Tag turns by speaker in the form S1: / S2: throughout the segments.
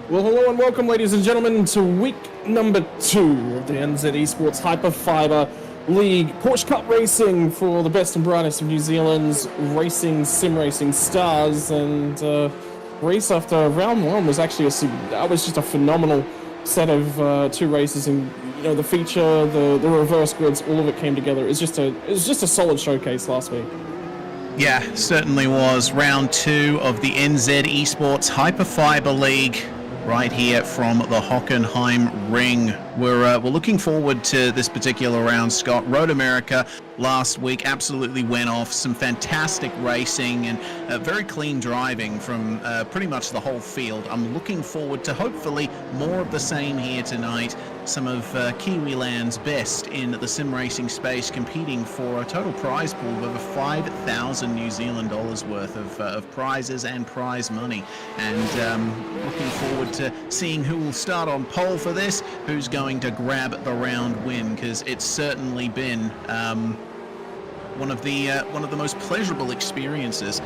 S1: Well, hello and welcome, ladies and gentlemen, to week number 2 of the NZ Esports Hyperfibre League Porsche Cup racing for the best and brightest of New Zealand's sim racing stars. And race after round 1 was actually that was just a phenomenal set of 2 races, and the feature, the reverse grids, all of it came together. It was just a solid showcase last week.
S2: Yeah, certainly was. Round 2 of the NZ Esports Hyperfibre League, right here from the Hockenheim Ring. We're looking forward to this particular round, Scott. Road America last week absolutely went off. Some fantastic racing and very clean driving from pretty much the whole field. I'm looking forward to hopefully more of the same here tonight. Some of Kiwiland's best in the sim racing space, competing for a total prize pool of over 5,000 New Zealand dollars worth of prizes and prize money. And looking forward to seeing who will start on pole for this, who's going to grab the round win, because it's certainly been one of the most pleasurable experiences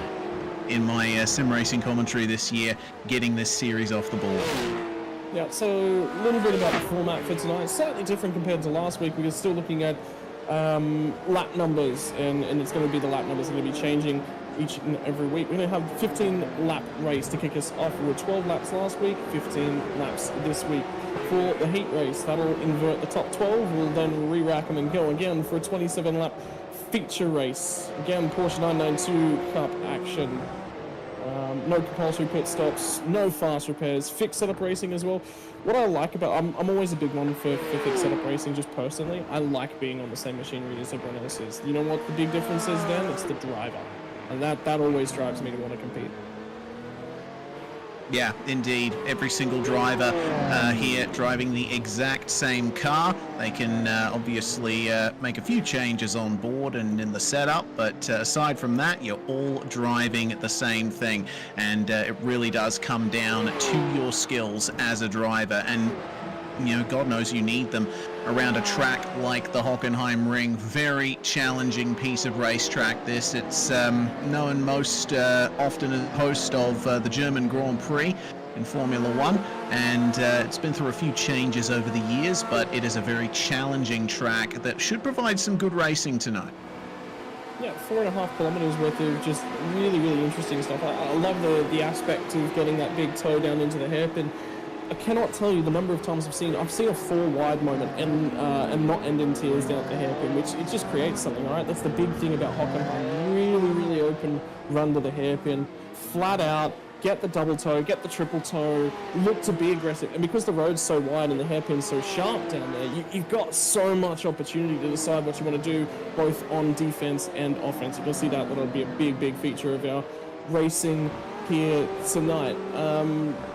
S2: in my sim racing commentary this year, getting this series off the board.
S1: Yeah, so a little bit about the format for tonight. It's slightly different compared to last week. We're still looking at lap numbers, and it's going to be the lap numbers are going to be changing each and every week. We're going to have 15 lap race to kick us off. We were 12 laps last week, 15 laps this week. For the heat race, that'll invert the top 12. We'll then re-rack them and go again for a 27 lap feature race. Again, Porsche 992 Cup action. No compulsory pit stops, no fast repairs, fixed setup racing as well. What I like about, I'm always a big one for fixed setup racing, just personally. I like being on the same machinery as everyone else is. You know what the big difference is then? It's the driver. And that always drives me to want to compete.
S2: Yeah, indeed. Every single driver here driving the exact same car. They can obviously make a few changes on board and in the setup, but aside from that, you're all driving the same thing. And it really does come down to your skills as a driver. And God knows you need them around a track like the Hockenheim Ring. Very challenging piece of racetrack this. It's known most often as host of the German Grand Prix in Formula 1, and it's been through a few changes over the years, but it is a very challenging track that should provide some good racing tonight.
S1: Yeah, 4.5 kilometers worth of just really, really interesting stuff. I love the aspect of getting that big toe down into the hairpin. I cannot tell you the number of times I've seen a 4 wide moment and not end in tears down at the hairpin, which it just creates something, all right? That's the big thing about Hockenheim. Really, really open run to the hairpin, flat out, get the double toe, get the triple toe, look to be aggressive. And because the road's so wide and the hairpin's so sharp down there, you've got so much opportunity to decide what you want to do, both on defense and offense. You'll see that'll be a big, big feature of our racing here tonight.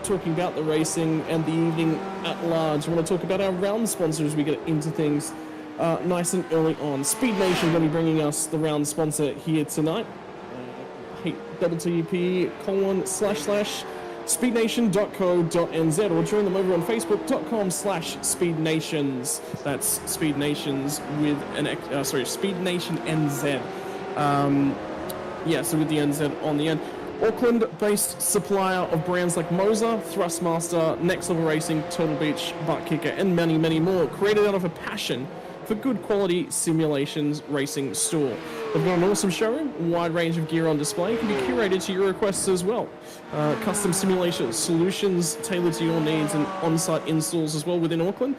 S1: Talking about the racing and the evening at large, I want to talk about our round sponsors as we get into things nice and early on. Speednation going to be bringing us the round sponsor here tonight. http://speednation.co.nz, or join them over on facebook.com/speednations. That's Speednations with Speednation NZ. So with the NZ on the end. Auckland-based supplier of brands like Moser, Thrustmaster, Next Level Racing, Turtle Beach, Butt Kicker, and many, many more. Created out of a passion for good quality simulations racing store. They've got an awesome showroom, a wide range of gear on display, can be curated to your requests as well. Custom simulation solutions tailored to your needs and on-site installs as well within Auckland.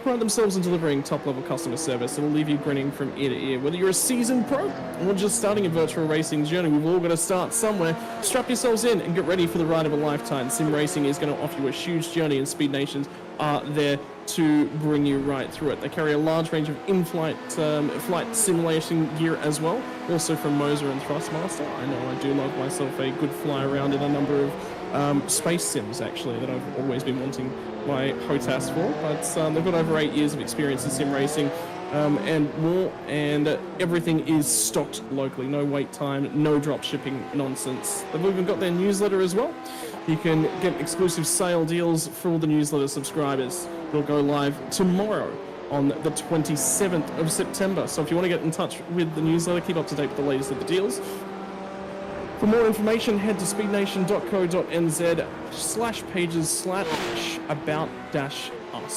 S1: Pride themselves in delivering top-level customer service that will leave you grinning from ear to ear. Whether you're a seasoned pro or just starting a virtual racing journey, we've all got to start somewhere. Strap yourselves in and get ready for the ride of a lifetime. Sim racing is going to offer you a huge journey, and Speed Nations are there to bring you right through it. They carry a large range of in-flight flight simulation gear as well, also from Moser and Thrustmaster. I know I do love myself a good fly around in a number of space sims, actually, that I've always been wanting my HOTAS for, but they've got over 8 years of experience in sim racing and more, and everything is stocked locally. No wait time, no drop shipping nonsense. They've even got their newsletter as well. You can get exclusive sale deals for all the newsletter subscribers. It'll go live tomorrow on the 27th of September. So if you want to get in touch with the newsletter, keep up to date with the latest of the deals, For more information, head to speednation.co.nz/pages/about-us.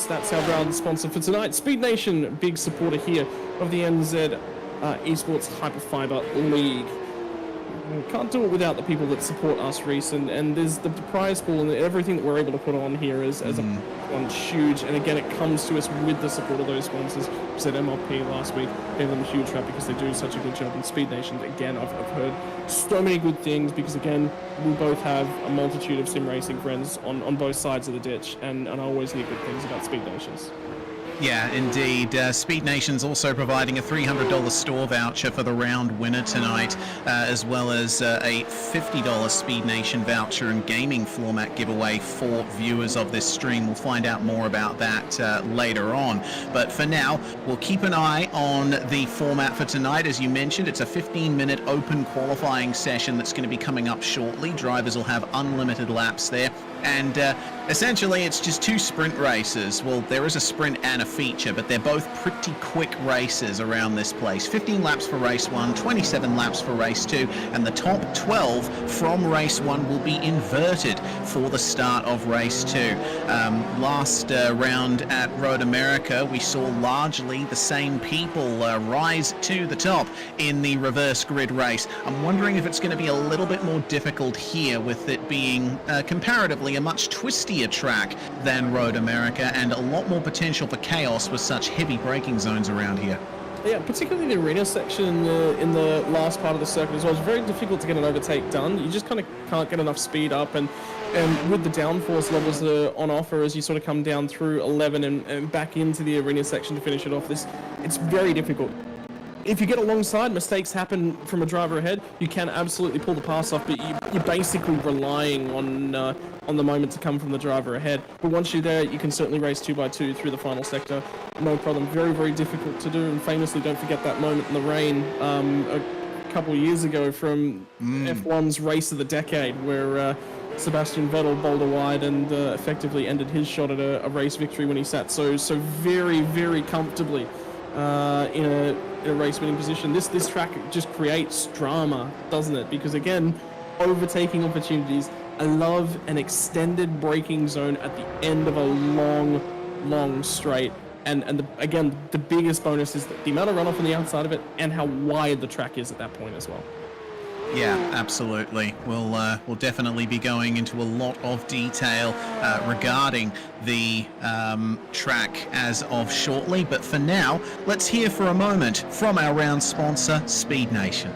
S1: That's our brand sponsor for tonight. Speednation, big supporter here of the NZ Esports Hyperfibre League. We can't do it without the people that support us, Reese, and there's the prize pool and everything that we're able to put on here is huge. And again, it comes to us with the support of those sponsors. We said MLP last week, gave them a huge rap because they do such a good job. And Speednation, again, I've heard so many good things because, again, we both have a multitude of sim racing friends on both sides of the ditch, and I always hear good things about Speednations.
S2: Yeah, indeed. Speed Nation's also providing a $300 store voucher for the round winner tonight, as well as a $50 Speed Nation voucher and gaming floor mat giveaway for viewers of this stream. We'll find out more about that later on. But for now, we'll keep an eye on the format for tonight. As you mentioned, it's a 15-minute open qualifying session that's going to be coming up shortly. Drivers will have unlimited laps there. And essentially, it's just 2 sprint races. Well, there is a sprint and a feature, but they're both pretty quick races around this place. 15 laps for race 1, 27 laps for race 2, and the top 12 from race 1 will be inverted for the start of race 2. Last round at Road America, we saw largely the same people rise to the top in the reverse grid race. I'm wondering if it's going to be a little bit more difficult here, with it being comparatively a much twistier track than Road America, and a lot more potential for chaos with such heavy braking zones around here.
S1: Yeah, particularly the arena section in the last part of the circuit as well. It's very difficult to get an overtake done. You just kind of can't get enough speed up, and with the downforce levels that are on offer as you sort of come down through 11 and back into the arena section to finish it off, it's very difficult. If you get alongside, mistakes happen from a driver ahead, you can absolutely pull the pass off, but you're basically relying on the moment to come from the driver ahead. But once you're there, you can certainly race 2x2 through the final sector. No problem. Very, very difficult to do. And famously, don't forget that moment in the rain a couple of years ago from F1's Race of the Decade, where Sebastian Vettel bowled wide and effectively ended his shot at a race victory when he sat so very, very comfortably in a race winning position. This track just creates drama, doesn't it? Because again, overtaking opportunities. I love an extended braking zone at the end of a long straight, and again, the biggest bonus is the amount of runoff on the outside of it and how wide the track is at that point as well.
S2: Yeah, absolutely. We'll definitely be going into a lot of detail regarding the track as of shortly. But for now, let's hear for a moment from our round sponsor, Speed Nation.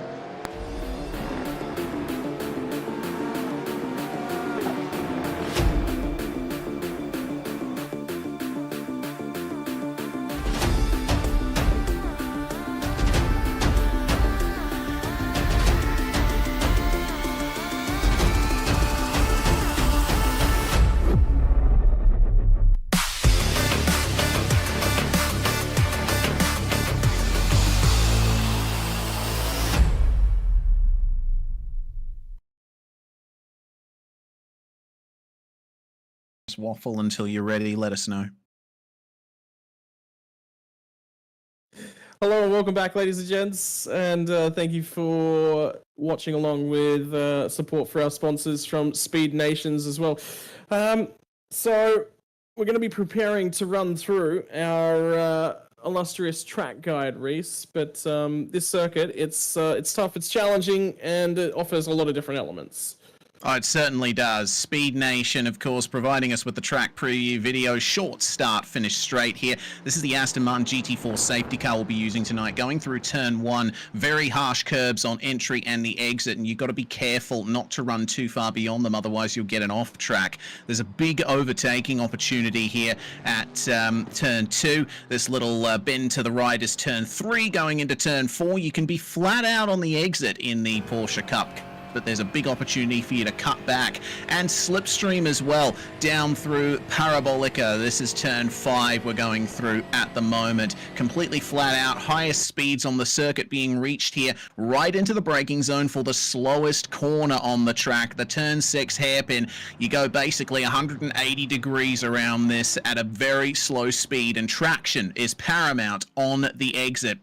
S2: Waffle until you're ready. Let us know.
S1: Hello and welcome back, ladies and gents, and thank you for watching along with support for our sponsors from Speed Nations as well. So we're going to be preparing to run through our illustrious track guide, Reese, but this circuit, it's tough, it's challenging, and it offers a lot of different elements.
S2: Oh, it certainly does. Speed Nation, of course, providing us with the track preview video. Short start, finish straight here. This is the Aston Martin GT4 safety car we'll be using tonight, going through turn 1. Very harsh curbs on entry and the exit, and you've got to be careful not to run too far beyond them, otherwise you'll get an off track. There's a big overtaking opportunity here at turn 2. This little bend to the right is turn 3. Going into turn 4, you can be flat out on the exit in the Porsche Cup, but there's a big opportunity for you to cut back. And slipstream as well, down through Parabolica. This is turn 5 we're going through at the moment. Completely flat out, highest speeds on the circuit being reached here, right into the braking zone for the slowest corner on the track, the turn 6 hairpin. You go basically 180 degrees around this at a very slow speed, and traction is paramount on the exit.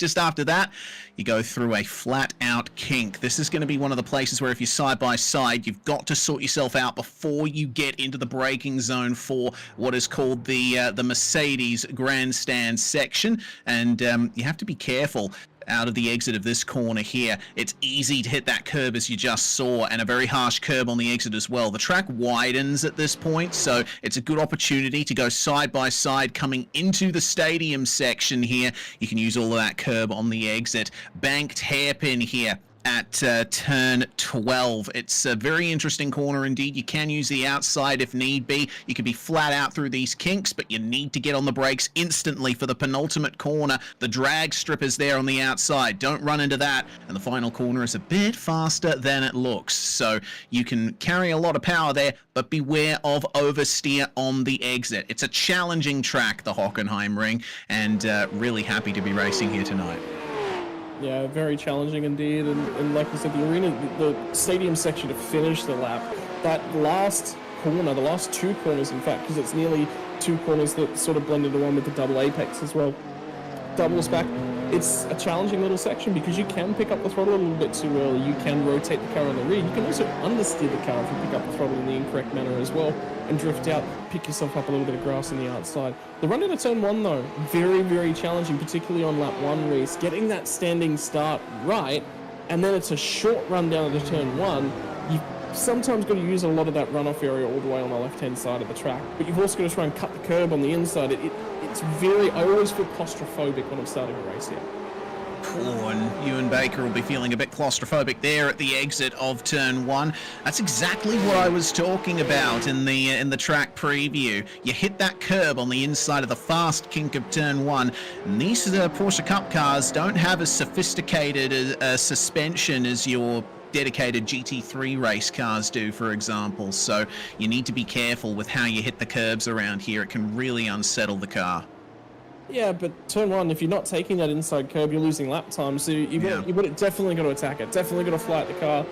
S2: just after that, you go through a flat-out kink. This is going to be one of the places where if you're side-by-side, you've got to sort yourself out before you get into the braking zone for what is called the Mercedes Grandstand section, and you have to be careful out of the exit of this corner here. It's easy to hit that curb, as you just saw, and a very harsh curb on the exit as well. The track widens at this point, so it's a good opportunity to go side by side coming into the stadium section here. You can use all of that curb on the exit. Banked hairpin here at turn 12. It's a very interesting corner indeed. You can use the outside if need be. You can be flat out through these kinks, but you need to get on the brakes instantly for the penultimate corner. The drag strip is there on the outside. Don't run into that. And the final corner is a bit faster than it looks. So you can carry a lot of power there, but beware of oversteer on the exit. It's a challenging track, the Hockenheim Ring, and really happy to be racing here tonight.
S1: Yeah, very challenging indeed, and like you said, the arena, the stadium section to finish the lap, that last corner, the last two corners in fact, because it's nearly two corners that sort of blend into one with the double apex as well, doubles back, it's a challenging little section because you can pick up the throttle a little bit too early, you can rotate the car on the rear, you can also understeer the car if you pick up the throttle in the incorrect manner as well, and drift out, pick yourself up a little bit of grass on the outside. The run into turn one though, very, very challenging, particularly on lap one, Reese. Getting that standing start right, and then it's a short run down to turn one. You've sometimes got to use a lot of that runoff area all the way on the left-hand side of the track, but you've also got to try and cut the curb on the inside. It's very, I always feel claustrophobic when I'm starting a race here.
S2: And Ewan Baker will be feeling a bit claustrophobic there at the exit of turn one. That's exactly what I was talking about in the track preview. You hit that curb on the inside of the fast kink of turn one, and these Porsche Cup cars don't have as sophisticated a suspension as your dedicated GT3 race cars do, for example, so you need to be careful with how you hit the curbs around here. It can really unsettle the car.
S1: Yeah, but turn one, if you're not taking that inside curb, you're losing lap time, so you've definitely got to attack it, definitely got to fly at the car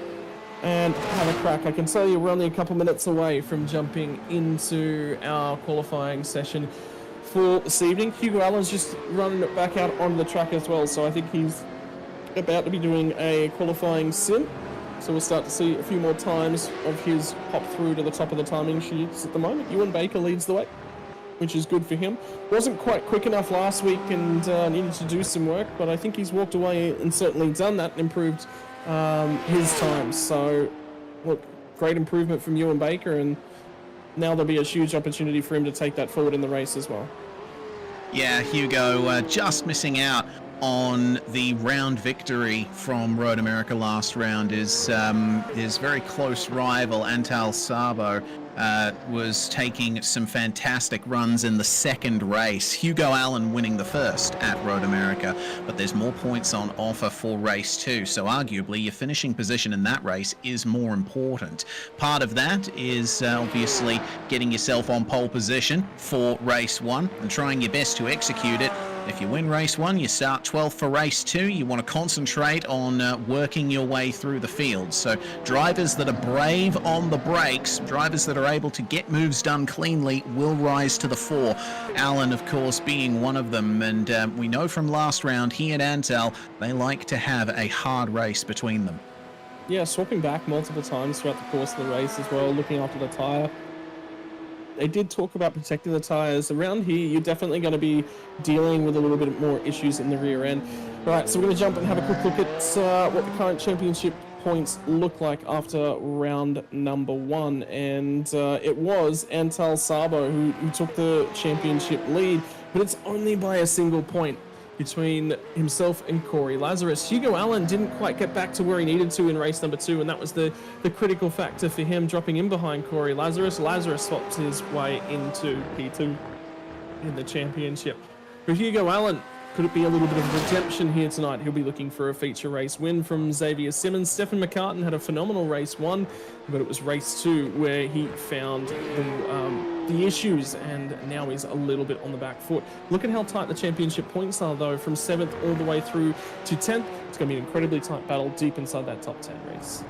S1: and have a crack. I can tell you we're only a couple minutes away from jumping into our qualifying session for this evening. Hugo Allen's just running it back out on the track as well, so I think he's about to be doing a qualifying sim. So we'll start to see a few more times of his hop through to the top of the timing sheets at the moment. Ewan Baker leads the way, which is good for him. Wasn't quite quick enough last week and needed to do some work, but I think he's walked away and certainly done that and improved his time. So, look, great improvement from Ewan Baker, and now there'll be a huge opportunity for him to take that forward in the race as well.
S2: Yeah, Hugo just missing out on the round victory from Road America last round. His very close rival Antal Sabo was taking some fantastic runs in the second race. Hugo Allen winning the first at Road America, but there's more points on offer for race two, so arguably your finishing position in that race is more important. Part of that is obviously getting yourself on pole position for race one and trying your best to execute it. If you win race one, you start 12th for race two. You want to concentrate on working your way through the field. So drivers that are brave on the brakes, drivers that are able to get moves done cleanly, will rise to the fore. Allen, of course, being one of them. And we know from last round, he and Antal, they like to have a hard race between them.
S1: Yeah, swapping back multiple times throughout the course of the race as well, looking after the tyre. They did talk about protecting the tyres. Around here, you're definitely going to be dealing with a little bit more issues in the rear end. All right, so we're going to jump and have a quick look at what the current championship points look like after round number one. And it was Antal Sabo who took the championship lead, but it's only by a single point between himself and Corey Lazarus. Hugo Allen didn't quite get back to where he needed to in race number two, and that was the critical factor for him, dropping in behind Corey Lazarus. Lazarus swapped his way into P2 in the championship. For Hugo Allen, could it be a little bit of redemption here tonight? He'll be looking for a feature race win from Xavier Simmons. Stefan McCartan had a phenomenal race one, but it was race two where he found the issues, and now he's a little bit on the back foot. Look at how tight the championship points are, though, from 7th all the way through to 10th. It's going to be an incredibly tight battle deep inside that top 10 race.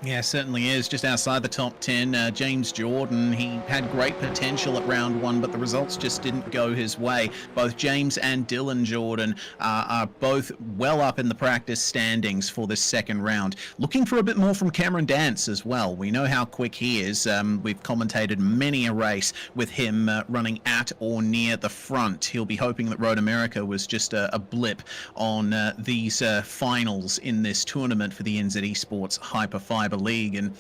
S2: Yeah, certainly is. Just outside the top 10, James Jordan, he had great potential at round 1, but the results just didn't go his way. Both James and Dylan Jordan are both well up in the practice standings for this second round. Looking for a bit more from Cameron Dance as well. We know how quick he is. We've commentated many a race with him running at or near the front. He'll be hoping that Road America was just a blip on these finals in this tournament for the NZ Esports Hyperfibre League, and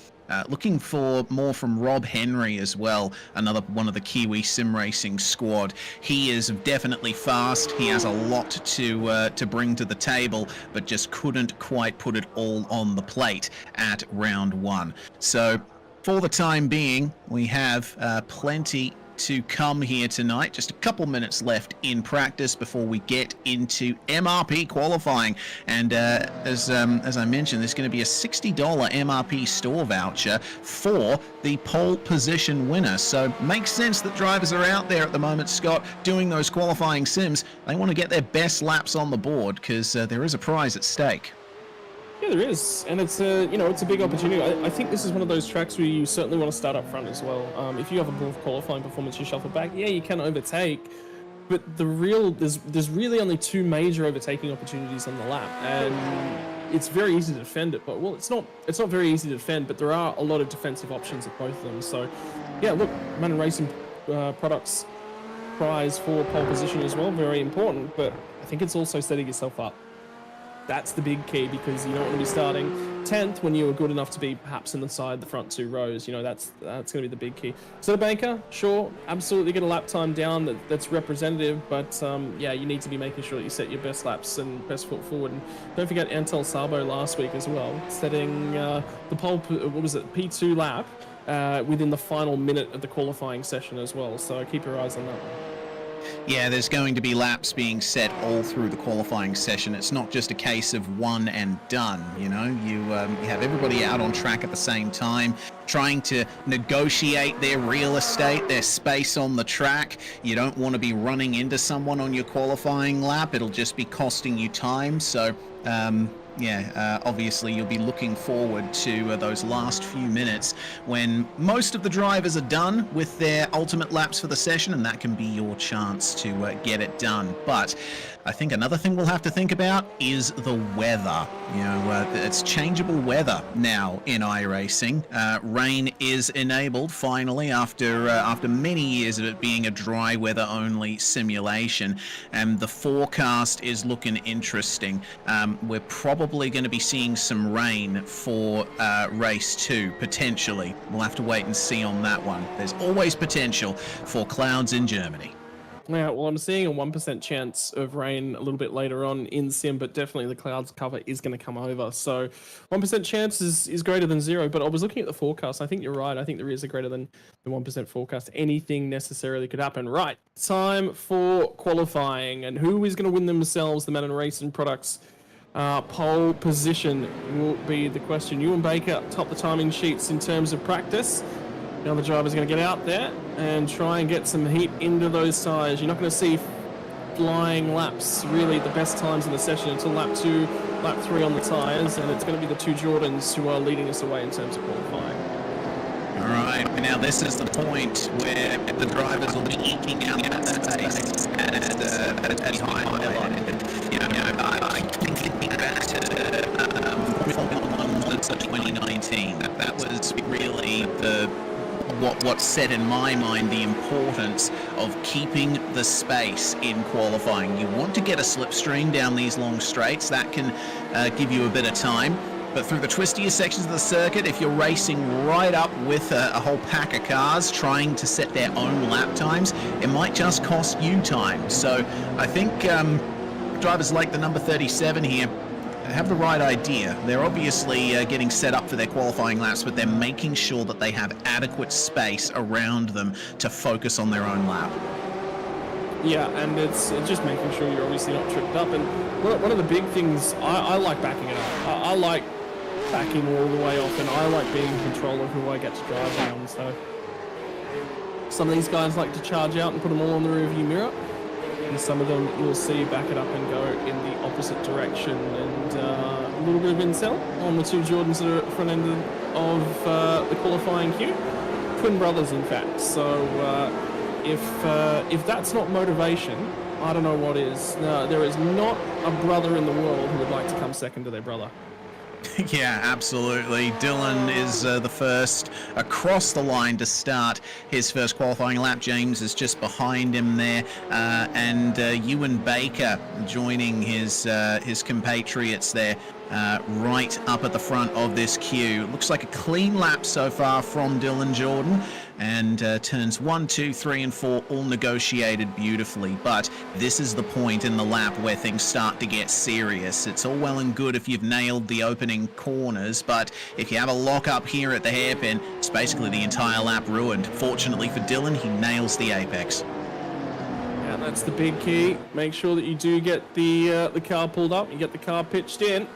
S2: looking for more from Rob Henry as well, another one of the Kiwi sim racing squad. He is definitely fast. He has a lot to bring to the table, but just couldn't quite put it all on the plate at round 1. So for the time being, we have plenty to come here tonight. Just a couple minutes left in practice before we get into MRP qualifying, and as I mentioned, there's going to be a $60 MRP store voucher for the pole position winner. So makes sense that drivers are out there at the moment, Scott, doing those qualifying sims. They want to get their best laps on the board because there is a prize at stake.
S1: Yeah, there is, and it's it's a big opportunity. I think this is one of those tracks where you certainly want to start up front as well. If you have a poor qualifying performance, you shuffle back. Yeah, you can overtake, but there's really only 2 major overtaking opportunities on the lap, and it's very easy to defend it. But it's not very easy to defend, but there are a lot of defensive options at both of them. So, yeah, look, Man Racing Products prize for pole position as well, very important. But I think it's also setting yourself up. That's the big key, because you don't want to be starting 10th when you were good enough to be perhaps inside the front 2 rows. You know, that's going to be the big key. So the banker, sure, absolutely get a lap time down that's representative, but yeah, you need to be making sure that you set your best laps and best foot forward. And don't forget Antel Sabo last week as well, setting the pole, what was it, P2 lap within the final minute of the qualifying session as well. So keep your eyes on that one.
S2: Yeah, there's going to be laps being set all through the qualifying session. It's not just a case of one and done, you know. You have everybody out on track at the same time, trying to negotiate their real estate, their space on the track. You don't want to be running into someone on your qualifying lap. It'll just be costing you time. So, obviously you'll be looking forward to those last few minutes when most of the drivers are done with their ultimate laps for the session, and that can be your chance to get it done. But I think another thing we'll have to think about is the weather. You know, it's changeable weather now in iRacing. Rain is enabled finally after many years of it being a dry weather only simulation, and the forecast is looking interesting. We're probably going to be seeing some rain for race 2 potentially. We'll have to wait and see on that one. There's always potential for clouds in Germany.
S1: Yeah, well, I'm seeing a 1% chance of rain a little bit later on in sim, but definitely the clouds cover is going to come over. So 1% chance is greater than 0, but I was looking at the forecast. I think you're right. I think there is a greater than 1% forecast. Anything necessarily could happen. Right, time for qualifying, and who is going to win themselves the Man Racing Products pole position will be the question. Ewan Baker top the timing sheets in terms of practice. Now the driver's going to get out there and try and get some heat into those tyres. You're not going to see flying laps, really the best times in the session until lap 2, lap 3 on the tyres, and it's going to be the 2 Jordans who are leading us away in terms of qualifying.
S2: All right, now this is the point where the drivers will be eking out that space as he highlighted. You know, I think back to Formula 1 2019. That was really what set in my mind the importance of keeping the space in qualifying. You want to get a slipstream down these long straights. That can give you a bit of time. But through the twistier sections of the circuit, if you're racing right up with a whole pack of cars trying to set their own lap times, it might just cost you time. So I think drivers like the number 37 here have the right idea. They're obviously getting set up for their qualifying laps, but they're making sure that they have adequate space around them to focus on their own lap.
S1: Yeah, and it's just making sure you're obviously not tripped up. And one of the big things, I like backing it up. I like backing all the way off, and I like being in control of who I get to drive around. So some of these guys like to charge out and put them all on the rearview mirror. And some of them you'll see back it up and go in the opposite direction. And a little bit of incel on the two Jordans that are at front end of the qualifying queue. Twin brothers, in fact. So if that's not motivation, I don't know what is. There is not a brother in the world who would like to come second to their brother.
S2: Yeah, absolutely. Dylan is the first across the line to start his first qualifying lap. James is just behind him there, and Ewan Baker joining his compatriots there, right up at the front of this queue. Looks like a clean lap so far from Dylan Jordan, and turns 1, 2, 3, and 4 all negotiated beautifully. But this is the point in the lap where things start to get serious. It's all well and good if you've nailed the opening corners, but if you have a lock up here at the hairpin, it's basically the entire lap ruined. Fortunately for Dylan, he nails the apex.
S1: And that's the big key. Make sure that you do get the car pulled up, you get the car pitched in.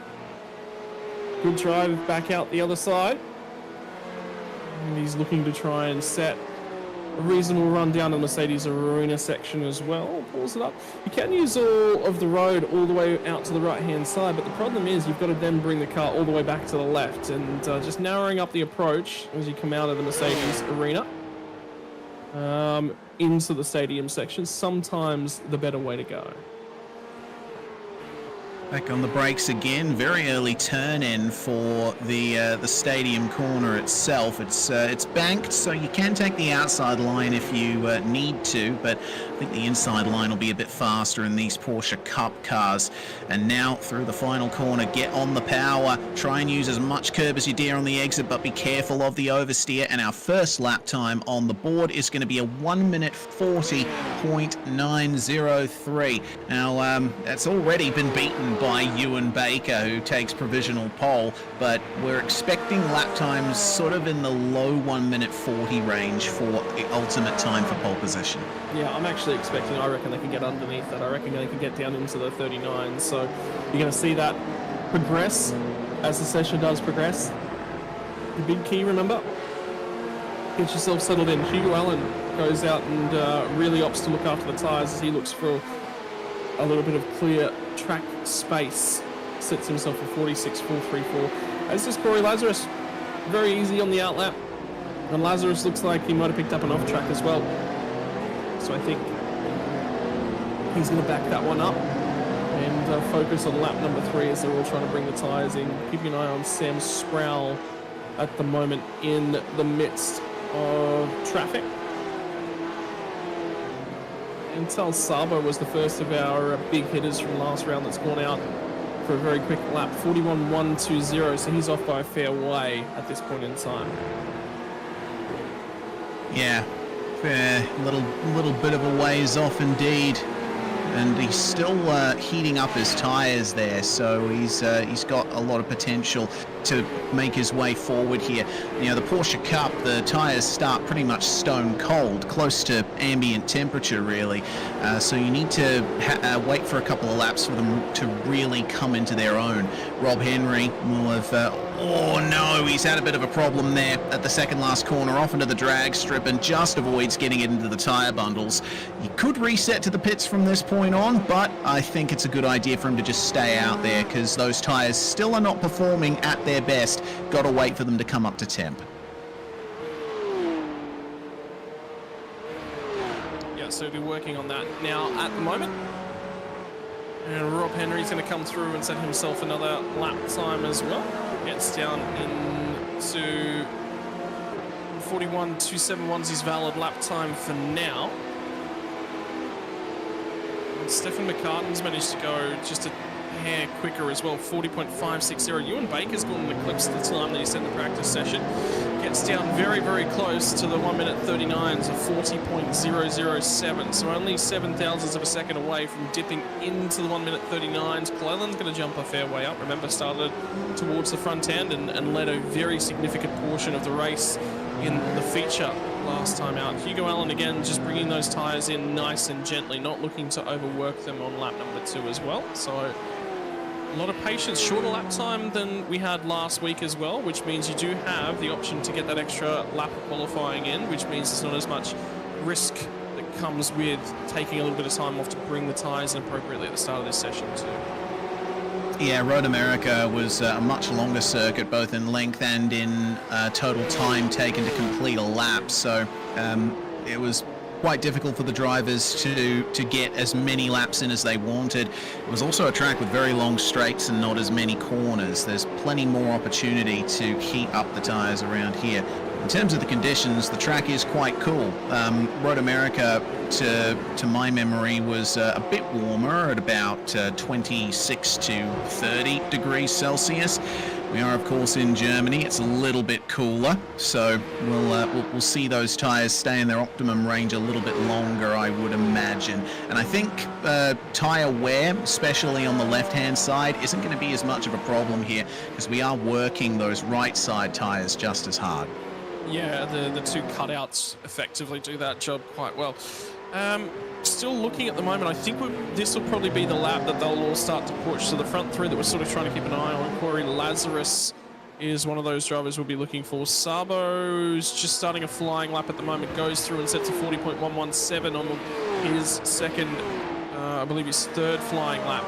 S1: Good drive back out the other side. And he's looking to try and set a reasonable run down the Mercedes Arena section as well. Pulls it up. You can use all of the road all the way out to the right-hand side, but the problem is you've got to then bring the car all the way back to the left, and just narrowing up the approach as you come out of the Mercedes Arena into the stadium section, sometimes the better way to go.
S2: Back on the brakes again. Very early turn in for the stadium corner itself. It's banked, so you can take the outside line if you need to, but I think the inside line will be a bit faster in these Porsche Cup cars. And now through the final corner, get on the power. Try and use as much curb as you dare on the exit, but be careful of the oversteer. And our first lap time on the board is going to be a 1 minute 40.903. Now that's already been beaten by Ewan Baker, who takes provisional pole, but we're expecting lap times sort of in the low 1 minute 40 range for the ultimate time for pole position.
S1: Yeah, I'm actually expecting, I reckon they can get underneath that. I reckon they can get down into the 39. So you're going to see that progress as the session does progress. The big key, remember, get yourself settled in. Hugo Allen goes out and really opts to look after the tyres as he looks for a little bit of clear track space. Sets himself for 46.434. As does Corey Lazarus. Very easy on the outlap. And Lazarus looks like he might have picked up an off track as well. So I think he's going to back that one up and focus on lap number 3 as they're all trying to bring the tyres in. Keeping an eye on Sam Sproul at the moment in the midst of traffic. Intel Sabo was the first of our big hitters from last round that's gone out for a very quick lap, 41.120, so he's off by a fair way at this point in time.
S2: Yeah, fair little bit of a ways off indeed, and he's still heating up his tyres there, so he's got a lot of potential to make his way forward here. You know, the Porsche Cup, the tyres start pretty much stone cold, close to ambient temperature really, so you need to wait for a couple of laps for them to really come into their own. Rob Henry will have oh no, he's had a bit of a problem there at the second last corner, off into the drag strip, and just avoids getting it into the tyre bundles. He could reset to the pits from this point on, but I think it's a good idea for him to just stay out there because those tyres still are not performing at their best. Got to wait for them to come up to temp.
S1: Yeah, so we'll be working on that now at the moment. And Rob Henry's going to come through and set himself another lap time as well. Gets down into 41.271's his valid lap time for now. And Stefan McCartan's managed to go just a hair quicker as well, 40.560. Ewan Baker's gone and eclipsed the time that he set in the practice session. Gets down very, very close to the 1 minute 39s of 40.007. So only 7 thousandths of a second away from dipping into the 1 minute 39s. Cleland's going to jump a fair way up. Remember, started towards the front end and led a very significant portion of the race in the feature last time out. Hugo Allen again just bringing those tyres in nice and gently, not looking to overwork them on lap number 2 as well. So a lot of patience, shorter lap time than we had last week as well, which means you do have the option to get that extra lap of qualifying in, which means there's not as much risk that comes with taking a little bit of time off to bring the tyres in appropriately at the start of this session too.
S2: Yeah, Road America was a much longer circuit, both in length and in total time taken to complete a lap. So it was quite difficult for the drivers to get as many laps in as they wanted. It was also a track with very long straights and not as many corners. There's plenty more opportunity to heat up the tyres around here. In terms of the conditions, the track is quite cool. Road America, to my memory, was a bit warmer at about 26 to 30 degrees Celsius. We are, of course, in Germany. It's a little bit cooler, so we'll see those tyres stay in their optimum range a little bit longer, I would imagine. And I think tyre wear, especially on the left-hand side, isn't going to be as much of a problem here because we are working those right-side tyres just as hard.
S1: Yeah, the two cutouts effectively do that job quite well. Still looking at the moment, I think this will probably be the lap that they'll all start to push. So the front three that we're sort of trying to keep an eye on, Corey Lazarus is one of those drivers we'll be looking for. Sabo's just starting a flying lap at the moment, goes through and sets a 40.117 on his second, I believe his third flying lap.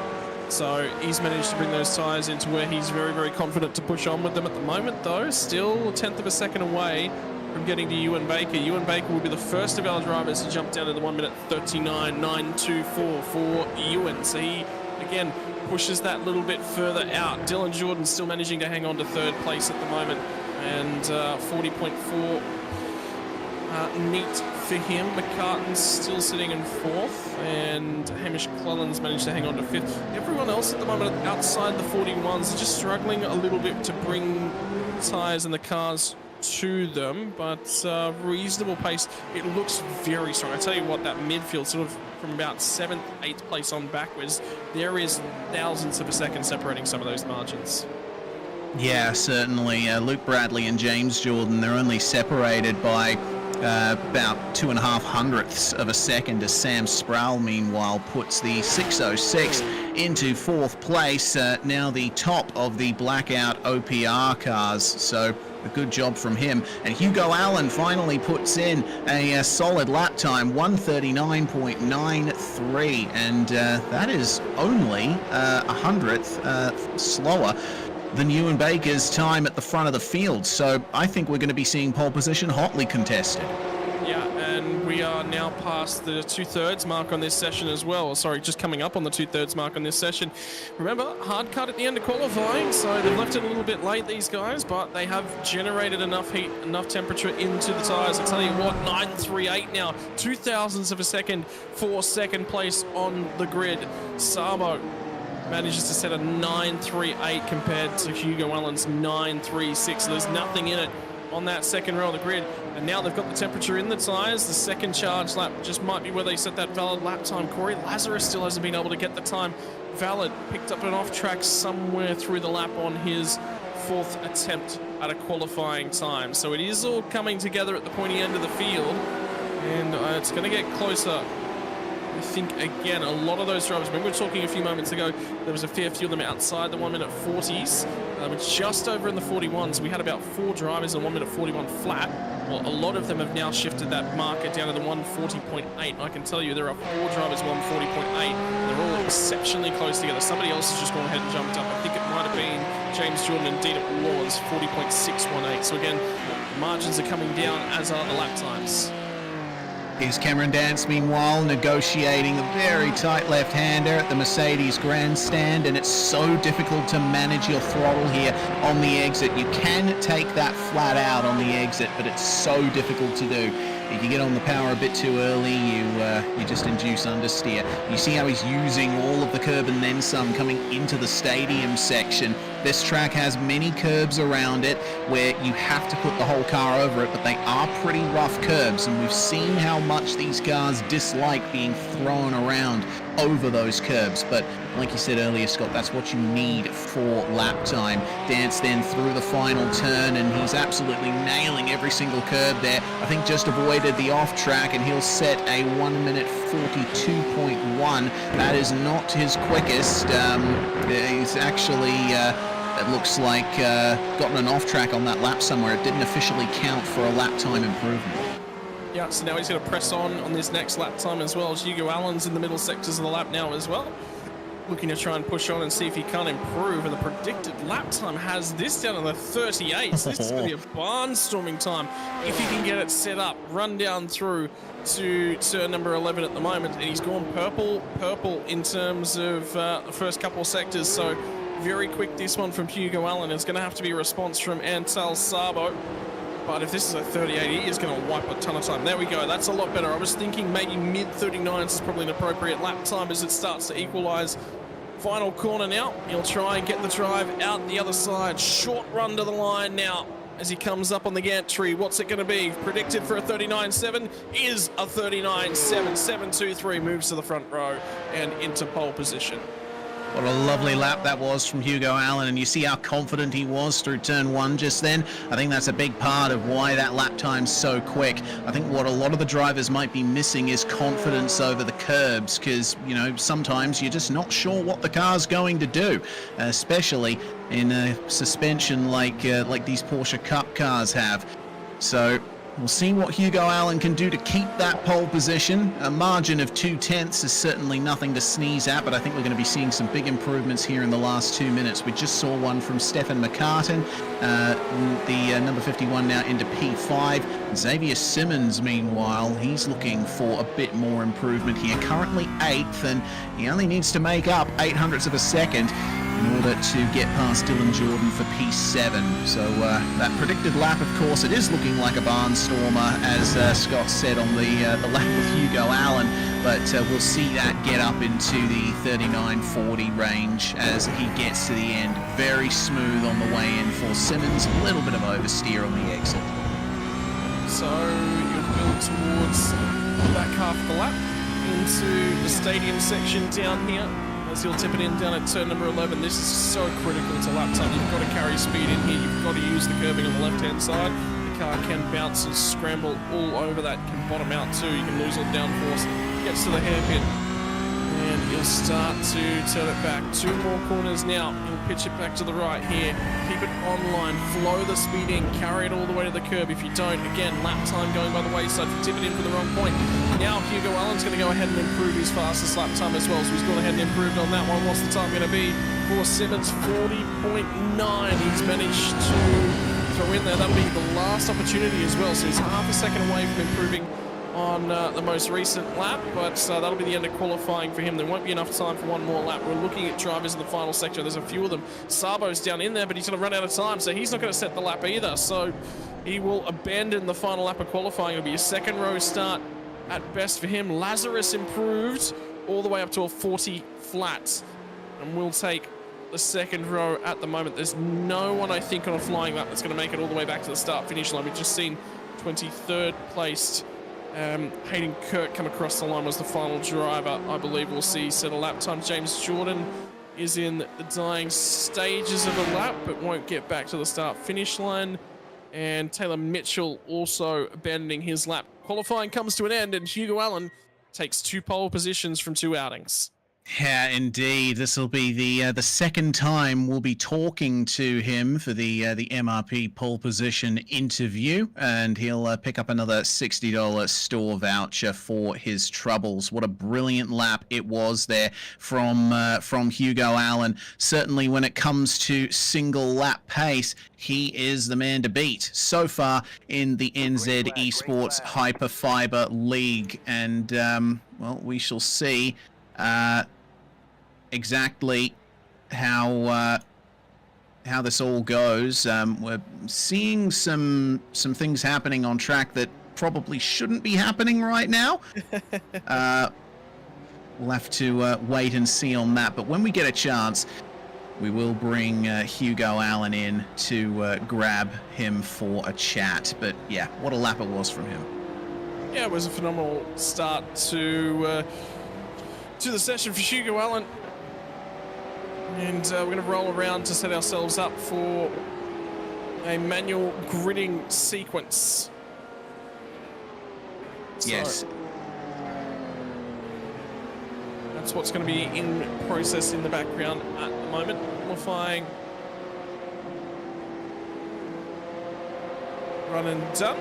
S1: So he's managed to bring those tyres into where he's very, very confident to push on with them at the moment, though. Still a tenth of a second away from getting to Ewan Baker. Ewan Baker will be the first of our drivers to jump down to the 1 minute 39.924 for Ewan. So he, again, pushes that little bit further out. Dylan Jordan still managing to hang on to third place at the moment. And 40.4 neat for him. McCartan's still sitting in fourth, and Hamish Clellan's managed to hang on to fifth. Everyone else at the moment outside the 41s are just struggling a little bit to bring tyres and the cars to them, but reasonable pace. It looks very strong. I tell you what, that midfield, sort of from about 7th, 8th place on backwards, there is thousandths of a second separating some of those margins.
S2: Yeah, certainly. Luke Bradley and James Jordan, they're only separated by about 2.5 hundredths of a second, as Sam Sproul, meanwhile, puts the 606 into 4th place, now the top of the blackout OPR cars. So a good job from him. And Hugo Allen finally puts in a solid lap time, 139.93, and that is only a hundredth slower than Ewan Baker's time at the front of the field. So I think we're going to be seeing pole position hotly contested.
S1: Yeah, and we are now past the 2/3 mark on this session as well. Sorry, just coming up on the 2/3 mark on this session. Remember, hard cut at the end of qualifying, so they've left it a little bit late, these guys, but they have generated enough heat, enough temperature into the tyres. I tell you what, 938 now, 2 thousandths of a second for second place on the grid. Sabo manages to set a 938 compared to Hugo Allen's 936. So there's nothing in it on that second row of the grid. And now they've got the temperature in the tyres. The second charge lap just might be where they set that valid lap time. Corey Lazarus still hasn't been able to get the time valid. Picked up an off track somewhere through the lap on his 4th attempt at a qualifying time. So it is all coming together at the pointy end of the field. And it's going to get closer. I think, again, a lot of those drivers, when we were talking a few moments ago, there was a fair few of them outside the 1 minute 40s. We're just over in the 41s. We had about 4 drivers in 1 minute 41 flat. Well, a lot of them have now shifted that marker down to the 140.8. I can tell you there are 4 drivers 140.8. They're all exceptionally close together. Somebody else has just gone ahead and jumped up. I think it might have been James Jordan. Indeed, it was 40.618. So again, margins are coming down, as are the lap times.
S2: Here's Cameron Dance, meanwhile, negotiating a very tight left-hander at the Mercedes grandstand, and it's so difficult to manage your throttle here on the exit. You can take that flat out on the exit, but it's so difficult to do. If you get on the power a bit too early, you just induce understeer. You see how he's using all of the curb and then some coming into the stadium section. This track has many curbs around it where you have to put the whole car over it, but they are pretty rough curbs, and we've seen how much these cars dislike being thrown around over those curbs. But like you said earlier, Scott, that's what you need for lap time. Dance then through the final turn, and he's absolutely nailing every single curb there. I think just avoided the off track, and he'll set a 1 minute 42.1. That is not his quickest. He's actually it looks like gotten an off track on that lap somewhere. It didn't officially count for a lap time improvement.
S1: Yeah, so now he's going to press on this next lap time as well. Hugo Allen's in the middle sectors of the lap now as well. Looking to try and push on and see if he can't improve. And the predicted lap time has this down to the 38. So this is going to be a barnstorming time if he can get it set up. Run down through to turn number 11 at the moment. And he's gone purple in terms of the first couple of sectors. So very quick this one from Hugo Allen. It's going to have to be a response from Antal Sabo. But if this is a 38, he is going to wipe a ton of time. There we go. That's a lot better. I was thinking maybe mid-39s is probably an appropriate lap time as it starts to equalise. Final corner now. He'll try and get the drive out the other side. Short run to the line now as he comes up on the gantry. What's it going to be? Predicted for a 39.7 is a 39.7. 7.23 moves to the front row and into pole position.
S2: What a lovely lap that was from Hugo Allen, and you see how confident he was through turn one just then. I think that's a big part of why that lap time's so quick. I think what a lot of the drivers might be missing is confidence over the curbs, because, you know, sometimes you're just not sure what the car's going to do, especially in a suspension like these Porsche Cup cars have. So we'll see what Hugo Allen can do to keep that pole position. A margin of 0.2 is certainly nothing to sneeze at, but I think we're going to be seeing some big improvements here in the last 2 minutes. We just saw one from Stefan McCartan, the number 51 now into P5. Xavier Simmons, meanwhile, he's looking for a bit more improvement here. Currently 8th, and he only needs to make up 0.08 of a second in order to get past Dylan Jordan for P7. So that predicted lap, of course, it is looking like a barnstormer, as Scott said on the lap with Hugo Allen, but we'll see that get up into the 39.40 range as he gets to the end. Very smooth on the way in for Simmons, a little bit of oversteer on the exit.
S1: So you'll build towards the back half of the lap into the stadium section down here. As he'll tip it in down at turn number 11. This is so critical to lap time. You've got to carry speed in here. You've got to use the curbing on the left-hand side. The car can bounce and scramble all over that. Can bottom out too. You can lose on downforce. Gets to the hairpin. And he'll start to turn it back. 2 more corners now. He'll pitch it back to the right here. Keep it online. Flow the speed in. Carry it all the way to the curb. If you don't, again, lap time going by the wayside. If you tip it in for the wrong point. Now Hugo Allen's going to go ahead and improve his fastest lap time as well. So he's gone ahead and improved on that one. What's the time going to be for Simmons? 40.9. He's managed to throw in there. That'll be the last opportunity as well. So he's half a second away from improving on the most recent lap, but that'll be the end of qualifying for him. There won't be enough time for one more lap. We're looking at drivers in the final sector. There's a few of them. Sabo's down in there, but he's going to run out of time, so he's not going to set the lap either. So he will abandon the final lap of qualifying. It'll be a second row start at best for him. Lazarus improved all the way up to a 40 flat, and we'll take the second row at the moment. There's no one, I think, on a flying lap that's going to make it all the way back to the start-finish line. We've just seen 23rd placed Hayden Kirk come across the line was the final driver. I believe we'll see set a lap time. James Jordan is in the dying stages of a lap, but won't get back to the start-finish line. And Taylor Mitchell also abandoning his lap. Qualifying comes to an end, and Hugo Allen takes 2 pole positions from 2 outings.
S2: Yeah, indeed. This will be the second time we'll be talking to him for the MRP pole position interview, and he'll pick up another $60 store voucher for his troubles. What a brilliant lap it was there from Hugo Allen. Certainly, when it comes to single lap pace, he is the man to beat so far in the NZ Esports Hyperfibre League, and well, we shall see exactly how this all goes. We're seeing some things happening on track that probably shouldn't be happening right now. We'll have to wait and see on that. But when we get a chance, we will bring Hugo Allen in to grab him for a chat. But yeah, what a lap it was from him.
S1: Yeah, it was a phenomenal start to the session for Hugo Allen. And we're going to roll around to set ourselves up for a manual gridding sequence.
S2: Yes.
S1: That's what's going to be in process in the background at the moment. Qualifying. Run and done.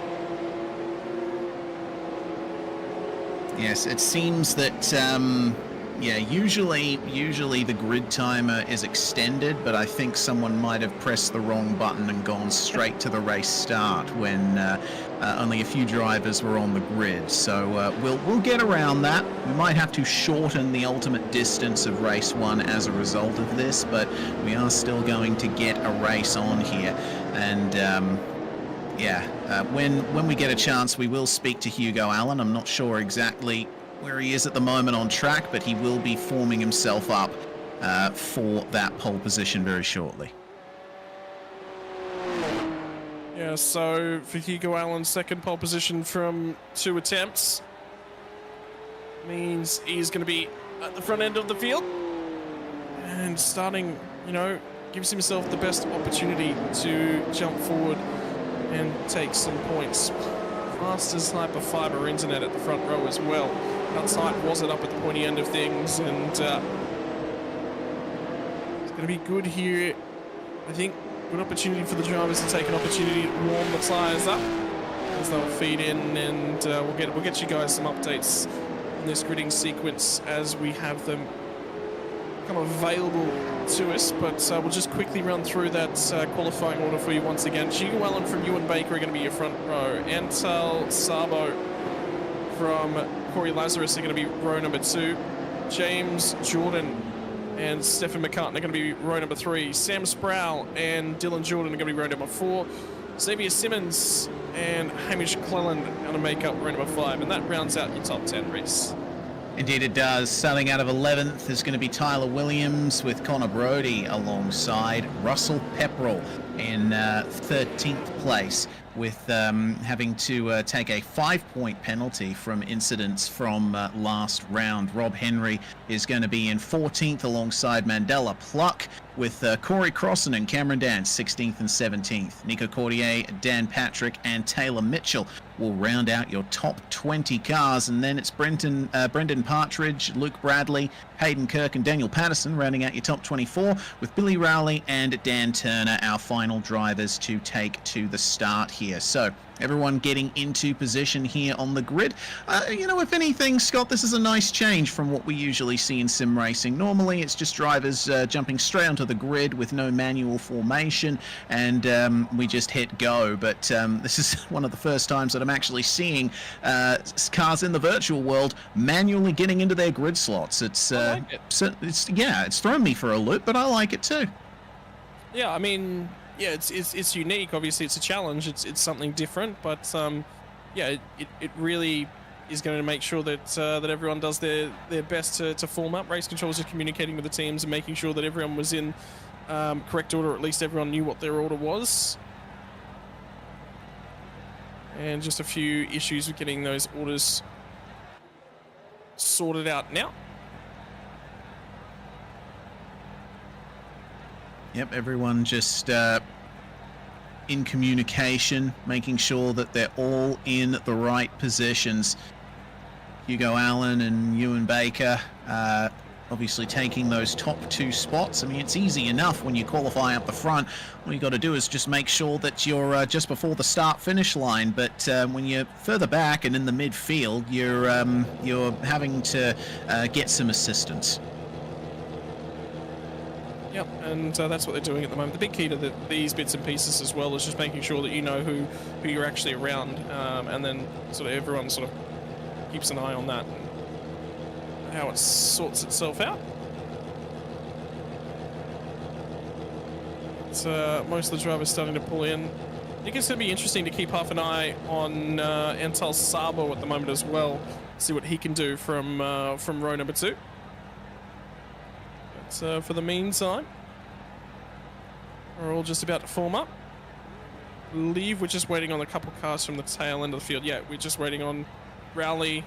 S2: Yes, it seems that yeah, usually the grid timer is extended, but I think someone might have pressed the wrong button and gone straight to the race start when only a few drivers were on the grid. So we'll get around that. We might have to shorten the ultimate distance of race 1 as a result of this, but we are still going to get a race on here. And yeah, when we get a chance, we will speak to Hugo Allen. I'm not sure exactly where he is at the moment on track, but he will be forming himself up for that pole position very shortly.
S1: Yeah, so for Hugo Allen, second pole position from 2 attempts means he's going to be at the front end of the field and starting, you know, gives himself the best opportunity to jump forward and take some points. Fastest Hyperfibre internet at the front row as well. How tight was it up at the pointy end of things? And it's going to be good here. I think good opportunity for the drivers to take an opportunity to warm the tyres up as they'll feed in, and we'll get you guys some updates on this gridding sequence as we have them come available to us. But we'll just quickly run through that qualifying order for you once again. Hugo Allen from Ewan Baker are going to be your front row. Antal Sabo from Corey Lazarus are going to be row number 2. James Jordan and Stefan McCartan are going to be row number 3. Sam Sproul and Dylan Jordan are going to be row number 4. Xavier Simmons and Hamish Cleland are going to make up row number 5. And that rounds out your top 10, Reese.
S2: Indeed it does. Starting out of 11th is going to be Tyler Williams with Connor Brody alongside Russell Pepperell in 13th place, with having to take a 5-point penalty from incidents from last round. Rob Henry is going to be in 14th alongside Mandela Pluck, with Corey Crossan and Cameron Dance 16th and 17th. Nico Cordier, Dan Patrick and Taylor Mitchell will round out your top 20 cars, and then it's Brendan Partridge, Luke Bradley, Hayden Kirk and Daniel Patterson rounding out your top 24, with Billy Rowley and Dan Turner, our final drivers to take to the start here. So everyone getting into position here on the grid. You know, if anything, Scott, this is a nice change from what we usually see in sim racing. Normally it's just drivers jumping straight onto the grid with no manual formation, and we just hit go. But this is one of the first times that I'm actually seeing cars in the virtual world manually getting into their grid slots. It's it's thrown me for a loop, but I like it too.
S1: Yeah, I mean, yeah, it's unique. Obviously, it's a challenge. It's something different, but yeah, it really is going to make sure that that everyone does their best to form up. Race controllers are communicating with the teams and making sure that everyone was in correct order, or at least everyone knew what their order was. And just a few issues with getting those orders sorted out now.
S2: Yep, everyone just in communication, making sure that they're all in the right positions. Hugo Allen and Ewan Baker obviously taking those top 2 spots. I mean, it's easy enough when you qualify up the front. All you got to do is just make sure that you're just before the start-finish line. But when you're further back and in the midfield, you're having to get some assistance.
S1: Yep, and that's what they're doing at the moment. The big key to these bits and pieces as well is just making sure that you know who you're actually around, and then sort of everyone sort of keeps an eye on that and how it sorts itself out. It's, most of the drivers starting to pull in. I think it's going to be interesting to keep half an eye on Antal Sabo at the moment as well, see what he can do from row number 2. For the meantime, we're all just about to form up. I believe we're just waiting on a couple cars from the tail end of the field. Yeah, we're just waiting on Rowley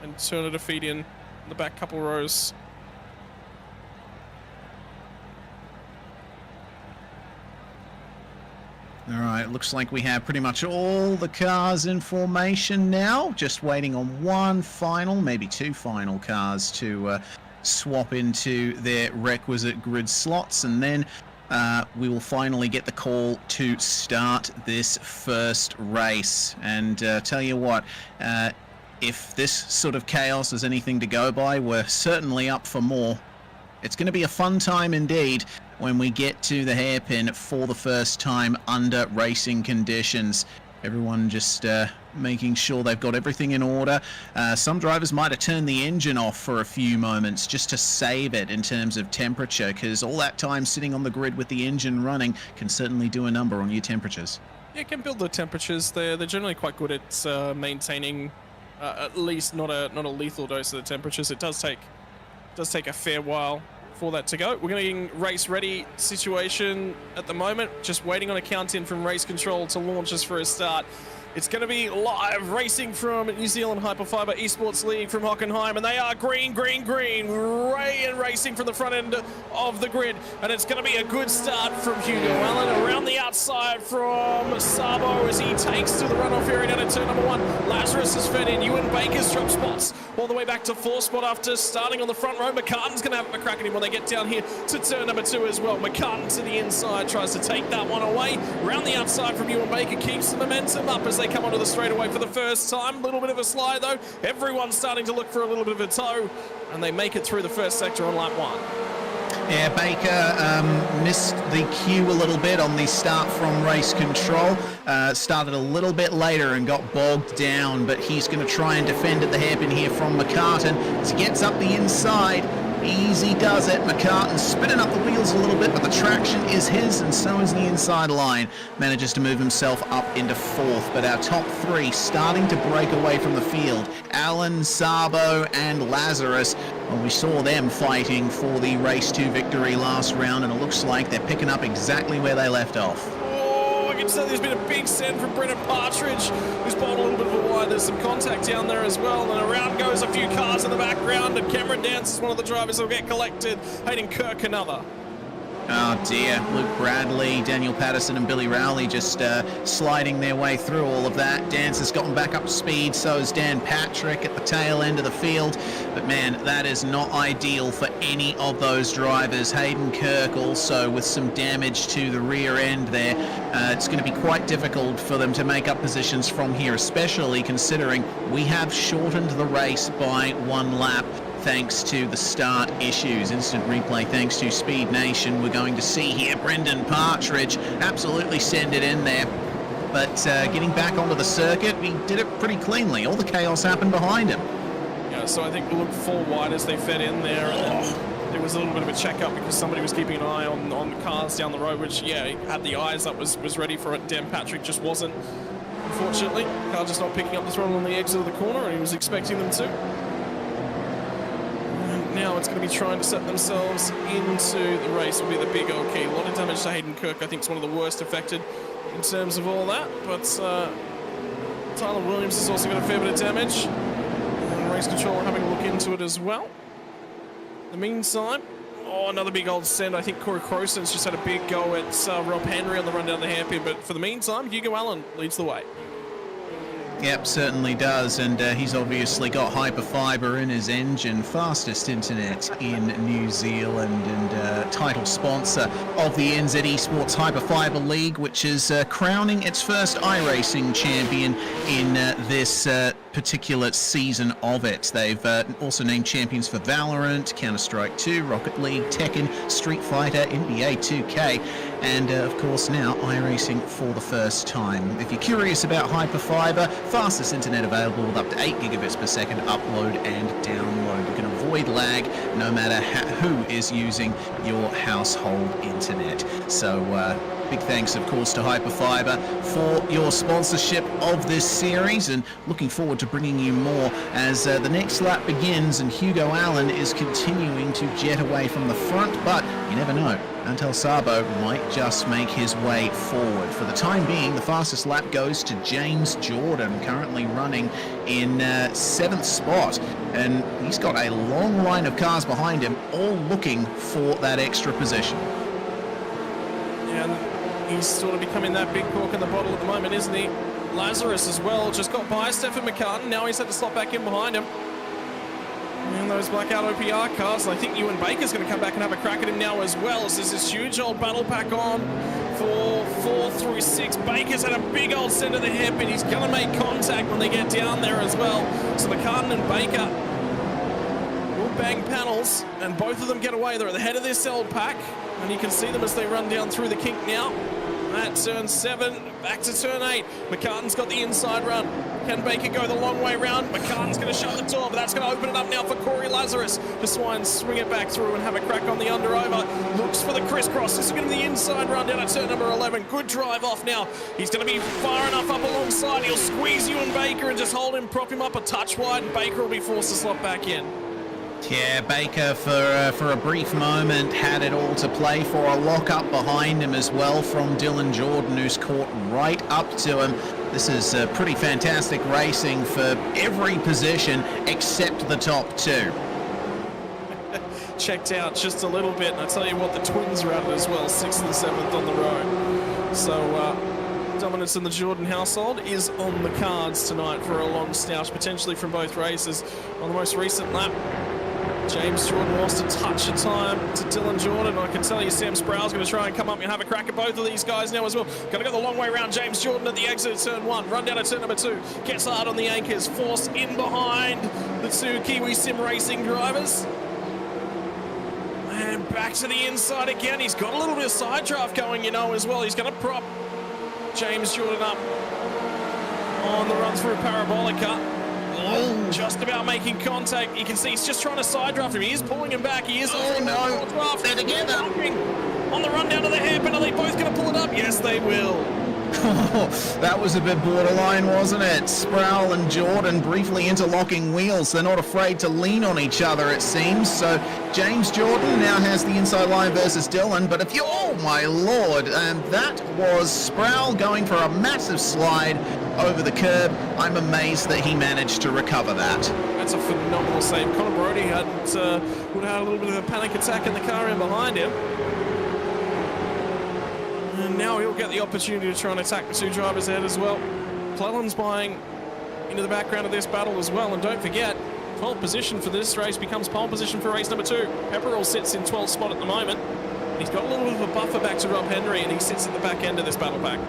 S1: and Turner to feed in the back couple rows.
S2: All right, looks like we have pretty much all the cars in formation now. Just waiting on one final, maybe 2 final cars to swap into their requisite grid slots, and then we will finally get the call to start this first race. And tell you what, if this sort of chaos is anything to go by, we're certainly up for more. It's going to be a fun time indeed when we get to the hairpin for the first time under racing conditions. Everyone just making sure they've got everything in order. Some drivers might have turned the engine off for a few moments just to save it in terms of temperature, because all that time sitting on the grid with the engine running can certainly do a number on your temperatures.
S1: Yeah, it can build the temperatures. They're generally quite good at maintaining at least not a lethal dose of the temperatures. It does take a fair while for that to go. We're getting race ready situation at the moment, just waiting on a count in from race control to launch us for a start. It's going to be live racing from New Zealand Hyperfibre Esports League from Hockenheim, and they are green, green, green, racing from the front end of the grid, and it's going to be a good start from Hugo Allen around the outside from Sabo as he takes to the runoff area down at turn number 1. Lazarus has fed in. Ewan Baker's dropped spots all the way back to 4th spot after starting on the front row. McCartan's going to have a crack at him when they get down here to turn number 2 as well. McCartan to the inside, tries to take that one away. Round the outside from Ewan Baker, keeps the momentum up as they come onto the straightaway for the first time. A little bit of a slide though. Everyone's starting to look for a little bit of a tow, and they make it through the first sector on lap 1.
S2: Yeah, Baker missed the cue a little bit on the start from race control. Started a little bit later and got bogged down, but he's going to try and defend at the hairpin here from McCartan as he gets up the inside. Easy does it. McCartan spinning up the wheels a little bit, but the traction is his, and so is the inside line. Manages to move himself up into 4th, but our top 3 starting to break away from the field. Allen, Sabo, and Lazarus. Well, we saw them fighting for the race 2 victory last round, and it looks like they're picking up exactly where they left off.
S1: I can say there's been a big send from Brennan Partridge, who's bowled a little bit of a wide. There's some contact down there as well, and around goes a few cars in the background, and Cameron Dance is one of the drivers who'll get collected. Hayden Kirk another.
S2: Oh dear, Luke Bradley, Daniel Patterson and Billy Rowley just sliding their way through all of that. Dance has gotten back up to speed, so is Dan Patrick at the tail end of the field. But man, that is not ideal for any of those drivers. Hayden Kirk also with some damage to the rear end there. It's going to be quite difficult for them to make up positions from here, especially considering we have shortened the race by 1 lap. Thanks to the start issues. Instant replay thanks to Speednation. We're going to see here Brendan Partridge absolutely send it in there. But getting back onto the circuit, he did it pretty cleanly. All the chaos happened behind him.
S1: Yeah, so I think we looked 4 wide as they fed in there. And then there was a little bit of a check-up because somebody was keeping an eye on the cars down the road, which, yeah, he had the eyes that was ready for it. Dan Patrick just wasn't, unfortunately. Car just not picking up the throttle on the exit of the corner, and he was expecting them to. Now it's going to be trying to set themselves into the race will be the big old key. A lot of damage to Hayden Kirk. I think is one of the worst affected in terms of all that. But Tyler Williams has also got a fair bit of damage. And race control are having a look into it as well. In the meantime, another big old send. I think Corey Croson's just had a big go at Rob Henry on the run down the hairpin. But for the meantime, Hugo Allen leads the way.
S2: Yep, certainly does, and he's obviously got Hyperfibre in his engine, fastest internet in New Zealand, and title sponsor of the NZ Esports Hyperfibre League, which is crowning its first iRacing champion in this particular season of it. They've also named champions for Valorant, Counter-Strike 2, Rocket League, Tekken, Street Fighter, NBA 2K, and of course now iRacing for the first time. If you're curious about Hyperfibre, fastest internet available with up to 8 gigabits per second upload and download. You can avoid lag no matter who is using your household internet. So big thanks, of course, to Hyperfibre for your sponsorship of this series, and looking forward to bringing you more as the next lap begins and Hugo Allen is continuing to jet away from the front, but you never know. Antel Sabo might just make his way forward. For the time being, the fastest lap goes to James Jordan, currently running in 7th spot. And he's got a long line of cars behind him, all looking for that extra position.
S1: Yeah, he's sort of becoming that big cork in the bottle at the moment, isn't he? Lazarus as well, just got by Stephen McCartan. Now he's had to slot back in behind him. And those blackout OPR cars, I think Ewan Baker's going to come back and have a crack at him now as well, as there's this huge old battle pack on 4, 4 through 6. Baker's had a big old send of the hip, and he's going to make contact when they get down there as well. So McCartan and Baker will bang panels, and both of them get away. They're at the head of this cell pack, and you can see them as they run down through the kink now. At turn 7, back to turn 8. McCartan's got the inside run. Can Baker go the long way round? McCartan's going to shut the door, but that's going to open it up now for Corey Lazarus to try and swing it back through and have a crack on the under-over. Looks for the crisscross. This is going to be the inside run down at turn number 11. Good drive off now. He's going to be far enough up alongside. He'll squeeze you and Baker and just hold him, prop him up a touch wide, and Baker will be forced to slot back in.
S2: Yeah, Baker for a brief moment had it all to play for. A lock-up behind him as well from Dylan Jordan, who's caught right up to him. This is pretty fantastic racing for every position except the top two.
S1: Checked out just a little bit, and I tell you what, the twins are at it as well, 6th and 7th on the road. So dominance in the Jordan household is on the cards tonight for a long stoush, potentially from both races. On the most recent lap, James Jordan lost a touch of time to Dylan Jordan. I can tell you Sam Sproul's going to try and come up and have a crack at both of these guys now as well. Going to go the long way around James Jordan at the exit of turn 1. Run down at turn number 2. Gets hard on the anchors. Forced in behind the two Kiwi Sim Racing drivers. And back to the inside again. He's got a little bit of side draft going, you know, as well. He's going to prop James Jordan up on the run through Parabolica. Just about making contact. You can see he's just trying to side draft him. He is pulling him back. He is.
S2: Oh no! They're together.
S1: On the run down to the hairpin. Are they both going to pull it up? Yes, they will.
S2: That was a bit borderline, wasn't it? Sproul and Jordan briefly interlocking wheels. They're not afraid to lean on each other, it seems. So James Jordan now has the inside line versus Dylan. But if you, oh my lord, that was Sproul going for a massive slide over the curb. I'm amazed that he managed to recover that.
S1: That's a phenomenal save. Connor Brody would have had a little bit of a panic attack in the car in behind him. And now he'll get the opportunity to try and attack the two drivers ahead as well. Clellan's buying into the background of this battle as well. And don't forget, 12th position for this race becomes pole position for race number 2. Pepperell sits in 12th spot at the moment. He's got a little bit of a buffer back to Rob Henry, and he sits at the back end of this battle pack.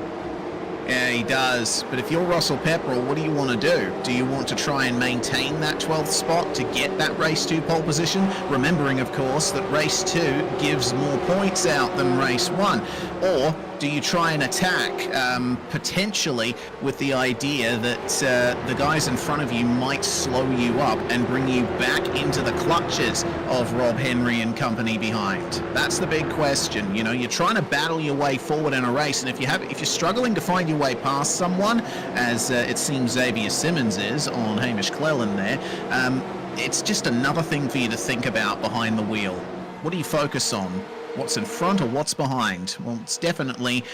S2: Yeah, he does. But if you're Russell Pepperell, what do you want to do? Do you want to try and maintain that 12th spot to get that race 2 pole position? Remembering, of course, that race 2 gives more points out than race 1. Or do you try and attack, potentially with the idea that the guys in front of you might slow you up and bring you back into the clutches of Rob Henry and company behind? That's the big question. You know, you're trying to battle your way forward in a race, and if you're struggling to find your way past someone, as it seems Xavier Simmons is on Hamish Clellan there, it's just another thing for you to think about behind the wheel. What do you focus on? What's in front or what's behind? Well, it's definitely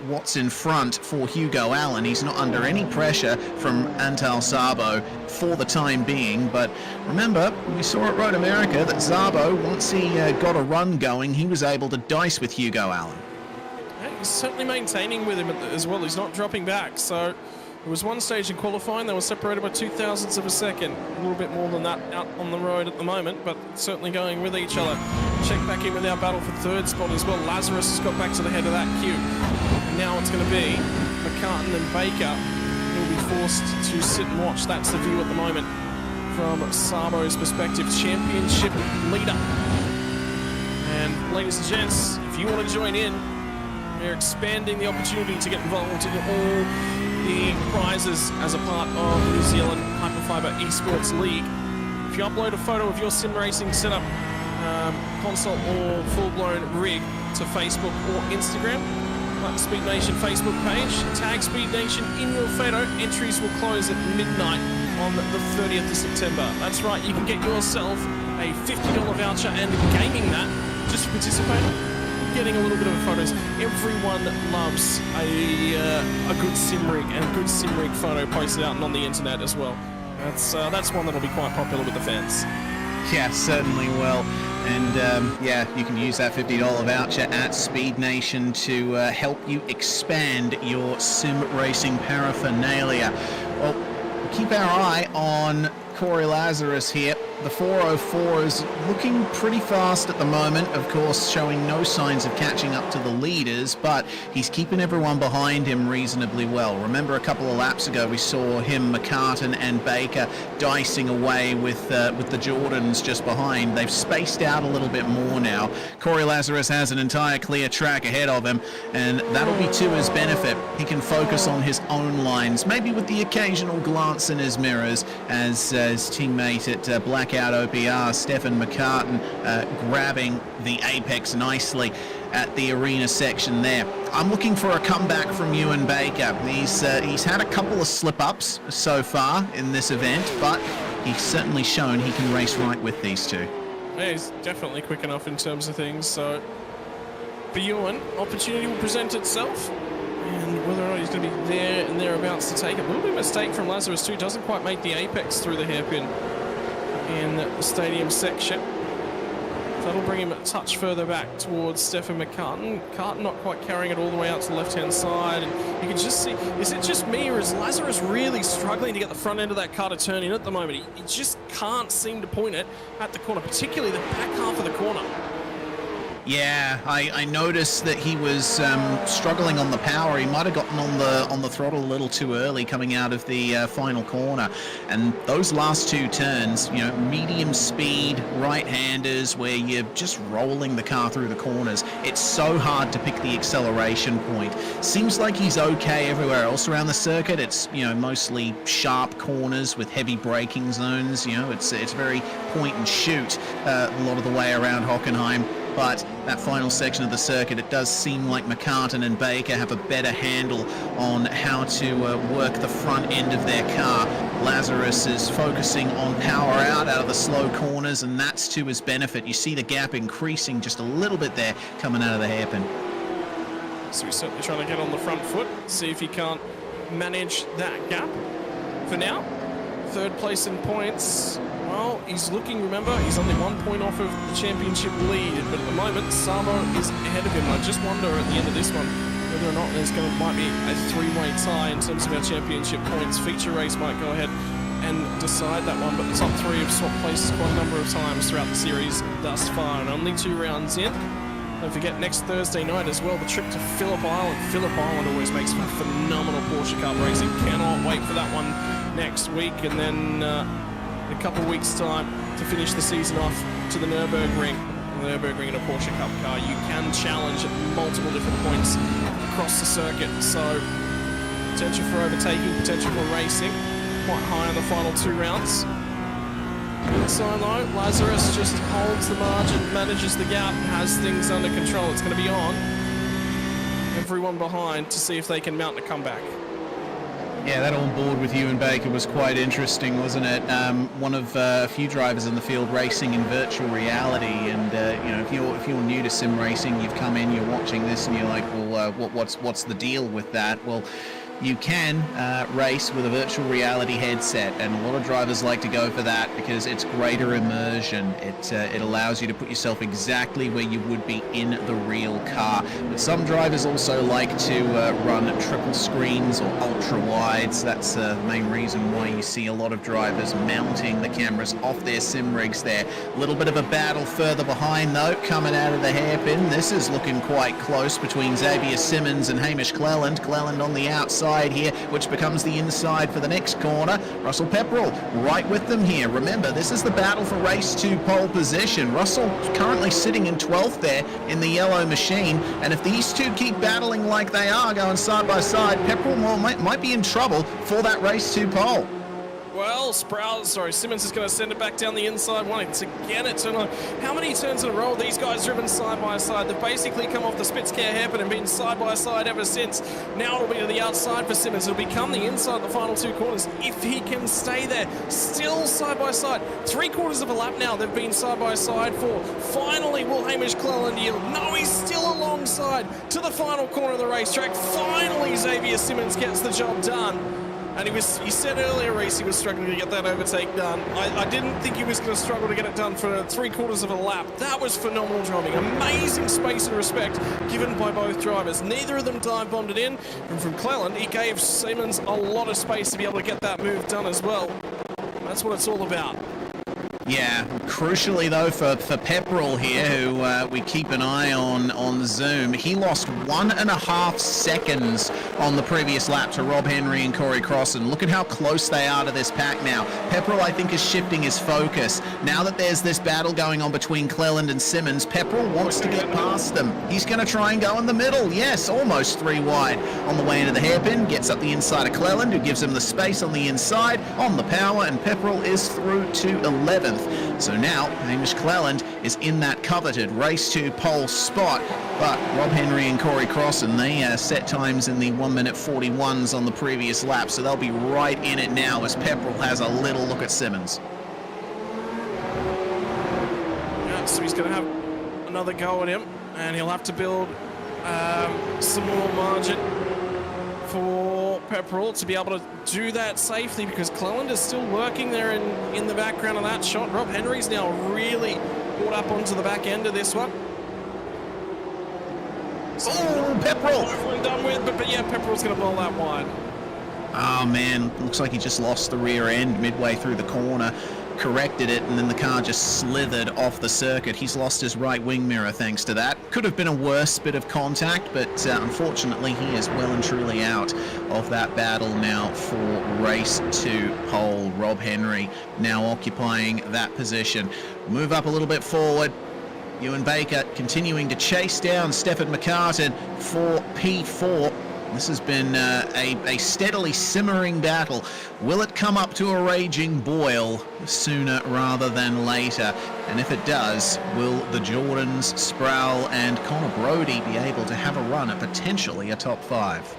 S2: what's in front for Hugo Allen. He's not under any pressure from Antal Szabo for the time being, but remember, we saw at Road America that Szabo, once he got a run going, he was able to dice with Hugo Allen.
S1: Yeah, he's certainly maintaining with him as well. He's not dropping back, so there was one stage in qualifying they were separated by 0.02 of a second. A little bit more than that out on the road at the moment, but certainly going with each other. Check back in with our battle for 3rd spot as well. Lazarus has got back to the head of that queue. And now it's going to be McCartan and Baker who will be forced to sit and watch. That's the view at the moment from Szabo's perspective. Championship leader. And ladies and gents, if you want to join in, we're expanding the opportunity to get involved in all the prizes as a part of the New Zealand Hyperfibre Esports League. If you upload a photo of your sim racing setup, console or full-blown rig to Facebook or Instagram, like the Speednation Facebook page, tag Speednation in your photo. Entries will close at midnight on the 30th of September. That's right, you can get yourself a $50 voucher and gaming that just for participating. Getting a little bit of photos. Everyone loves a good sim rig and a good sim rig photo posted out and on the internet as well. That's one that'll be quite popular with the fans.
S2: Yeah, certainly will. And yeah, you can use that $50 voucher at Speednation to help you expand your sim racing paraphernalia. Well, keep our eye on Corey Lazarus here. The 404 is looking pretty fast at the moment, of course, showing no signs of catching up to the leaders, but he's keeping everyone behind him reasonably well. Remember a couple of laps ago we saw him, McCartan and Baker dicing away with the Jordans just behind. They've spaced out a little bit more now. Corey Lazarus has an entire clear track ahead of him, and that'll be to his benefit. He can focus on his own lines, maybe with the occasional glance in his mirrors as his teammate at Blackout OPR, Stefan McCartan, grabbing the apex nicely at the arena section there. I'm looking for a comeback from Ewan Baker. He's had a couple of slip-ups so far in this event, but he's certainly shown he can race right with these two.
S1: Yeah, he's definitely quick enough in terms of things, so for Ewan, opportunity will present itself. And whether or not he's going to be there and thereabouts to take it. A little bit of mistake from Lazarus too. Doesn't quite make the apex through the hairpin in the stadium section. That'll bring him a touch further back towards Stefan McCartan. McCartan not quite carrying it all the way out to the left-hand side. And you can just see, is it just me or is Lazarus really struggling to get the front end of that car to turn in at the moment? He just can't seem to point it at the corner, particularly the back half of the corner.
S2: Yeah, I noticed that he was struggling on the power. He might have gotten on the throttle a little too early coming out of the final corner. And those last two turns, you know, medium speed right-handers where you're just rolling the car through the corners. It's so hard to pick the acceleration point. Seems like he's okay everywhere else around the circuit. It's, you know, mostly sharp corners with heavy braking zones. You know, it's very point and shoot a lot of the way around Hockenheim. But that final section of the circuit, it does seem like McCartan and Baker have a better handle on how to work the front end of their car. Lazarus is focusing on power out of the slow corners, and that's to his benefit. You see the gap increasing just a little bit there coming out of the hairpin.
S1: So he's certainly trying to get on the front foot, see if he can't manage that gap. For now, third place in points. Well, he's looking, remember, he's only 1 point off of the championship lead, but at the moment, Samo is ahead of him. I just wonder at the end of this one whether or not there's might be a three-way tie in terms of our championship points. Feature race might go ahead and decide that one, but the top three have swapped places quite a number of times throughout the series thus far, and only 2 rounds in. Don't forget, next Thursday night as well, the trip to Phillip Island. Phillip Island always makes for phenomenal Porsche Cup racing. Cannot wait for that one next week, and then a couple of weeks' time to finish the season off to the Nürburgring. The Nürburgring in a Porsche Cup car. You can challenge at multiple different points across the circuit. So, potential for overtaking, potential for racing. Quite high on the final 2 rounds. Inside though, Lazarus just holds the margin, manages the gap, has things under control. It's going to be on everyone behind to see if they can mount a comeback.
S2: Yeah, that on board with Ewan Baker was quite interesting, wasn't it? One of a few drivers in the field racing in virtual reality, and you know, if you're new to sim racing, you've come in, you're watching this, and you're like, well, what's the deal with that? Well, you can race with a virtual reality headset, and a lot of drivers like to go for that because it's greater immersion. It allows you to put yourself exactly where you would be in the real car. But some drivers also like to run triple screens or ultra wides. That's the main reason why you see a lot of drivers mounting the cameras off their sim rigs there. A little bit of a battle further behind though, coming out of the hairpin. This is looking quite close between Xavier Simmons and Hamish Cleland. Cleland on the outside here, which becomes the inside for the next corner. Russell Pepperell right with them here. Remember, this is the battle for race 2 pole position. Russell currently sitting in 12th there in the yellow machine, and if these two keep battling like they are, going side by side, Pepperell might be in trouble for that race 2 pole.
S1: Well, Simmons is going to send it back down the inside, wanting to get it. How many turns in a row these guys driven side by side? They've basically come off the Spitzkar hairpin and been side by side ever since. Now it'll be to the outside for Simmons. It'll become the inside the final 2 corners if he can stay there. Still side by side. 3/4 of a lap now they've been side by side for. Finally, will Hamish Cleland yield? No, he's still alongside to the final corner of the racetrack. Finally, Xavier Simmons gets the job done. And he said earlier, Reese, he was struggling to get that overtake done. I didn't think he was going to struggle to get it done for 3/4 of a lap. That was phenomenal driving. Amazing space and respect given by both drivers. Neither of them dive bombed it in. And from Cleland, he gave Simmons a lot of space to be able to get that move done as well. That's what it's all about.
S2: Yeah, crucially though for Pepperell here, who we keep an eye on Zoom, he lost 1.5 seconds on the previous lap to Rob Henry and Corey Crossan. Look at how close they are to this pack now. Pepperell, I think, is shifting his focus. Now that there's this battle going on between Cleland and Simmons, Pepperell wants to get past them. He's going to try and go in the middle. Yes, almost 3 wide on the way into the hairpin. Gets up the inside of Cleland, who gives him the space on the inside, on the power, and Pepperell is through to 11th. So now Hamish Cleland is in that coveted race to pole spot, but Rob Henry and Corey Crossan, they set times in the 1:41s on the previous lap, so they'll be right in it now as Pepperell has a little look at Simmons.
S1: Yeah, so he's going to have another go at him, and he'll have to build some more margin for Pepperell to be able to do that safely, because Cleland is still working there in the background of that shot. Rob Henry's now really brought up onto the back end of this one. So
S2: Pepperell!
S1: Done with, but yeah, Pepperell's going to bowl that wide.
S2: Oh man, looks like he just lost the rear end midway through the corner, corrected it, and then the car just slithered off the circuit. He's lost his right wing mirror thanks to that. Could have been a worse bit of contact, but unfortunately he is well and truly out of that battle now for race to pole. Rob Henry now occupying that position. Move up a little bit forward. Ewan Baker continuing to chase down Stefan McCartan for P4. This has been a steadily simmering battle. Will it come up to a raging boil sooner rather than later? And if it does, will the Jordans, Sproul and Connor Brodie be able to have a run at potentially a top 5?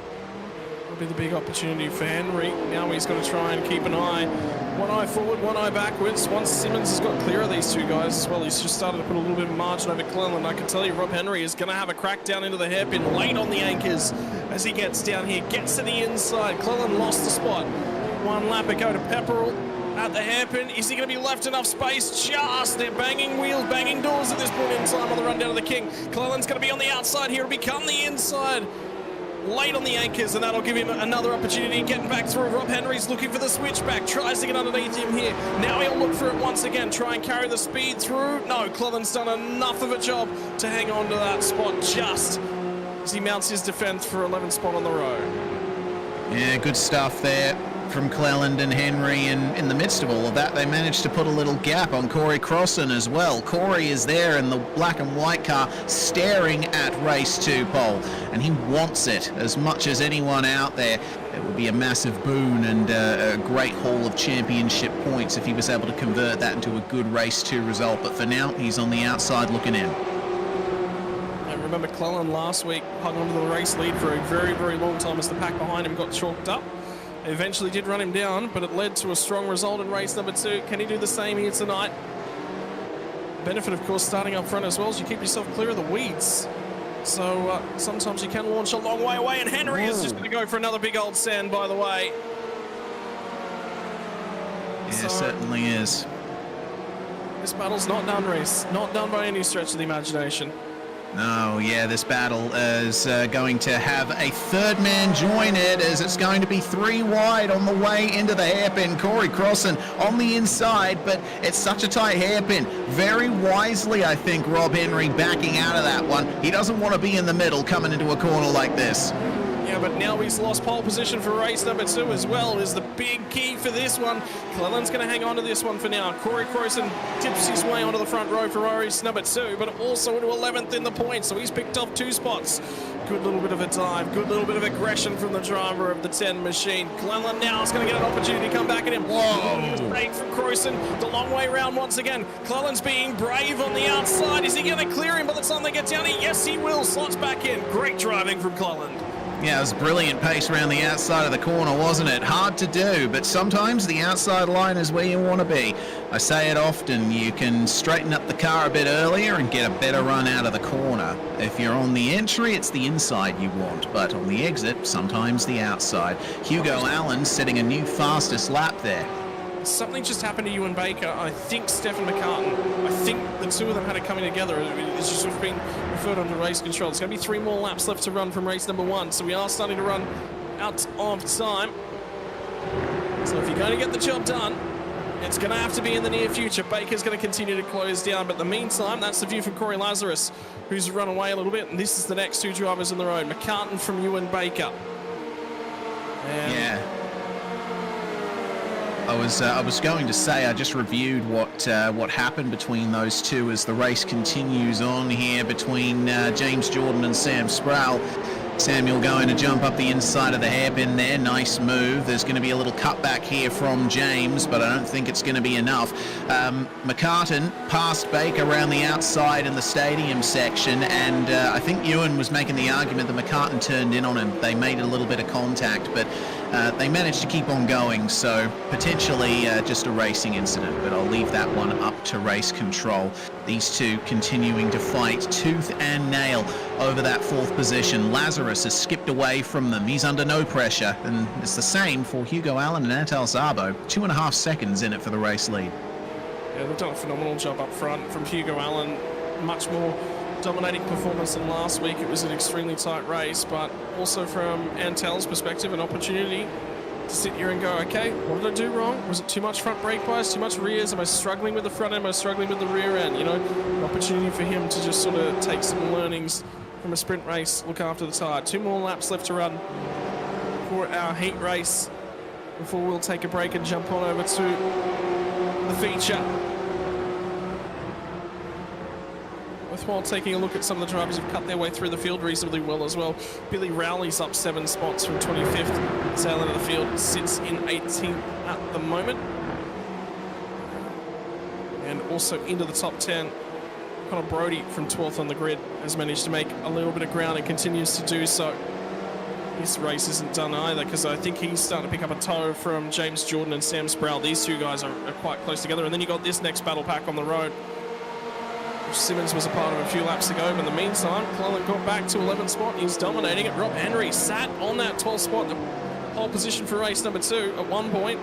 S1: Will be the big opportunity for Henry. Now he's got to try and keep an eye. One eye forward, one eye backwards. Once Simmons has got clear of these two guys as well, he's just started to put a little bit of margin over Cleland. I can tell you Rob Henry is going to have a crack down into the hairpin late on the anchors as he gets down here, gets to the inside. Cleland lost the spot. 1 lap ago to Pepperell at the hairpin. Is he going to be left enough space? Just, they're banging wheels, banging doors at this point in time on the run down to the King. Cleland's going to be on the outside here, become the inside. Late on the anchors, and that'll give him another opportunity getting back through. Rob Henry's looking for the switchback, tries to get underneath him here. Now he'll look for it once again, try and carry the speed through. No, Cleland's done enough of a job to hang on to that spot just as he mounts his defense for 11th spot on the road.
S2: Yeah, good stuff there from Cleland and Henry, and in the midst of all of that they managed to put a little gap on Corey Crossan as well. Corey is there in the black and white car staring at race 2 pole, and he wants it as much as anyone out there. It would be a massive boon and a great haul of championship points if he was able to convert that into a good race 2 result, but for now he's on the outside looking in.
S1: Remember Cleland last week hung onto the race lead for a very, very long time as the pack behind him got chalked up. They eventually did run him down, but it led to a strong result in race number 2. Can he do the same here tonight? Benefit, of course, starting up front as well, as you keep yourself clear of the weeds. So sometimes you can launch a long way away, and Henry is just going to go for another big old sand, by the way.
S2: Yeah, so, certainly is.
S1: This battle's not done, Reese. Not done by any stretch of the imagination.
S2: Oh, yeah, this battle is going to have a third man join it, as it's going to be 3 wide on the way into the hairpin. Corey Crossan on the inside, but it's such a tight hairpin. Very wisely, I think, Rob Henry backing out of that one. He doesn't want to be in the middle coming into a corner like this.
S1: Yeah, but now he's lost pole position for race number 2 as well, is the big key for this one. Cleland's going to hang on to this one for now. Corey Crossan tips his way onto the front row for race number 2, but also into 11th in the points, so he's picked off 2 spots. Good little bit of a dive, good little bit of aggression from the driver of the 10 machine. Cleland now is going to get an opportunity to come back at him.
S2: Whoa!
S1: Break from Crossan, the long way round once again. Cleland's being brave on the outside. Is he going to clear him by the time they get down here? Yes, he will. Slots back in. Great driving from Cleland.
S2: Yeah, it was brilliant pace around the outside of the corner, wasn't it? Hard to do, but sometimes the outside line is where you want to be. I say it often, you can straighten up the car a bit earlier and get a better run out of the corner. If you're on the entry, it's the inside you want, but on the exit, sometimes the outside. Hugo Allen setting a new fastest lap there.
S1: Something just happened to Ewan Baker. I think Stefan McCartan. I think the 2 of them had it coming together. It's just sort of been referred onto race control. It's going to be 3 more laps left to run from race number 1. So we are starting to run out of time. So if you're going to get the job done, It's going to have to be in the near future. Baker's going to continue to close down, but in the meantime, that's the view from Corey Lazarus, who's run away a little bit, and this is the next two drivers on the road. McCartan from Ewan Baker. And
S2: yeah. I was going to say I just reviewed what happened between those two as the race continues on here between James Jordan and Sam Sproul. Samuel going to jump up the inside of the hairpin there. Nice move. There's going to be a little cutback here from James, but I don't think it's going to be enough. McCartan passed Baker around the outside in the stadium section, and I think Ewan was making the argument that McCartan turned in on him. They made a little bit of contact, but they managed to keep on going, so potentially just a racing incident, but I'll leave that one up to race control. These two continuing to fight tooth and nail over that fourth position. Lazarus has skipped away from them. He's under no pressure, and it's the same for Hugo Allen and Antal Szabo. 2.5 seconds in it for the race lead.
S1: Yeah, they've done a phenomenal job up front from Hugo Allen. Much more dominating performance than last week. It was an extremely tight race, but also from Antel's perspective, an opportunity to sit here and go, okay, what did I do wrong? Was it too much front brake bias, too much rears? Am I struggling with the front end? Am I struggling with the rear end? You know, an opportunity for him to just sort of take some learnings from a sprint race, look after the tyre. 2 more laps left to run for our heat race before we'll take a break and jump on over to the feature. Worthwhile taking a look at some of the drivers who've cut their way through the field reasonably well as well. Billy Rowley's up 7 spots from 25th. Tail end of the field sits in 18th at the moment. And also into the top 10, Connor Brody from 12th on the grid has managed to make a little bit of ground and continues to do so. This race isn't done either, because I think he's starting to pick up a toe from James Jordan and Sam Sproul. These two guys are quite close together. And then you got this next battle pack on the road, which Simmons was a part of a few laps ago. But in the meantime, Cleland got back to 11th spot. He's dominating it. Rob Henry sat on that 12th spot, the pole position for race number 2 at one point.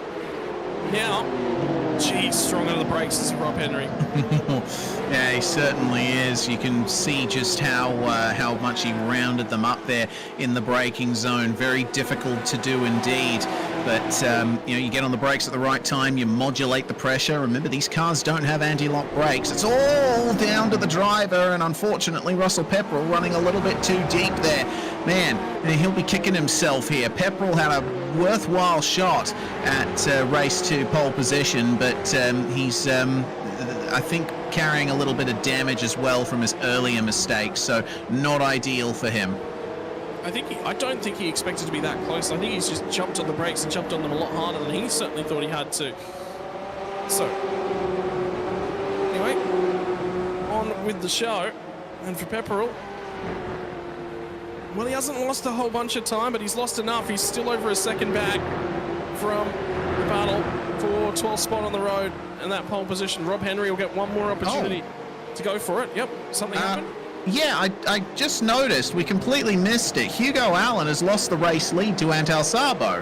S1: Now, geez, strong under the brakes is Rob Henry.
S2: Yeah, he certainly is. You can see just how much he rounded them up there in the braking zone. Very difficult to do indeed. But you know, you get on the brakes at the right time, you modulate the pressure. Remember, these cars don't have anti-lock brakes. It's all down to the driver, and unfortunately, Russell Pepperell running a little bit too deep there. Man, he'll be kicking himself here. Pepperell had a worthwhile shot at race 2 pole position, but he's, I think, carrying a little bit of damage as well from his earlier mistakes, so not ideal for him.
S1: I don't think he expected to be that close. I think he's just jumped on the brakes and jumped on them a lot harder than he certainly thought he had to. So, anyway, on with the show. And for Pepperell, well, he hasn't lost a whole bunch of time, but he's lost enough. He's still over a second back from the battle for 12th spot on the road and that pole position. Rob Henry will get one more opportunity to go for it. Yep, something happened.
S2: Yeah, I just noticed we completely missed it. Hugo Allen has lost the race lead to Antal Szabo,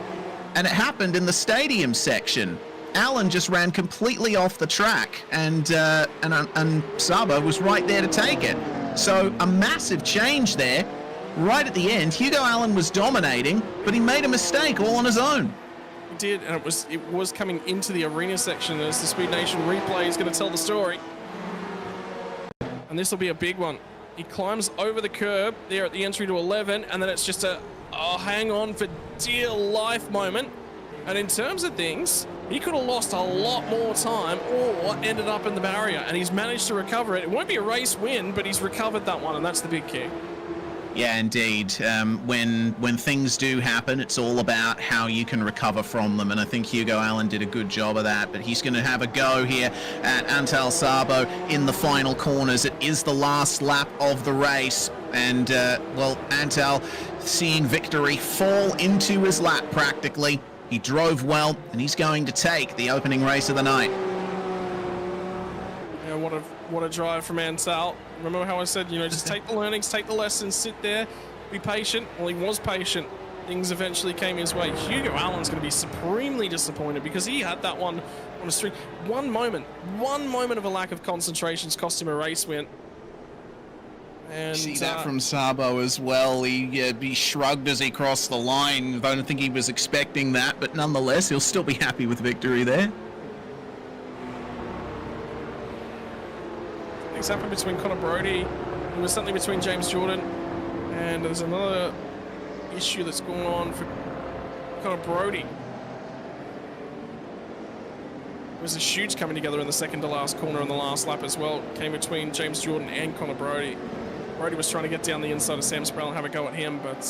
S2: and it happened in the stadium section. Allen just ran completely off the track, and Szabo was right there to take it. So a massive change there. Right at the end, Hugo Allen was dominating, but he made a mistake all on his own.
S1: He did, and it was coming into the arena section as the Speednation replay is going to tell the story. And this will be a big one. He climbs over the curb there at the entry to 11, and then it's just a hang on for dear life moment. And in terms of things, he could have lost a lot more time or ended up in the barrier, and he's managed to recover it. It won't be a race win, but he's recovered that one, and that's the big key.
S2: Yeah, indeed. When things do happen, it's all about how you can recover from them, and I think Hugo Allen did a good job of that. But he's going to have a go here at Antal Szabo in the final corners. It is the last lap of the race, and well, Antal seeing victory fall into his lap practically. He drove well, and he's going to take the opening race of the night.
S1: Yeah, what a drive from Antal. Remember how I said, you know, just take the learnings, take the lessons, sit there, be patient. Well, he was patient. Things eventually came his way. Hugo Allen's going to be supremely disappointed because he had that one on a string. One moment of a lack of concentration's cost him a race win. And
S2: see that from Szabo as well. He shrugged as he crossed the line. I don't think he was expecting that, but nonetheless, he'll still be happy with victory there.
S1: Something's happened between Connor Brody. There was something between James Jordan. And there's another issue that's going on for Connor Brody. There was a shoots coming together in the second to last corner on the last lap as well. Came between James Jordan and Connor Brody. Brody was trying to get down the inside of Sam Sproul and have a go at him, but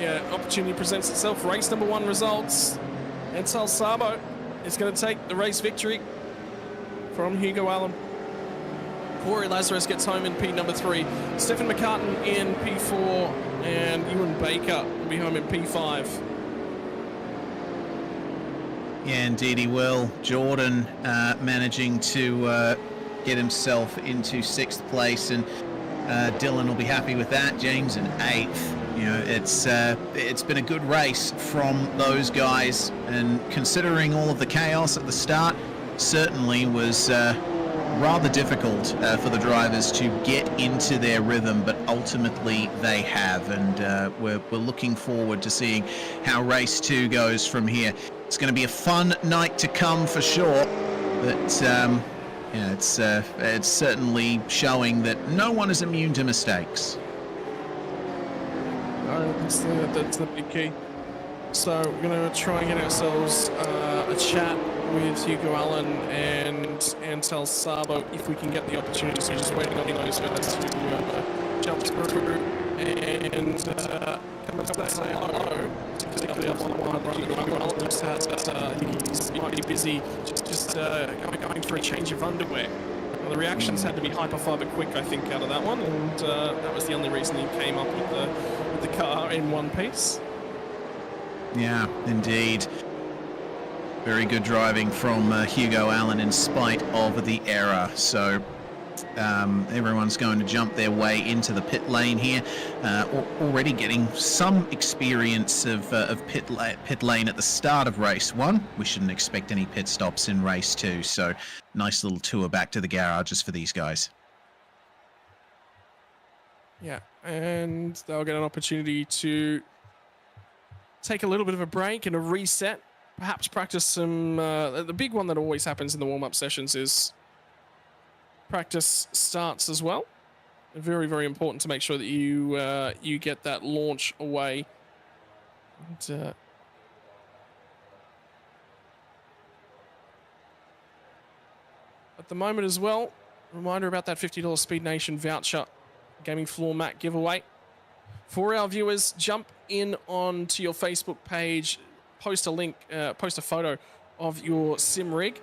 S1: yeah, opportunity presents itself. Race number 1 results. Ansel Sabo is going to take the race victory from Hugo Allen. Corey Lazarus gets home in P number 3. Stephen McCartan in P4, and Ewan Baker will be home in P5.
S2: Yeah, indeed he will. Jordan managing to get himself into 6th place, and Dylan will be happy with that. James in 8th. You know, it's been a good race from those guys, and considering all of the chaos at the start, certainly was rather difficult for the drivers to get into their rhythm, but ultimately they have, and we're looking forward to seeing how race 2 goes from here. It's going to be a fun night to come for sure, but yeah, it's certainly showing that no one is immune to mistakes.
S1: That's the big key. So we're going to try and get ourselves a chat with Hugo Allen and Ansel Sabo if we can get the opportunity. So just waiting on those guys to jump through and come up and say hello. Particularly up on the one run. Hugo Allen looks he's might be busy just going for a change of underwear. Well, the reactions had to be hyperfibre quick, I think, out of that one, and that was the only reason he came up with the car in one piece.
S2: Yeah, indeed. Very good driving from Hugo Allen in spite of the error. So everyone's going to jump their way into the pit lane here. Already getting some experience of pit lane at the start of race 1. We shouldn't expect any pit stops in race 2. So nice little tour back to the garages for these guys.
S1: Yeah, and they'll get an opportunity to take a little bit of a break and a reset. Perhaps practice some... the big one that always happens in the warm-up sessions is practice starts as well. Very, very important to make sure that you get that launch away. And, at the moment as well, reminder about that $50 Speednation voucher gaming floor mat giveaway. For our viewers, jump in onto your Facebook page, post a link, post a photo of your sim rig,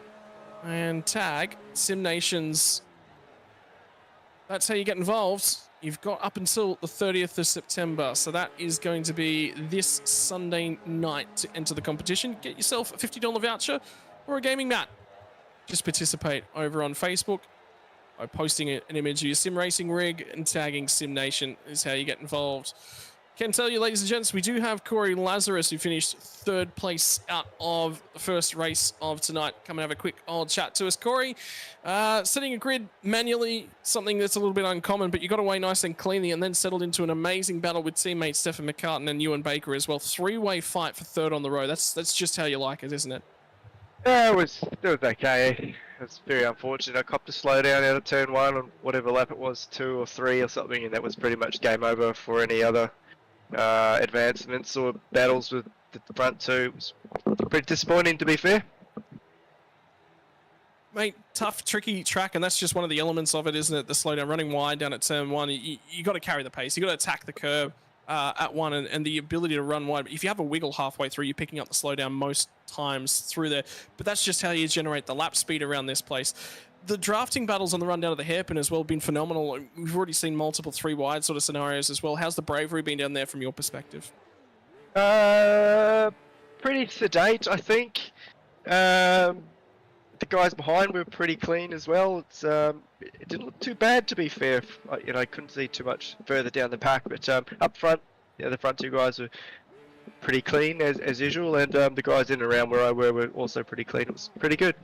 S1: and tag SimNations. That's how you get involved. You've got up until the 30th of September, so that is going to be this Sunday night to enter the competition. Get yourself a $50 voucher or a gaming mat. Just participate over on Facebook by posting an image of your sim racing rig and tagging SimNation is how you get involved. Can tell you, ladies and gents, we do have Corey Lazarus, who finished 3rd place out of the first race of tonight. Come and have a quick old chat to us. Corey, setting a grid manually, something that's a little bit uncommon, but you got away nice and cleanly and then settled into an amazing battle with teammates Stephen McCartan and Ewan Baker as well. 3-way fight for 3rd on the road. That's just how you like it, isn't it?
S3: Yeah, it was okay. It was very unfortunate. I copped a slowdown out of turn 1 on whatever lap it was, 2 or 3 or something, and that was pretty much game over for any other advancements or battles with the front 2. It was pretty disappointing, to be fair.
S1: Mate, tough, tricky track, and that's just one of the elements of it, isn't it? The slowdown, running wide down at turn 1. You got to carry the pace. You got to attack the curb at 1, and the ability to run wide. If you have a wiggle halfway through, you're picking up the slowdown most times through there. But that's just how you generate the lap speed around this place. The drafting battles on the run down to the hairpin as well have been phenomenal. We've already seen multiple 3-wide sort of scenarios as well. How's the bravery been down there from your perspective?
S3: Pretty sedate, I think. The guys behind were pretty clean as well. It didn't look too bad, to be fair. I couldn't see too much further down the pack, but up front, the front 2 guys were pretty clean as usual, and the guys in and around where I were also pretty clean. It was pretty good.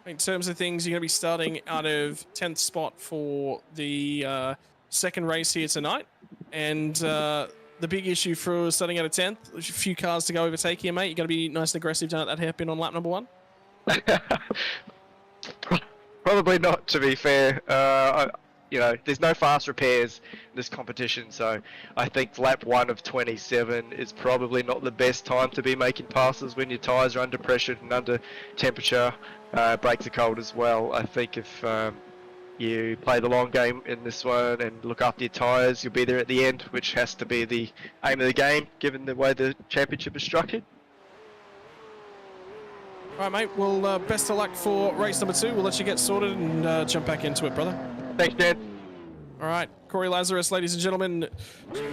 S1: In terms of things, you're going to be starting out of 10th spot for the second race here tonight, and the big issue for starting out of 10th, there's a few cars to go overtake here, mate. You got to be nice and aggressive down at that hairpin on lap number 1.
S3: Probably not, to be fair. You know, there's no fast repairs in this competition, so I think lap 1 of 27 is probably not the best time to be making passes when your tyres are under pressure and under temperature. Brakes are cold as well. I think if you play the long game in this one and look after your tyres, you'll be there at the end, which has to be the aim of the game, given the way the championship is structured.
S1: All right, mate. Well, best of luck for race number 2. We'll let you get sorted and jump back into it, brother.
S3: Thanks, Dan.
S1: All right, Corey Lazarus, ladies and gentlemen,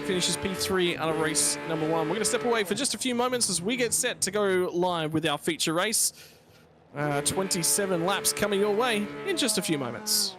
S1: finishes P3 out of race number 1. We're going to step away for just a few moments as we get set to go live with our feature race. 27 laps coming your way in just a few moments.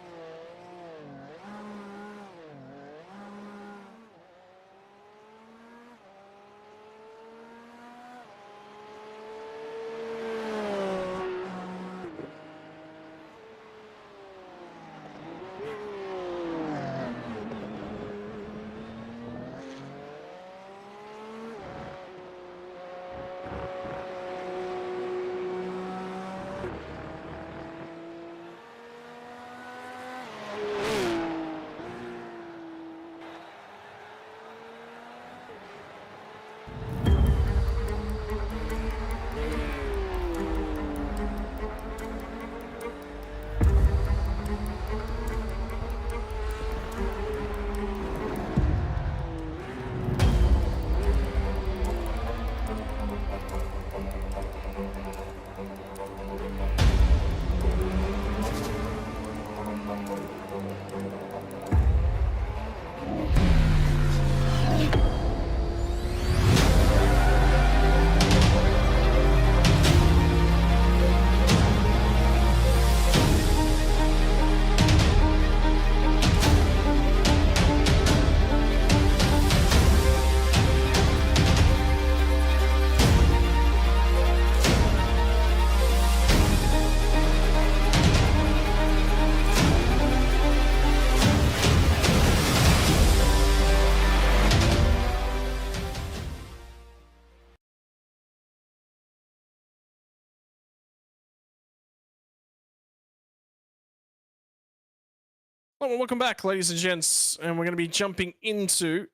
S1: Well, welcome back, ladies and gents, and we're going to be jumping into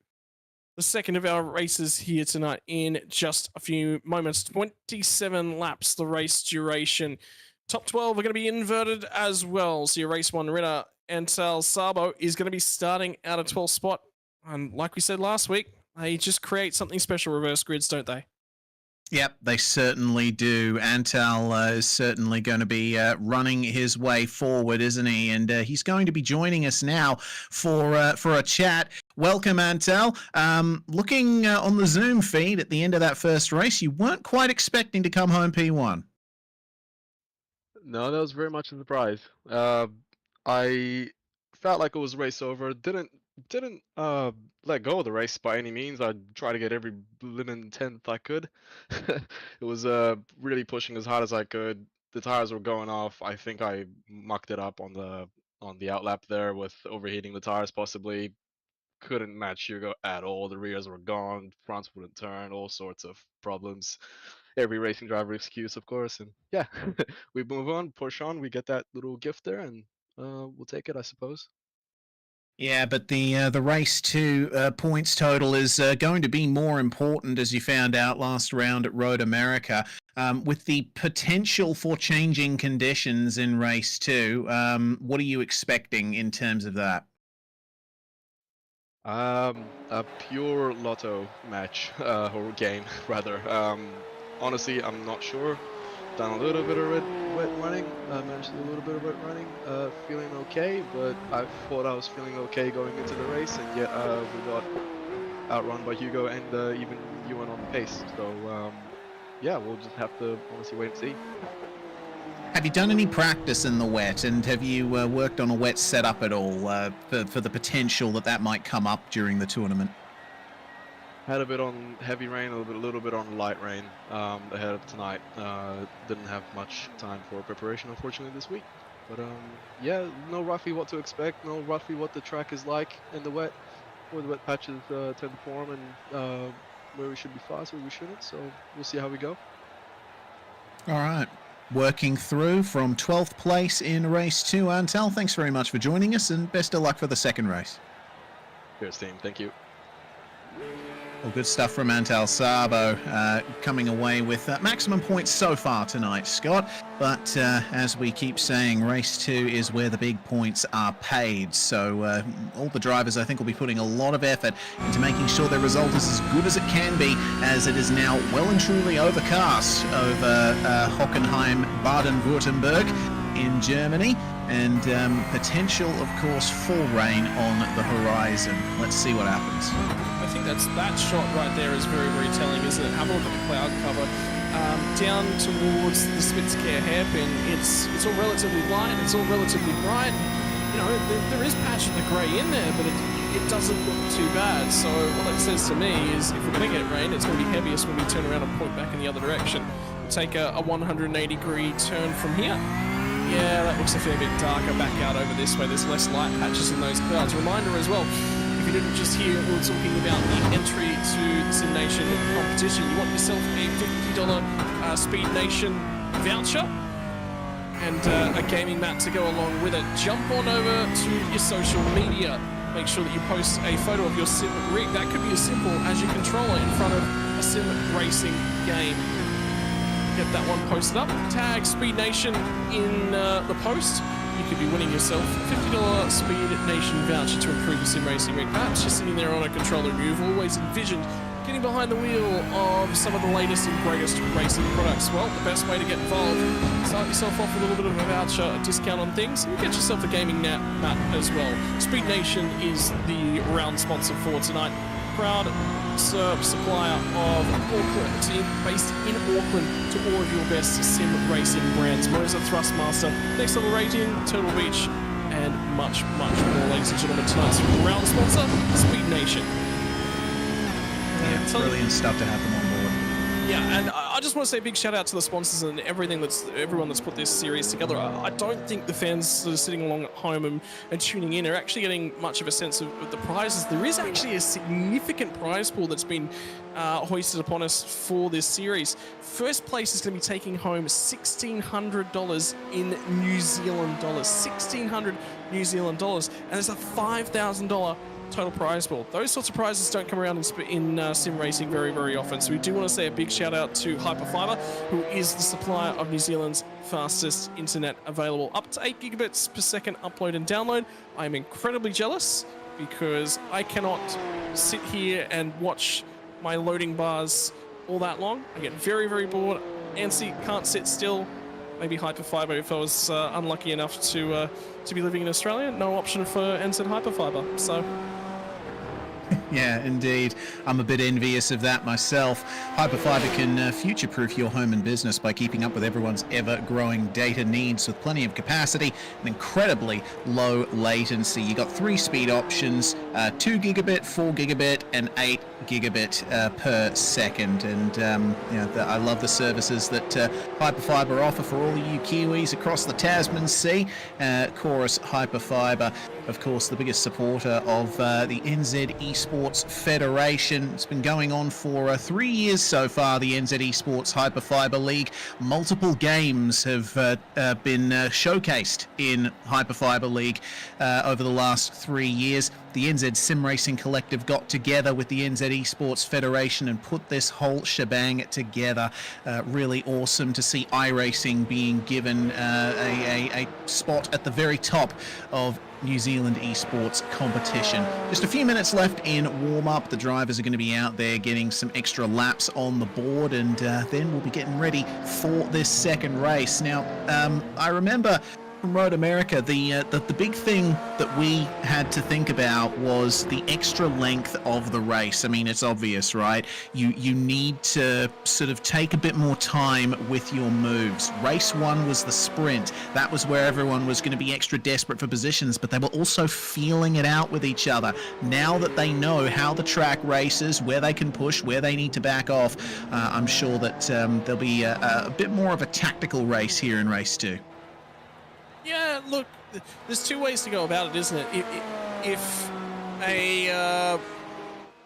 S1: the second of our races here tonight in just a few moments. 27 laps, the race duration. Top 12 are going to be inverted as well. So your race 1 winner, Antal Sabo, is going to be starting out at 12th spot. And like we said last week, they just create something special, reverse grids, don't they?
S2: Yep, they certainly do. Antal is certainly going to be running his way forward, isn't he? And he's going to be joining us now for a chat. Welcome, Antal. Looking on the Zoom feed at the end of that first race, you weren't quite expecting to come home P1.
S4: No, that was very much a surprise. I felt like it was race over. Didn't let go of the race by any means. I tried to get every blimmin' tenth I could. It was really pushing as hard as I could. The tires were going off. I think I mucked it up on the outlap there with overheating the tires possibly. Couldn't match Hugo at all. The rears were gone. Fronts wouldn't turn. All sorts of problems. Every racing driver excuse, of course. And yeah, we move on, push on. We get that little gift there, and we'll take it, I suppose.
S2: Yeah, but the race 2 points total is going to be more important, as you found out last round at Road America, with the potential for changing conditions in race 2. What are you expecting in terms of that?
S4: A pure lotto match or game rather. Honestly, I'm not sure. Done a little bit of wet running. Managed to do a little bit of wet running. Feeling okay, but I thought I was feeling okay going into the race, and yet we got outrun by Hugo and even Ewan on the pace. So yeah, we'll just have to honestly wait and see.
S2: Have you done any practice in the wet, and have you worked on a wet setup at all for the potential that might come up during the tournament?
S4: Had a bit on heavy rain, a little bit on light rain ahead of tonight. Didn't have much time for preparation, unfortunately, this week. But yeah, know roughly what to expect, know roughly what the track is like in the wet, where the wet patches tend to form, and where we should be fast, where we shouldn't. So we'll see how we go.
S2: All right. working through from 12th place in race 2. Antal, thanks very much for joining us, and best of luck for the second race.
S4: Cheers, team. Thank you.
S2: Well, good stuff from Antal Sabo, coming away with maximum points so far tonight, Scott. But as we keep saying, race 2 is where the big points are paid. So all the drivers, I think, will be putting a lot of effort into making sure their result is as good as it can be, as it is now well and truly overcast over Hockenheim, Baden-Württemberg in Germany. And potential, of course, for rain on the horizon. Let's see what happens.
S1: I think that shot right there is very, very telling, isn't it? Have a look at the cloud cover. Down towards the Spitzkehre hairpin, it's all relatively light, it's all relatively bright. You know, there is patch of the grey in there, but it doesn't look too bad. So what that says to me is if we're going to get rain, it's going to be heaviest when we turn around and point back in the other direction. We'll take a 180-degree turn from here. Yeah, that looks a fair bit darker back out over this way. There's less light patches in those clouds. Reminder as well, if you didn't just hear, we were talking about the entry to the Speednation competition. You want yourself a $50 Speednation voucher and a gaming mat to go along with it. Jump on over to your social media. Make sure that you post a photo of your sim rig. That could be as simple as your controller in front of a sim racing game. Get that one posted up. Tag Speednation in the post. You could be winning yourself a $50 Speednation voucher to improve your sim racing rig. Perhaps you're sitting there on a controller and you've always envisioned getting behind the wheel of some of the latest and greatest racing products. Well, the best way to get involved, start yourself off with a little bit of a voucher, a discount on things, and get yourself a gaming mat as well. Speednation is the round sponsor for tonight. Proud supplier of Auckland, team based in Auckland, to all of your best sim racing brands. Moser, Thrustmaster, Next Level Rating, Turtle Beach, and much, much more. Ladies and gentlemen, tonight's round sponsor, Speednation.
S2: Yeah, brilliant stuff to have them on board.
S1: Yeah, and I just want to say a big shout out to the sponsors and everyone that's put this series together. I don't think the fans that are sitting along at home and tuning in are actually getting much of a sense of the prizes. There is actually a significant prize pool that's been hoisted upon us for this series. First place is going to be taking home $1,600 in New Zealand dollars. $1,600 New Zealand dollars, and there's a $5,000 total prize pool. Those sorts of prizes don't come around in sim racing very, very often. So we do want to say a big shout out to Hyperfibre, who is the supplier of New Zealand's fastest internet available. Up to 8 gigabits per second upload and download. I'm incredibly jealous because I cannot sit here and watch my loading bars all that long. I get very, very bored. Ansi can't sit still. Maybe Hyperfibre if I was unlucky enough to be living in Australia. No option for NZ Hyperfibre. So
S2: Yeah, indeed. I'm a bit envious of that myself. Hyperfibre can future-proof your home and business by keeping up with everyone's ever-growing data needs with plenty of capacity and incredibly low latency. You got 3 speed options, 2 gigabit, 4 gigabit, and 8 gigabit per second. And I love the services that Hyperfibre offer for all of you Kiwis across the Tasman Sea. Chorus Hyperfibre, of course, the biggest supporter of the NZ Esports Federation. It's been going on for 3 years so far, the NZ Esports Hyperfibre League. Multiple games have been showcased in Hyperfibre League over the last 3 years. The NZ Sim Racing Collective got together with the NZ Esports Federation and put this whole shebang together. Really awesome to see iRacing being given a spot at the very top of New Zealand esports competition. Just a few minutes left in warm-up. The drivers are going to be out there getting some extra laps on the board, and then we'll be getting ready for this second race. Now, I remember from Road America, the big thing that we had to think about was the extra length of the race. I mean, it's obvious, right? You need to sort of take a bit more time with your moves. Race 1 was the sprint. That was where everyone was going to be extra desperate for positions, but they were also feeling it out with each other. Now that they know how the track races, where they can push, where they need to back off, I'm sure that there'll be a bit more of a tactical race here in race 2.
S1: yeah, look, there's 2 ways to go about it, isn't it? If a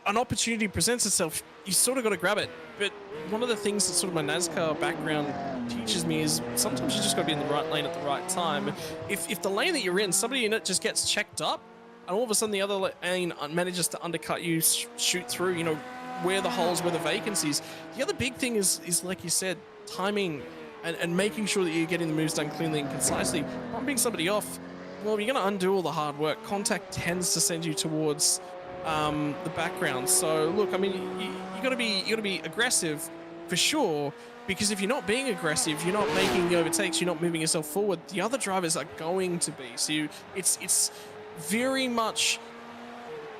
S1: an opportunity presents itself, you sort of got to grab it. But one of the things that sort of my NASCAR background teaches me is sometimes you just got to be in the right lane at the right time. If the lane that you're in, somebody in it just gets checked up, and all of a sudden the other lane manages to undercut you, shoot through, you know, where the holes, where the vacancies. The other big thing is like you said, timing and making sure that you're getting the moves done cleanly and concisely. Bumping somebody off, well, you're going to undo all the hard work. Contact tends to send you towards the background. So look, I mean, you got to be aggressive for sure, because if you're not being aggressive, you're not making the overtakes, you're not moving yourself forward, the other drivers are going to be. So it's very much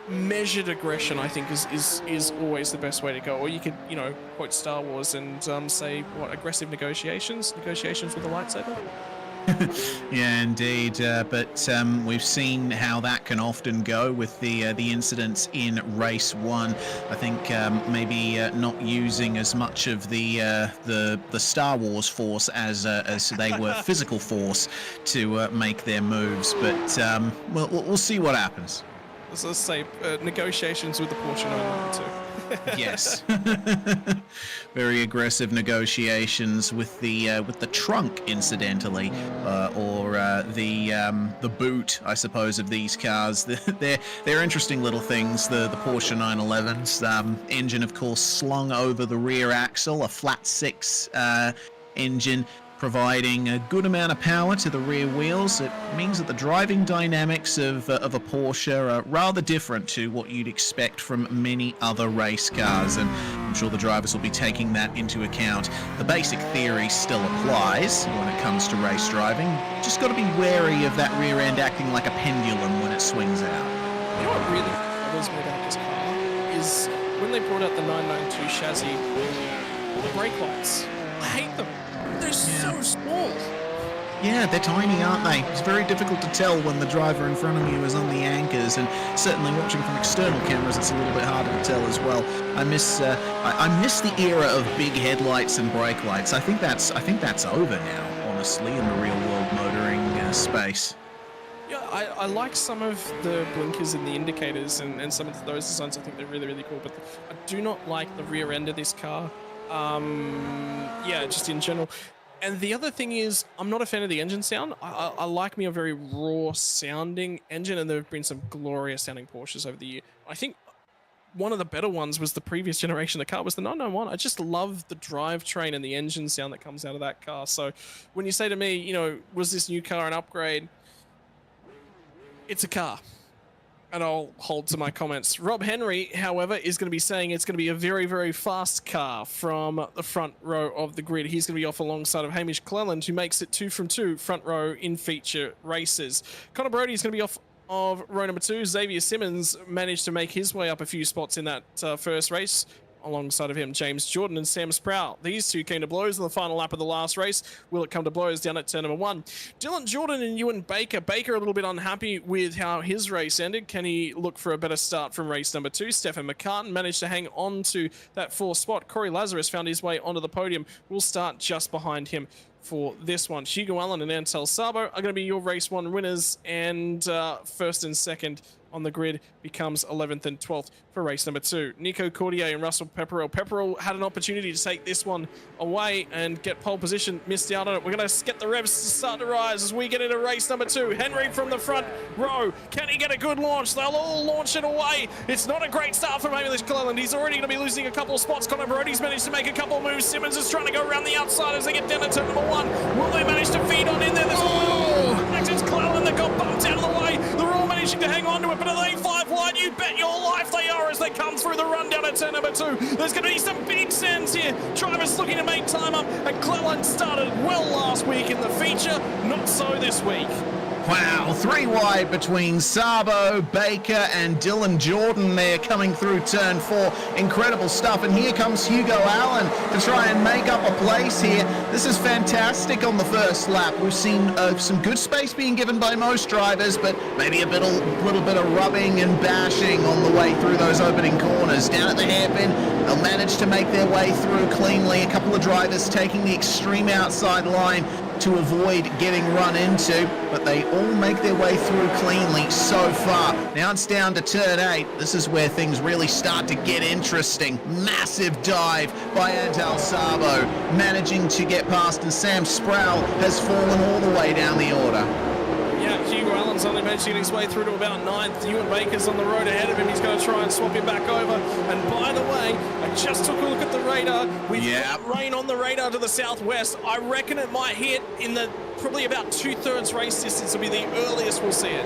S1: measured aggression, I think, is always the best way to go. Or you could, you know, quote Star Wars and say, what, aggressive negotiations with the lightsaber?
S2: Yeah, indeed. But we've seen how that can often go with the incidents in race 1. I think maybe not using as much of the Star Wars force as they were physical force to make their moves. But we'll see what happens.
S1: Let's say negotiations with the Porsche 992.
S2: Yes. Very aggressive negotiations with the trunk, incidentally, or the boot, I suppose, of these cars. They're interesting little things. The Porsche 911's engine, of course, slung over the rear axle, a flat 6 engine, providing a good amount of power to the rear wheels. It means that the driving dynamics of a Porsche are rather different to what you'd expect from many other race cars, and I'm sure the drivers will be taking that into account. The basic theory still applies when it comes to race driving. Just got to be wary of that rear end acting like a pendulum when it swings out.
S1: You know what really bothers me about this car is when they brought out the 992 chassis, the brake lights. I hate them. They're so small.
S2: Yeah, they're tiny, aren't they? It's very difficult to tell when the driver in front of you is on the anchors, and certainly watching from external cameras, it's a little bit harder to tell as well. I miss the era of big headlights and brake lights. I think that's over now, honestly, in the real world motoring space.
S1: Yeah, I like some of the blinkers and the indicators and some of those designs. I think they're really, really cool, but I do not like the rear end of this car. Yeah, just in general. And the other thing is, I'm not a fan of the engine sound. I like me a very raw sounding engine, and there have been some glorious sounding Porsches over the year. I think one of the better ones was the previous generation of the car, was the 991. I just love the drivetrain and the engine sound that comes out of that car. So when you say to me, you know, was this new car an upgrade? It's a car. And I'll hold to my comments. Rob Henry, however, is going to be saying it's going to be a very, very fast car from the front row of the grid. He's going to be off alongside of Hamish Cleland, who makes it 2 from 2 front row in feature races. Connor Brody is going to be off of row number 2. Xavier Simmons managed to make his way up a few spots in that first race. Alongside of him, James Jordan and Sam Sproul. These two came to blows in the final lap of the last race. Will it come to blows down at turn number 1? Dylan Jordan and Ewan Baker. Baker a little bit unhappy with how his race ended. Can he look for a better start from race number 2? Stefan McCartan managed to hang on to that 4th spot. Corey Lazarus found his way onto the podium. We'll start just behind him for this one. Hugo Allen and Antel Sabo are going to be your race 1 winners, and 1st and 2nd on the grid becomes 11th and 12th for race number 2. Nico Cordier and Russell Pepperell. Pepperell had an opportunity to take this one away and get pole position, missed out on it. We're going to get the revs to start to rise as we get into race number 2. Henry from the front row. Can he get a good launch? They'll all launch it away. It's not a great start from Hamish Cleland. He's already going to be losing a couple of spots. Connor Brody's managed to make a couple of moves. Simmons is trying to go around the outside as they get down to turn number 1. Will they manage to feed on in there? Next is Cleland that got bumped out of the way. They're all managing to hang on to it, but are they 5 wide? You bet your life they are as they come through the run down at turn number 2. There's going to be some big sends here. Travis looking to make time up, and Cleland started well last week in the feature. Not so this week.
S2: Wow, 3 wide between Sabo, Baker, and Dylan Jordan there coming through turn 4. Incredible stuff. And here comes Hugo Allen to try and make up a place here. This is fantastic on the first lap. We've seen some good space being given by most drivers, but maybe a little bit of rubbing and bashing on the way through those opening corners. Down at the hairpin, they'll manage to make their way through cleanly. A couple of drivers taking the extreme outside line. to avoid getting run into, but they all make their way through cleanly so far. Now it's down to turn 8. This is where things really start to get interesting. Massive dive by Antal Sabo, managing to get past, and Sam Sproul has fallen all the way down the order.
S1: Yeah, Hugo Allen's only managed to get his way through to about 9th. Ewan Baker's on the road ahead of him. He's going to try and swap him back over. And by the way, I just took a look at the radar. We've got rain on the radar to the southwest. I reckon it might hit in the probably about 2/3 race distance will be the earliest we'll see it.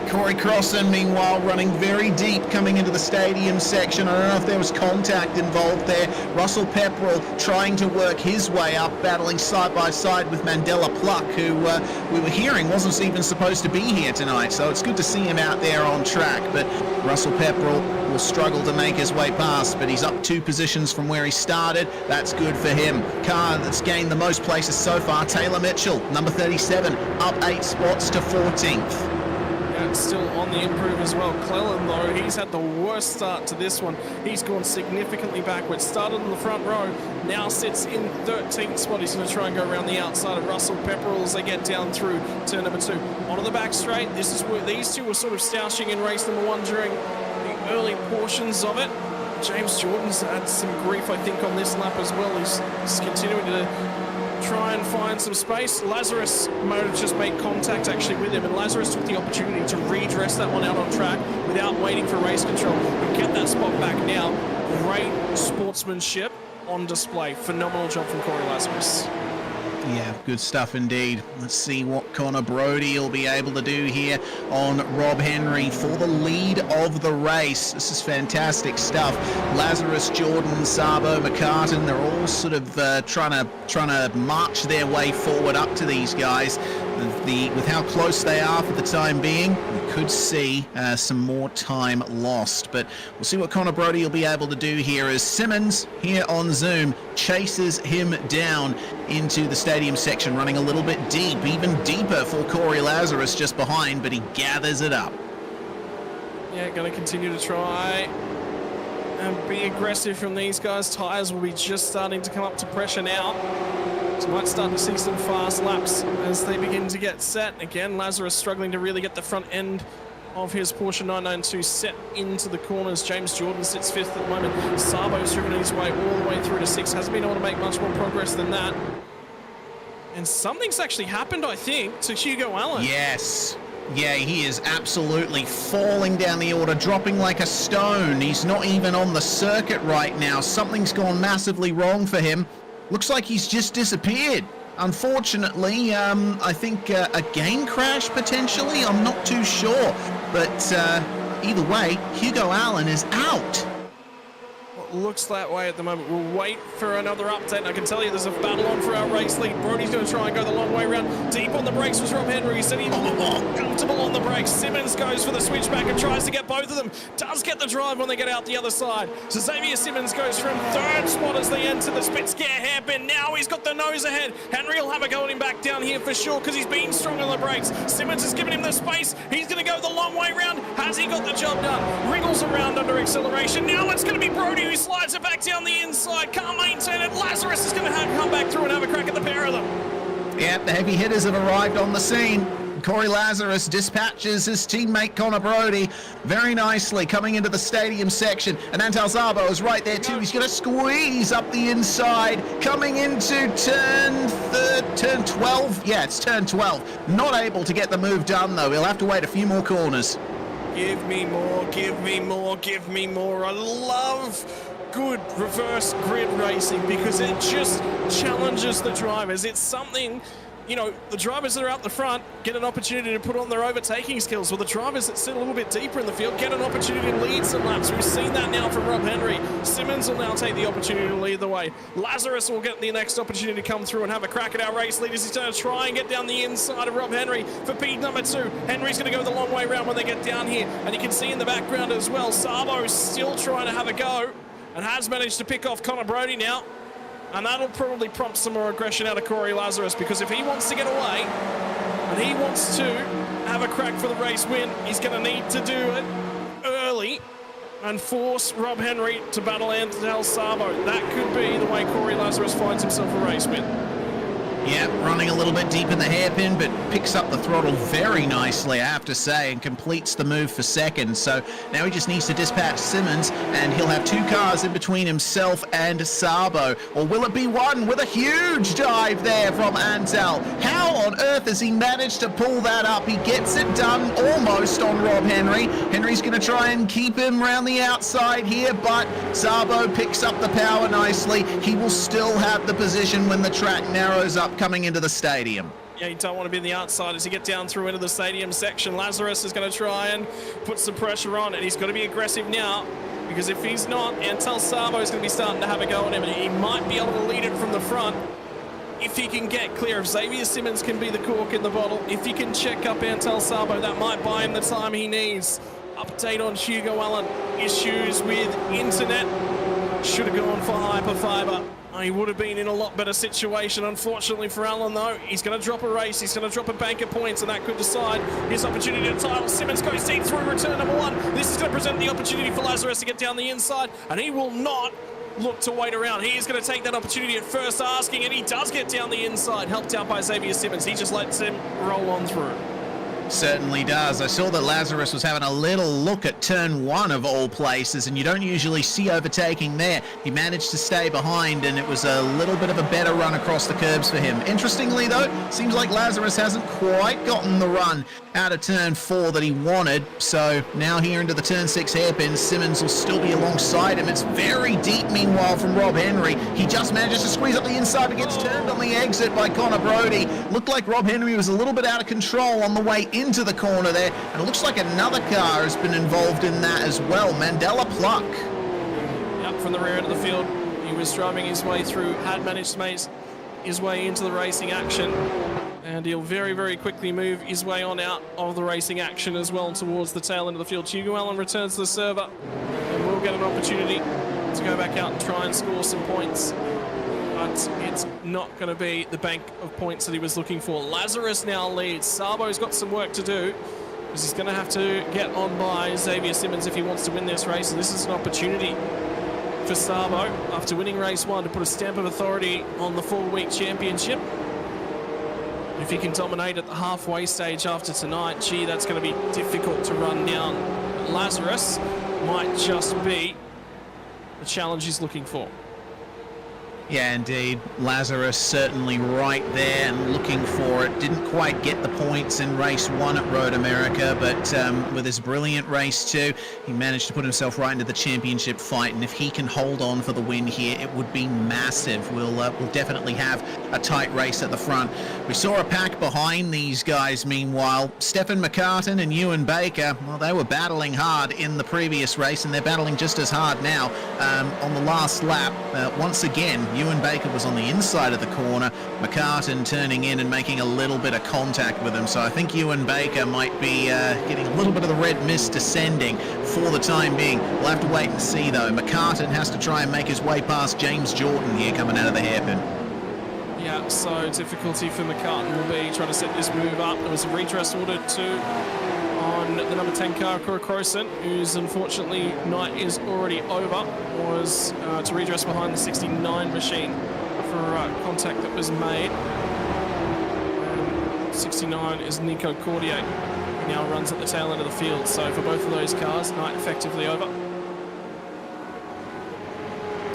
S2: Corey Crossan, meanwhile, running very deep coming into the stadium section. I don't know if there was contact involved there. Russell Pepperell trying to work his way up, battling side by side with Mandela Pluck, who we were hearing wasn't even supposed to be here tonight. So it's good to see him out there on track. But Russell Pepperell will struggle to make his way past, but he's up 2 positions from where he started. That's good for him. Car that's gained the most places so far, Taylor Mitchell, number 37, up 8 spots to 14th.
S1: Still on the improve as well. Cleland, though, he's had the worst start to this one. He's gone significantly backwards. Started in the front row, now sits in 13th spot. He's going to try and go around the outside of Russell Pepperell as they get down through turn number 2. Onto the back straight. This is where these two were sort of stoushing in race number 1 during the early portions of it. James Jordan's had some grief, I think, on this lap as well. He's continuing to try and find some space. Lazarus might have just made contact actually with him, and Lazarus took the opportunity to redress that one out on track without waiting for race control and get that spot back now. Great sportsmanship on display. Phenomenal job from Corey Lazarus.
S2: Yeah, good stuff indeed. Let's see what Connor Brodie will be able to do here on Rob Henry for the lead of the race. This is fantastic stuff. Lazarus, Jordan, Sabo, McCartan, they're all sort of trying to march their way forward up to these guys. With how close they are for the time being, we could see some more time lost. But we'll see what Connor Brodie will be able to do here as Simmons here on Zoom chases him down into the stadium section, running a little bit deep, even deeper for Corey Lazarus just behind, but he gathers it up.
S1: Yeah, going to continue to try and be aggressive from these guys. Tyres will be just starting to come up to pressure now. So might start to see some fast laps as they begin to get set. Again, Lazarus struggling to really get the front end of his Porsche 992 set into the corners. James Jordan sits 5th at the moment. Sabo's driven his way all the way through to 6th. Hasn't been able to make much more progress than that. And something's actually happened, I think, to Hugo Allen.
S2: Yes. Yeah, he is absolutely falling down the order, dropping like a stone. He's not even on the circuit right now. Something's gone massively wrong for him. Looks like he's just disappeared. Unfortunately, I think a game crash potentially. I'm not too sure. But either way, Hugo Allen is out.
S1: Looks that way at the moment. We'll wait for another update. I can tell you there's a battle on for our race lead. Brodie's going to try and go the long way around. Deep on the brakes was Rob Henry. He said he's comfortable on the brakes. Simmons goes for the switchback and tries to get both of them. Does get the drive when they get out the other side. So Xavier Simmons goes from 3rd spot as they enter the spit scare hairpin. Now he's got the nose ahead. Henry will have a go at him back down here for sure because he's been strong on the brakes. Simmons has given him the space. He's going to go the long way round. Has he got the job done? Wriggles around under acceleration. Now it's going to be Brodie who slides it back down the inside. Can't maintain it. Lazarus is going to come back through and have a crack at the pair of them.
S2: Yeah, the heavy hitters have arrived on the scene. Corey Lazarus dispatches his teammate Connor Brodie very nicely coming into the stadium section, and Antal Szabo is right there too. He's going to squeeze up the inside coming into turn 12. Yeah, it's turn 12. Not able to get the move done though. He'll have to wait a few more corners.
S1: Give me more, give me more, give me more. I love good reverse grid racing because it just challenges the drivers. It's something, you know, the drivers that are out the front get an opportunity to put on their overtaking skills, or the drivers that sit a little bit deeper in the field get an opportunity to lead some laps. We've seen that now from Rob Henry. Simmons will now take the opportunity to lead the way. Lazarus will get the next opportunity to come through and have a crack at our race leaders. He's going to try and get down the inside of Rob Henry for P number 2. Henry's going to go the long way around when they get down here, and you can see in the background as well, Sabo's still trying to have a go and has managed to pick off Connor Brodie now. And that'll probably prompt some more aggression out of Corey Lazarus, because if he wants to get away and he wants to have a crack for the race win, he's going to need to do it early and force Rob Henry to battle Antal Szabo. That could be the way Corey Lazarus finds himself a race win.
S2: Yeah, running a little bit deep in the hairpin, but picks up the throttle very nicely, I have to say, and completes the move for second. So now he just needs to dispatch Simmons, and he'll have 2 cars in between himself and Sabo. Or will it be one with a huge dive there from Antel? How on earth has he managed to pull that up? He gets it done almost on Rob Henry. Henry's going to try and keep him around the outside here, but Sabo picks up the power nicely. He will still have the position when the track narrows up coming into the stadium.
S1: Yeah, you don't want to be on the outside as you get down through into the stadium section. Lazarus is going to try and put some pressure on, and he's got to be aggressive now, because if he's not, Antel Sabo is going to be starting to have a go at him, and he might be able to lead it from the front if he can get clear. If Xavier Simmons can be the cork in the bottle, if he can check up Antel Sabo, that might buy him the time he needs. Update on Hugo Allen. Issues with internet. Should have gone for Hyperfibre. He would have been in a lot better situation. Unfortunately for Allen, though, he's going to drop a race. He's going to drop a bank of points, and that could decide his opportunity to title. Simmons goes deep through return number 1. This is going to present the opportunity for Lazarus to get down the inside, and he will not look to wait around. He is going to take that opportunity at first asking, and he does get down the inside, helped out by Xavier Simmons. He just lets him roll on through.
S2: Certainly does. I saw that Lazarus was having a little look at turn 1 of all places, and you don't usually see overtaking there. He managed to stay behind, and it was a little bit of a better run across the curbs for him. Interestingly, though, seems like Lazarus hasn't quite gotten the run out of turn 4 that he wanted. So now here into the turn 6 hairpin, Simmons will still be alongside him. It's very deep, meanwhile, from Rob Henry. He just manages to squeeze up the inside, but gets turned on the exit by Connor Brody. Looked like Rob Henry was a little bit out of control on the way into the corner there, and it looks like another car has been involved in that as well. Mandela Pluck.
S1: Yep, from the rear end of the field, he was driving his way through, had managed to make his way into the racing action, and he'll very, very quickly move his way on out of the racing action as well towards the tail end of the field. Hugo Allen returns to the server, and will get an opportunity to go back out and try and score some points. But it's not going to be the bank of points that he was looking for. Lazarus now leads. Sabo's got some work to do, because he's going to have to get on by Xavier Simmons if he wants to win this race. And this is an opportunity for Sabo, after winning race 1, to put a stamp of authority on the 4-week championship. If he can dominate at the halfway stage after tonight, gee, that's going to be difficult to run down. Lazarus might just be the challenge he's looking for.
S2: Yeah, indeed. Lazarus certainly right there and looking for it. Didn't quite get the points in race 1 at Road America, but with his brilliant race 2, he managed to put himself right into the championship fight. And if he can hold on for the win here, it would be massive. We'll definitely have a tight race at the front. We saw a pack behind these guys, meanwhile. Stefan McCartan and Ewan Baker, well, they were battling hard in the previous race, and they're battling just as hard now on the last lap. Once again, Ewan Baker was on the inside of the corner, McCartan turning in and making a little bit of contact with him. So I think Ewan Baker might be getting a little bit of the red mist descending for the time being. We'll have to wait and see, though. McCartan has to try and make his way past James Jordan here coming out of the hairpin.
S1: Yeah, so difficulty for McCartan will be trying to set this move up. There was a redress ordered too on the number 10 car, Cora Croson, whose unfortunately night is already over, was to redress behind the 69 machine for contact that was made. 69 is Nico Cordier, who now runs at the tail end of the field. So for both of those cars, night effectively over.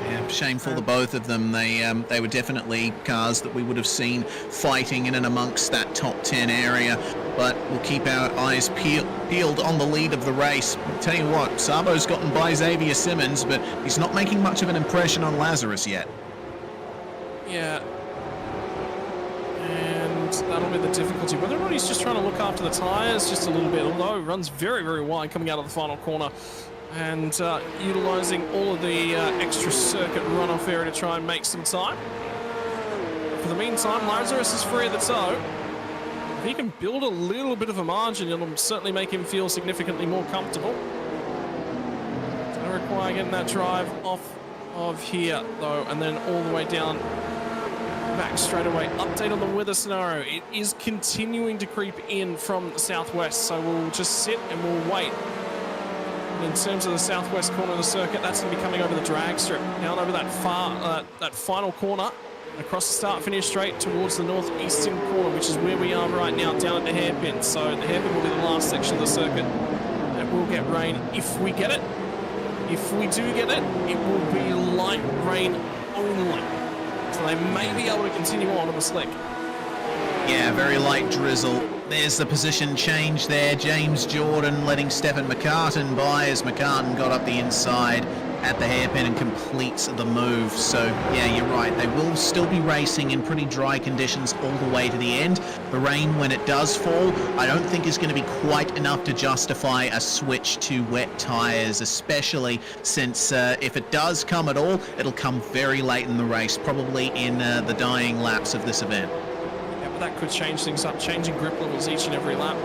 S2: Yeah, shame for the both of them. They were definitely cars that we would have seen fighting in and amongst that top 10 area. But we'll keep our eyes peeled on the lead of the race. I'll tell you what, Sabo's gotten by Xavier Simmons, but he's not making much of an impression on Lazarus yet.
S1: Yeah. And that'll be the difficulty. Whether or not he's just trying to look after the tyres just a little bit, although he runs very, very wide coming out of the final corner, and utilising all of the extra circuit runoff area to try and make some time. For the meantime, Lazarus is free at the toe. If he can build a little bit of a margin, it'll certainly make him feel significantly more comfortable. It's going to require getting that drive off of here, though, and then all the way down back straight away. Update on the weather scenario. It is continuing to creep in from the southwest, so we'll just sit and we'll wait. And in terms of the southwest corner of the circuit, that's going to be coming over the drag strip, down over that final corner. across the start-finish straight towards the northeastern corner, which is where we are right now, down at the hairpin. So the hairpin will be the last section of the circuit that will get rain if we get it. If we do get it, it will be light rain only. So they may be able to continue on the slick.
S2: Yeah, very light drizzle. There's the position change there. James Jordan letting Stephen McCartan by as McCartan got up the inside at the hairpin and completes the move. So yeah, you're right, they will still be racing in pretty dry conditions all the way to the end. The rain, when it does fall, I don't think is going to be quite enough to justify a switch to wet tyres, especially since if it does come at all, it'll come very late in the race, probably in the dying laps of this event.
S1: Yeah, but that could change things up, changing grip levels each and every lap.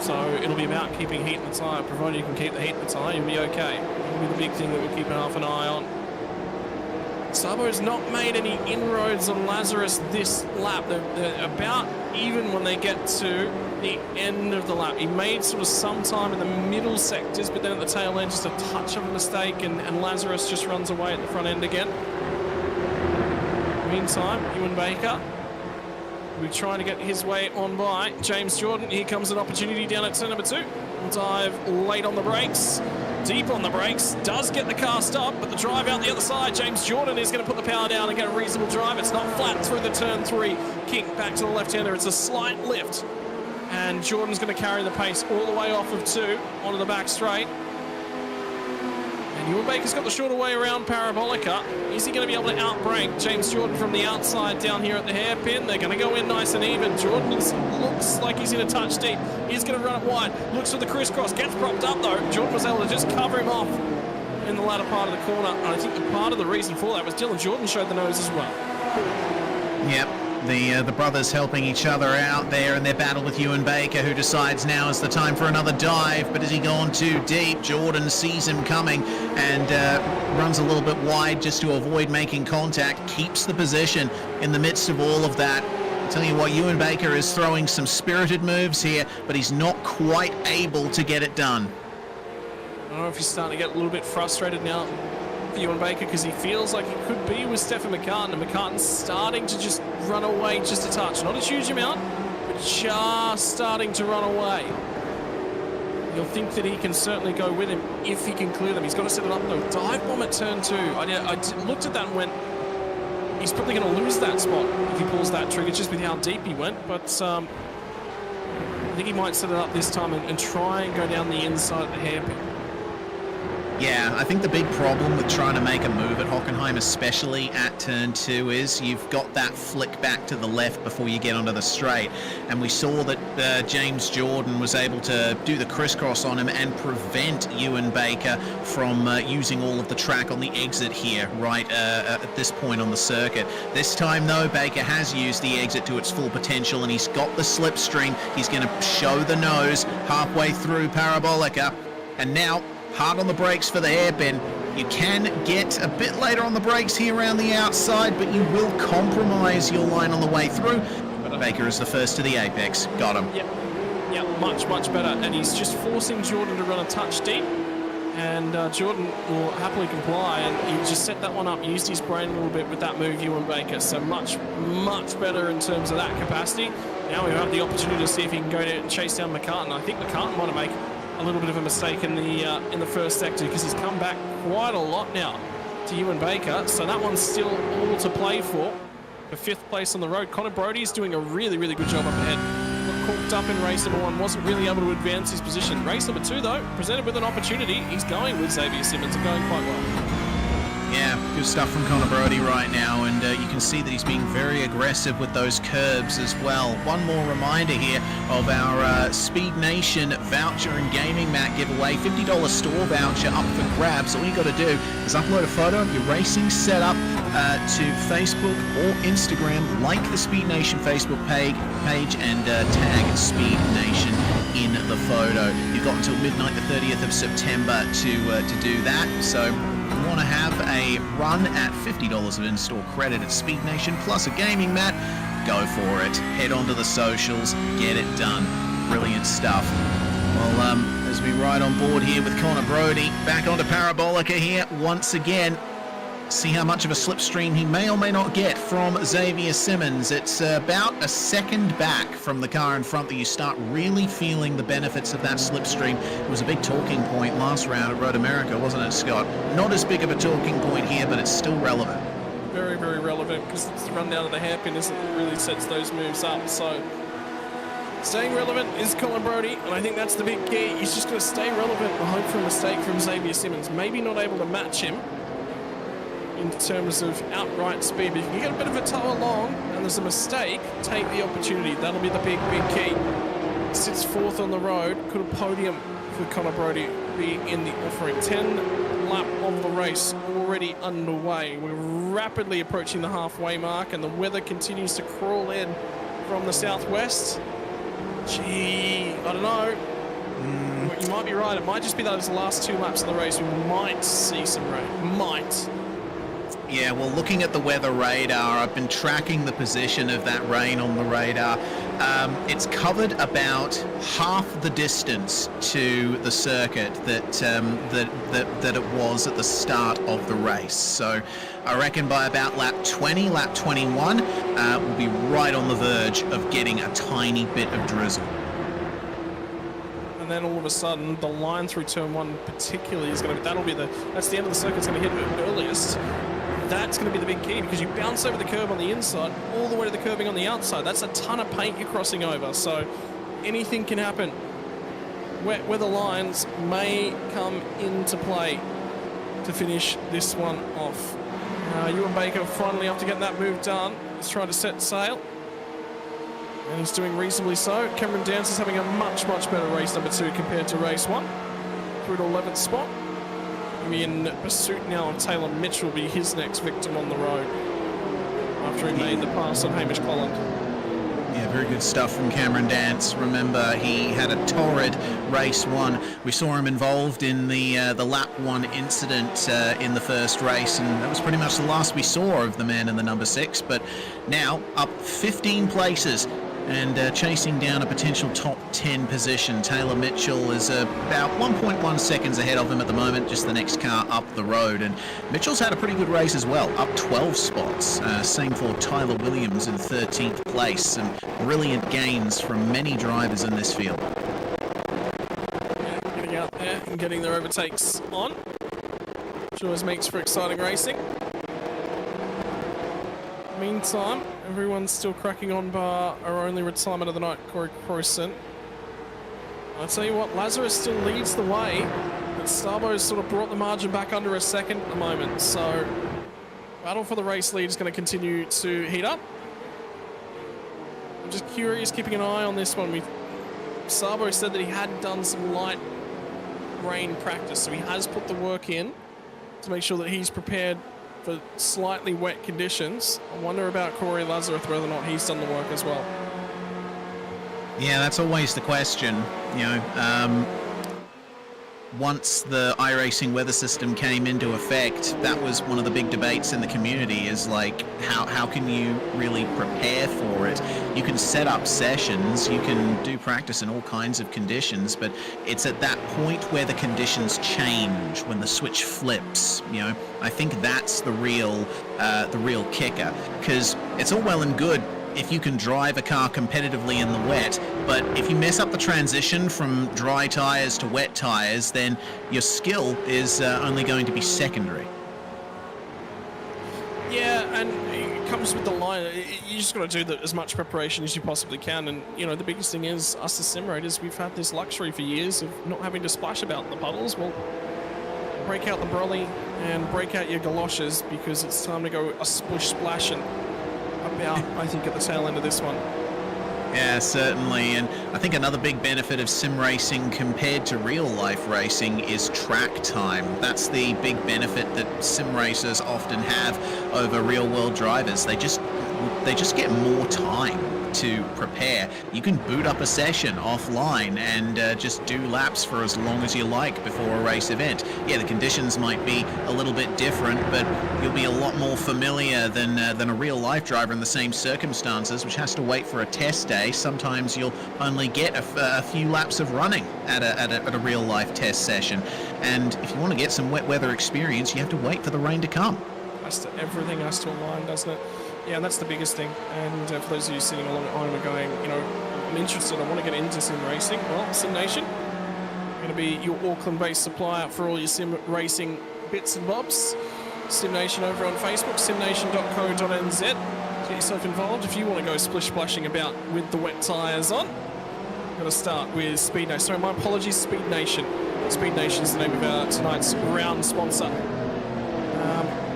S1: So it'll be about keeping heat in the tyre. Provided you can keep the heat in the tyre, you'll be okay. It'll be the big thing that we're keeping half an eye on. Sabo's not made any inroads on Lazarus this lap. They're about even when they get to the end of the lap. He made sort of some time in the middle sectors, but then at the tail end, just a touch of a mistake, and Lazarus just runs away at the front end again. Meantime, Ewan Baker, we're trying to get his way on by James Jordan. Here comes an opportunity down at turn number 2. Dive late on the brakes, deep on the brakes, does get the car stopped, but the drive out the other side. James Jordan is going to put the power down and get a reasonable drive. It's not flat through the turn 3. Kick back to the left-hander. It's a slight lift. And Jordan's going to carry the pace all the way off of 2 onto the back straight. And Ewan Baker's got the shorter way around Parabolica. Is he going to be able to outbrake James Jordan from the outside down here at the hairpin? They're going to go in nice and even. Jordan looks like he's in a touch deep. He's going to run it wide. Looks for the crisscross. Gets propped up though. Jordan was able to just cover him off in the latter part of the corner. And I think the part of the reason for that was Dylan Jordan showed the nose as well.
S2: Yep. The brothers helping each other out there in their battle with Ewan Baker, who decides now is the time for another dive, but has he gone too deep? Jordan sees him coming and runs a little bit wide just to avoid making contact, keeps the position in the midst of all of that. I'll tell you what, Ewan Baker is throwing some spirited moves here, but he's not quite able to get it done.
S1: I don't know if he's starting to get a little bit frustrated now, Ewan Baker, because he feels like he could be with Stephen McCartan, and McCartan's starting to just run away just a touch. Not a huge amount, but just starting to run away. You'll think that he can certainly go with him if he can clear them. He's got to set it up though. Dive bomb at turn 2. I looked at that and went, he's probably going to lose that spot if he pulls that trigger just with how deep he went, but I think he might set it up this time and try and go down the inside of the hairpin.
S2: Yeah, I think the big problem with trying to make a move at Hockenheim, especially at turn 2, is you've got that flick back to the left before you get onto the straight. And we saw that James Jordan was able to do the crisscross on him and prevent Ewan Baker from using all of the track on the exit here, right at this point on the circuit. This time, though, Baker has used the exit to its full potential, and he's got the slipstream. He's going to show the nose halfway through Parabolica. And now, hard on the brakes for the hairpin. You can get a bit later on the brakes here around the outside, but you will compromise your line on the way through. Baker is the first to the apex. Got him.
S1: Yep, much better. And he's just forcing Jordan to run a touch deep. And Jordan will happily comply, and he just set that one up, used his brain a little bit with that move, Ewan Baker. So much better in terms of that capacity. Now we have the opportunity to see if he can go to chase down McCartan. I think McCartan might make a little bit of a mistake in the first sector, because he's come back quite a lot now to Ewan Baker. So that one's still all to play for 5th place on the road. Connor Brody's doing a really good job up ahead. Got caught up in race number 1, wasn't really able to advance his position. Race number 2, though, presented with an opportunity. He's going with Xavier Simmons and going quite well.
S2: Yeah, good stuff from Connor Brody right now, and you can see that he's being very aggressive with those curbs as well. One more reminder here of our Speednation voucher and gaming mat giveaway. $50 store voucher up for grabs. All you got to do is upload a photo of your racing setup to Facebook or Instagram, like the Speednation Facebook page and tag Speednation in the photo. You've got until midnight the 30th of September to do that. So you want to have a run at $50 of in-store credit at Speednation plus a gaming mat, go for it. Head onto the socials, get it done. Brilliant stuff. Well, as we ride on board here with Connor Brody, back onto Parabolica here once again. See how much of a slipstream he may or may not get from Xavier Simmons. It's about a second back from the car in front that you start really feeling the benefits of that slipstream. It was a big talking point last round at Road America, wasn't it, Scott? Not as big of a talking point here, but it's still relevant.
S1: Very, very relevant, because it's the run down of the hairpin that really sets those moves up. So staying relevant is Colin Brodie, and I think that's the big key. He's just going to stay relevant and hope for a mistake from Xavier Simmons. Maybe not able to match him in terms of outright speed, but if you get a bit of a tow along and there's a mistake, take the opportunity. That'll be the big, big key. Sits fourth on the road. Could a podium for Colin Brodie be in the offering? 10 lap of the race already underway. We're rapidly approaching the halfway mark, and the weather continues to crawl in from the southwest. Gee, I don't know. You might be right. It might just be those last 2 laps of the race. We might see some rain. Might.
S2: Yeah, well, looking at the weather radar, I've been tracking the position of that rain on the radar. It's covered about half the distance to the circuit that it was at the start of the race. So I reckon by about lap 20, lap 21, we'll be right on the verge of getting a tiny bit of drizzle.
S1: And then all of a sudden, the line through turn 1 particularly is going to be, that's the end of the circuit. It's going to hit it earliest. That's going to be the big key, because you bounce over the curb on the inside all the way to the curbing on the outside. That's a ton of paint you're crossing over, so anything can happen. Wet weather lines may come into play to finish this one off. Ewan Baker finally, after getting that move done, is trying to set sail, and he's doing reasonably so. Cameron Dance is having a much, much better race number 2 compared to race 1. Through to 11th spot. In pursuit now of Taylor Mitchell, will be his next victim on the road after he made the pass on Hamish Colland.
S2: Yeah, very good stuff from Cameron Dance. Remember, he had a torrid race 1. We saw him involved in the lap 1 incident in the first race, and that was pretty much the last we saw of the man in the number 6. But now up 15 places and chasing down a potential top 10 position. Taylor Mitchell is about 1.1 seconds ahead of him at the moment, just the next car up the road. And Mitchell's had a pretty good race as well, up 12 spots. Same for Tyler Williams in 13th place. Some brilliant gains from many drivers in this field.
S1: Yeah, getting out there and getting their overtakes on. Sure as makes for exciting racing. Meantime, everyone's still cracking on bar our only retirement of the night, Corey Crowson. I'll tell you what, Lazarus still leads the way, but Starbo's sort of brought the margin back under a second at the moment, so battle for the race lead is going to continue to heat up. I'm just curious, keeping an eye on this one. Starbo said that he had done some light rain practice, so he has put the work in to make sure that he's prepared for slightly wet conditions. I wonder about Corey Lazarus, whether or not he's done the work as well.
S2: Yeah, that's always the question. You know, once the iRacing weather system came into effect, that was one of the big debates in the community, is like, how can you really prepare for it? You can set up sessions, you can do practice in all kinds of conditions, but it's at that point where the conditions change, when the switch flips. You know, I think that's the real kicker, because it's all well and good if you can drive a car competitively in the wet, but if you mess up the transition from dry tires to wet tires, then your skill is only going to be secondary.
S1: Yeah, and it comes with the line. You just got to do as much preparation as you possibly can. And, you know, the biggest thing is, us as sim raters, we've had this luxury for years of not having to splash about in the puddles. Well, break out the brolly and break out your galoshes, because it's time to go a splish-splash and about, I think, at the tail end of this one.
S2: Yeah, certainly. And I think another big benefit of sim racing compared to real life racing is track time. That's the big benefit that sim racers often have over real world drivers. They just get more time to prepare. You can boot up a session offline and just do laps for as long as you like before a race event. Yeah, the conditions might be a little bit different, but you'll be a lot more familiar than a real life driver in the same circumstances, which has to wait for a test day. Sometimes you'll only get a few laps of running at a real life test session. And if you want to get some wet weather experience, you have to wait for the rain to come.
S1: everything has to align, doesn't it? Yeah, and that's the biggest thing. And for those of you sitting along at home and going, you know, I'm interested, I want to get into sim racing. Well, Speednation, going to be your Auckland-based supplier for all your sim racing bits and bobs. Speednation over on Facebook, speednation.co.nz. Get yourself involved if you want to go splish-splashing about with the wet tyres on. Got to start with Speednation. Sorry, my apologies, Speednation. Speednation is the name of our tonight's round sponsor.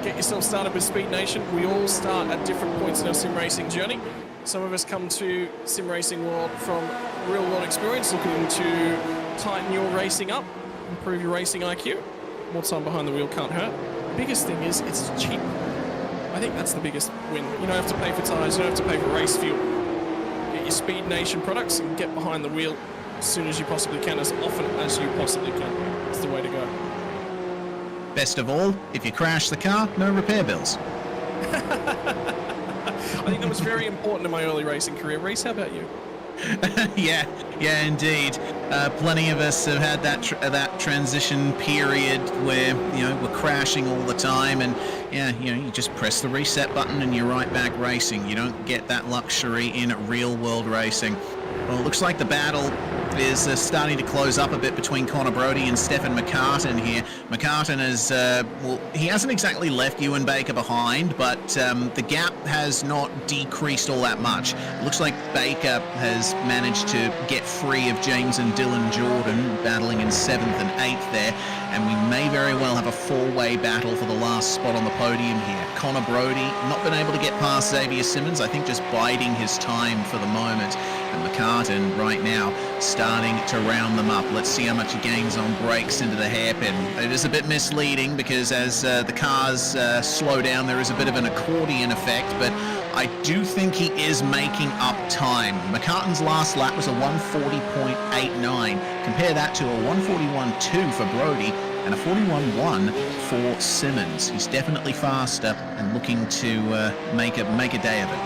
S1: Get yourself started with Speednation. We all start at different points in our sim racing journey. Some of us come to sim racing world from real world experience, looking to tighten your racing up, improve your racing IQ. More time behind the wheel can't hurt. The biggest thing is it's cheap. I think that's the biggest win. You don't have to pay for tyres, you don't have to pay for race fuel. Get your Speednation products and get behind the wheel as soon as you possibly can, as often as you possibly can. That's the way to go.
S2: Best of all, if you crash the car, no repair bills.
S1: I think that was very important in my early racing career. Reese, how about you?
S2: yeah, indeed. Plenty of us have had that transition period where, you know, we're crashing all the time, and yeah, you know, you just press the reset button and you're right back racing. You don't get that luxury in real world racing. Well, it looks like the battle is starting to close up a bit between Connor Brody and Stefan McCartan here. McCartan is, well, he hasn't exactly left Ewan Baker behind, but the gap has not decreased all that much. It looks like Baker has managed to get free of James and Dylan Jordan, battling in 7th and 8th there, and we may very well have a four-way battle for the last spot on the podium here. Connor Brody not been able to get past Xavier Simmons, I think just biding his time for the moment. And McCartan right now starting to round them up. Let's see how much he gains on brakes into the hairpin. It is a bit misleading because as the cars slow down, there is a bit of an accordion effect, but I do think he is making up time. McCartan's last lap was a 140.89. Compare that to a 141.2 for Brody and a 41.1 for Simmons. He's definitely faster and looking to make a day of it.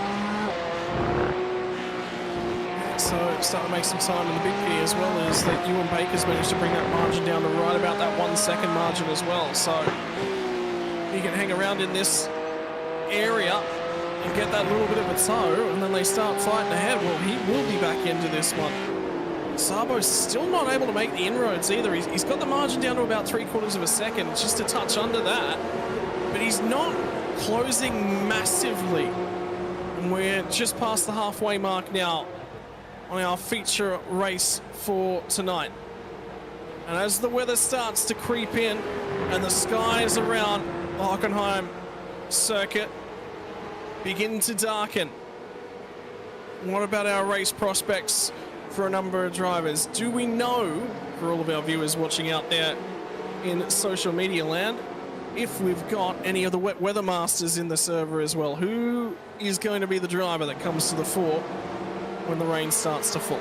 S1: So starting to make some time in the big key as well is that Ewan Baker's managed to bring that margin down to right about that 1 second margin as well. So he can hang around in this area and get that little bit of a toe, and then they start fighting ahead. Well, he will be back into this one. Sabo's still not able to make the inroads either. He's got the margin down to about 3/4 of a second, just a touch under that, but he's not closing massively. And we're just past the halfway mark now on our feature race for tonight. And as the weather starts to creep in and the skies around the Hockenheim circuit begin to darken, what about our race prospects for a number of drivers? Do we know, for all of our viewers watching out there in social media land, if we've got any of the wet weather masters in the server as well? Who is going to be the driver that comes to the fore when the rain starts to fall?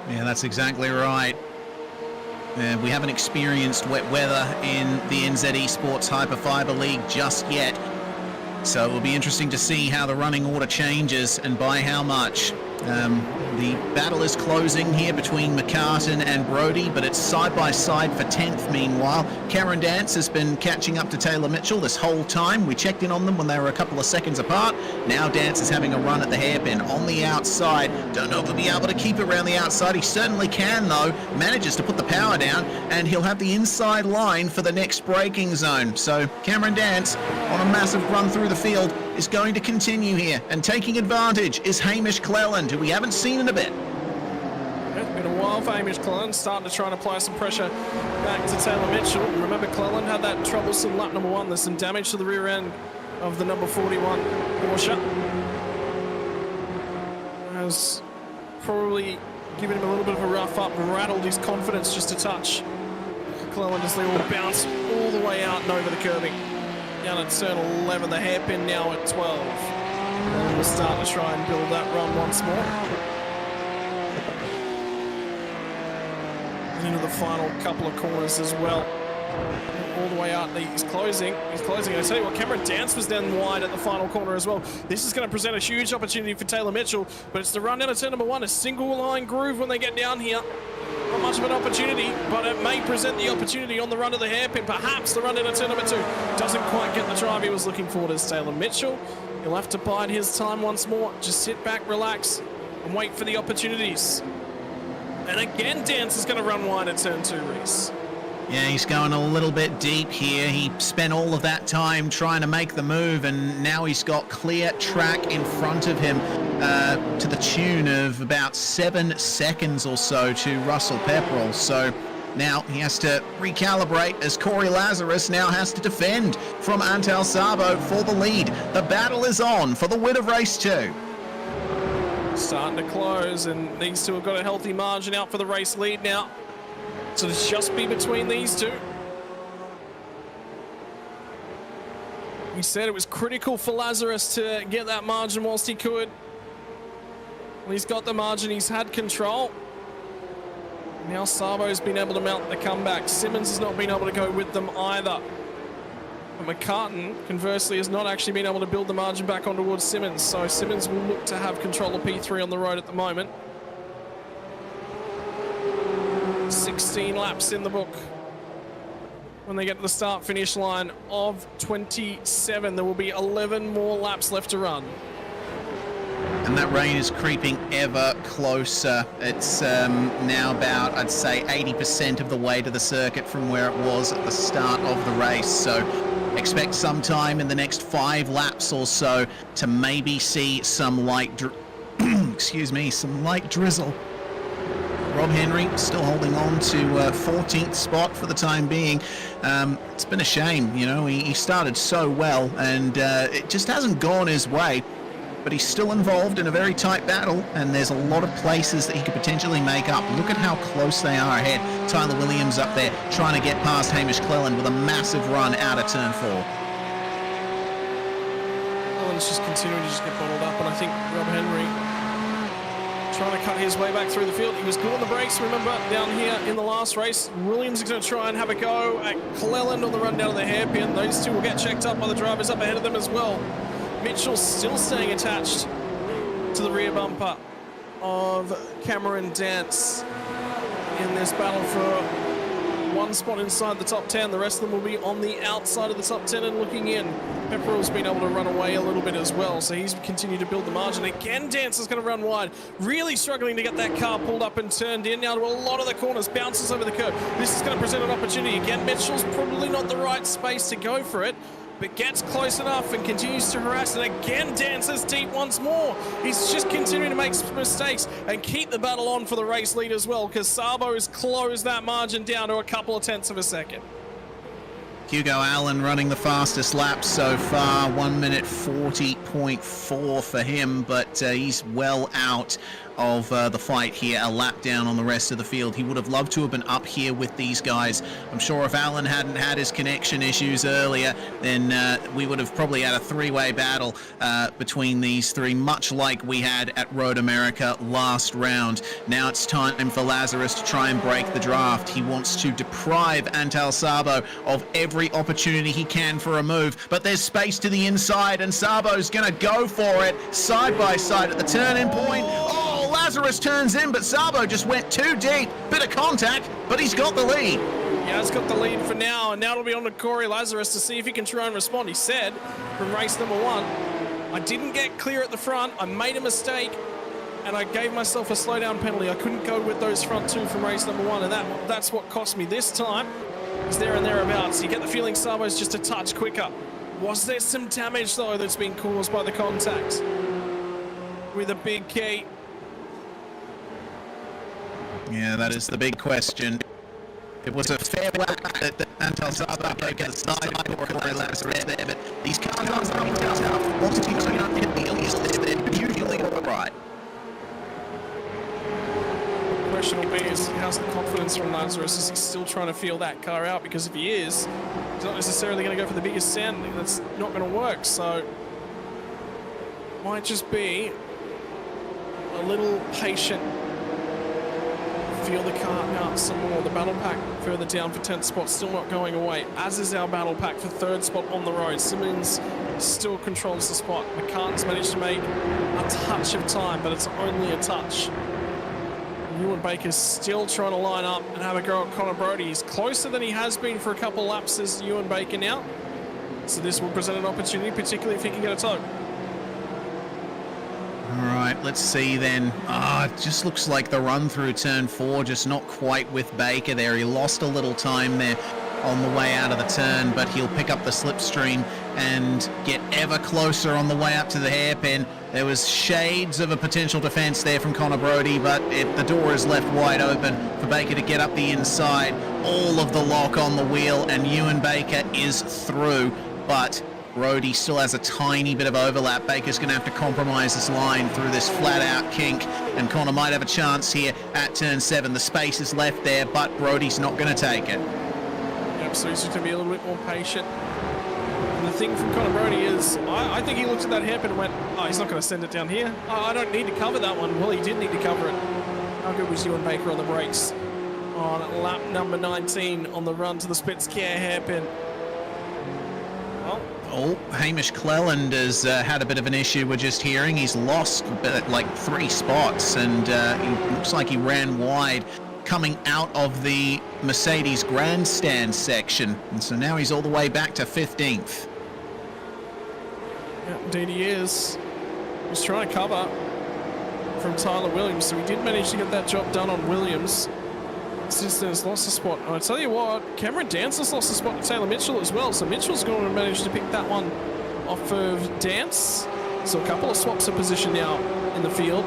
S2: Yeah, that's exactly right. We haven't experienced wet weather in the NZ Esports Hyperfibre League just yet, so it will be interesting to see how the running order changes and by how much. The battle is closing here between McCartan and Brody, but it's side by side for 10th meanwhile. Cameron Dance has been catching up to Taylor Mitchell this whole time. We checked in on them when they were a couple of seconds apart. Now Dance is having a run at the hairpin on the outside. Don't know if he'll be able to keep it around the outside. He certainly can though. Manages to put the power down, and he'll have the inside line for the next braking zone. So Cameron Dance on a massive run through the field is going to continue here, and taking advantage is Hamish Cleland, who we haven't seen in a bit.
S1: It's been a while for Hamish Cleland, starting to try and apply some pressure back to Taylor Mitchell. Remember, Cleland had that troublesome lap number 1. There's some damage to the rear end of the number 41 Porsche. Has probably given him a little bit of a rough up and rattled his confidence just a touch. Cleland as they all bounce all the way out and over the curbing. Down at turn 11, the hairpin now at 12. And we'll start to try and build that run once more. And into the final couple of corners as well. All the way out, he's closing. I tell you what, Cameron Dance was down wide at the final corner as well. This is going to present a huge opportunity for Taylor Mitchell, but it's the run down of turn number 1, a single line groove when they get down here. Not much of an opportunity, but it may present the opportunity on the run of the hairpin. Perhaps the run down of turn number 2 doesn't quite get the drive he was looking for. Does Taylor Mitchell? He'll have to bide his time once more. Just sit back, relax, and wait for the opportunities. And again, Dance is going to run wide at turn 2, Reese.
S2: Yeah, he's going a little bit deep here. He spent all of that time trying to make the move, and now he's got clear track in front of him to the tune of about 7 seconds or so to Russell Pepperell. So now he has to recalibrate as Corey Lazarus now has to defend from Antal Sabo for the lead. The battle is on for the win of race 2.
S1: Starting to close, and these two have got a healthy margin out for the race lead now. So it's just be between these two. We said it was critical for Lazarus to get that margin whilst he could. Well, he's got the margin, he's had control. Now Sabo's been able to mount the comeback. Simmons has not been able to go with them either. But McCartan, conversely, has not actually been able to build the margin back on towards Simmons. So Simmons will look to have control of P3 on the road at the moment. 16 laps in the book. When they get to the start-finish line of 27, there will be 11 more laps left to run.
S2: And that rain is creeping ever closer. It's now about, I'd say, 80% of the way to the circuit from where it was at the start of the race. So expect some time in the next 5 laps or so to maybe see some light, some light drizzle. Rob Henry still holding on to 14th spot for the time being. It's been a shame, you know, he started so well and it just hasn't gone his way, but he's still involved in a very tight battle and there's a lot of places that he could potentially make up. Look at how close they are ahead. Tyler Williams up there trying to get past Hamish Cleland with a massive run out of turn 4.
S1: Well, it's just continuing to just get bottled up, and I think Rob Henry trying to cut his way back through the field. He was good on the brakes, remember, down here in the last race. Williams is going to try and have a go at Cleland on the run down of the hairpin. Those two will get checked up by the drivers up ahead of them as well. Mitchell's still staying attached to the rear bumper of Cameron Dance in this battle for one spot inside the top 10. The rest of them will be on the outside of the top 10 and looking in. Pepperell's been able to run away a little bit as well, so he's continued to build the margin. Again, Dance is going to run wide, really struggling to get that car pulled up and turned in now to a lot of the corners, bounces over the curb. This is going to present an opportunity. Again, Mitchell's probably not the right space to go for it, but gets close enough and continues to harass. And again, dances deep once more. He's just continuing to make mistakes and keep the battle on for the race lead as well, because Sabo has closed that margin down to a couple of tenths of a second.
S2: Hugo Allen running the fastest lap so far, 1 minute 40.4 for him, but he's well out of the fight here, a lap down on the rest of the field. He would have loved to have been up here with these guys. I'm sure if Allen hadn't had his connection issues earlier, then we would have probably had a three-way battle between these three, much like we had at Road America last round. Now it's time for Lazarus to try and break the draft. He wants to deprive Antal Sabo of every opportunity he can for a move, but there's space to the inside and Sabo's gonna go for it side by side at the turn-in point. Oh, Lazarus turns in, but Sabo just went too deep. Bit of contact, but he's got the lead.
S1: Yeah, he's got the lead for now, and now it'll be on to Corey Lazarus to see if he can try and respond. He said from race number 1, I didn't get clear at the front, I made a mistake, and I gave myself a slowdown penalty. I couldn't go with those front two from race number 1, and that's what cost me this time. He's there and thereabouts. You get the feeling Sabo's just a touch quicker. Was there some damage, though, that's been caused by the contact with a big key?
S2: Yeah, that is the big question. It was a fair whack that Antal Sabo gave to the side of Corey Lazarus there, but these cars are very tough. Lots of teams are going to hit the wheels. They're usually all right.
S1: The question will be is how's the confidence from Lazarus? Is he still trying to feel that car out? Because if he is, he's not necessarily going to go for the biggest sound. That's not going to work. So might just be a little patient. feel the car out some more. The battle pack further down for 10th spot, still not going away, as is our battle pack for 3rd spot on the road. Simmons still controls the spot. McCartan's managed to make a touch of time, but it's only a touch. Ewan Baker's still trying to line up and have a go at Connor Brody. He's closer than he has been for a couple laps as Ewan Baker now. So this will present an opportunity, particularly if he can get a toe.
S2: All right, let's see then. It just looks like the run through turn 4, just not quite with Baker there. He lost a little time there on the way out of the turn, but he'll pick up the slipstream and get ever closer on the way up to the hairpin. There was shades of a potential defense there from Connor Brody, but the door is left wide open for Baker to get up the inside. All of the lock on the wheel, and Ewan Baker is through, but Brody still has a tiny bit of overlap. Baker's going to have to compromise this line through this flat-out kink, and Connor might have a chance here at turn 7. The space is left there, but Brody's not going to take it.
S1: Yep, so he's just going to be a little bit more patient. And the thing from Connor Brody is, I think he looked at that hairpin and went, oh, he's not going to send it down here. Oh, I don't need to cover that one. Well, he did need to cover it. How good was Ewan Baker on the brakes? On lap number 19 on the run to the Spitzkare hairpin.
S2: Oh, Hamish Cleland has had a bit of an issue we're just hearing. He's lost like 3 spots, and he looks like he ran wide coming out of the Mercedes grandstand section. And so now he's all the way back to 15th.
S1: Yeah, indeed he is. He's trying to cover from Tyler Williams, so he did manage to get that job done on Williams. Since then, has lost a spot. And I tell you what, Cameron Dance has lost a spot to Taylor Mitchell as well. So Mitchell's going to manage to pick that one off of Dance. So a couple of swaps of position now in the field.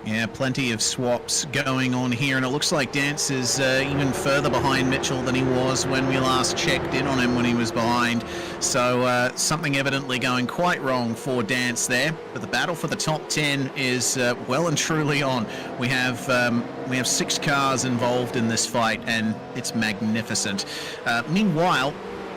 S2: Yeah, plenty of swaps going on here, and it looks like Dance is even further behind Mitchell than he was when we last checked in on him when he was behind. So something evidently going quite wrong for Dance there. But the battle for the top 10 is well and truly on. We have 6 cars involved in this fight, and it's magnificent. Meanwhile,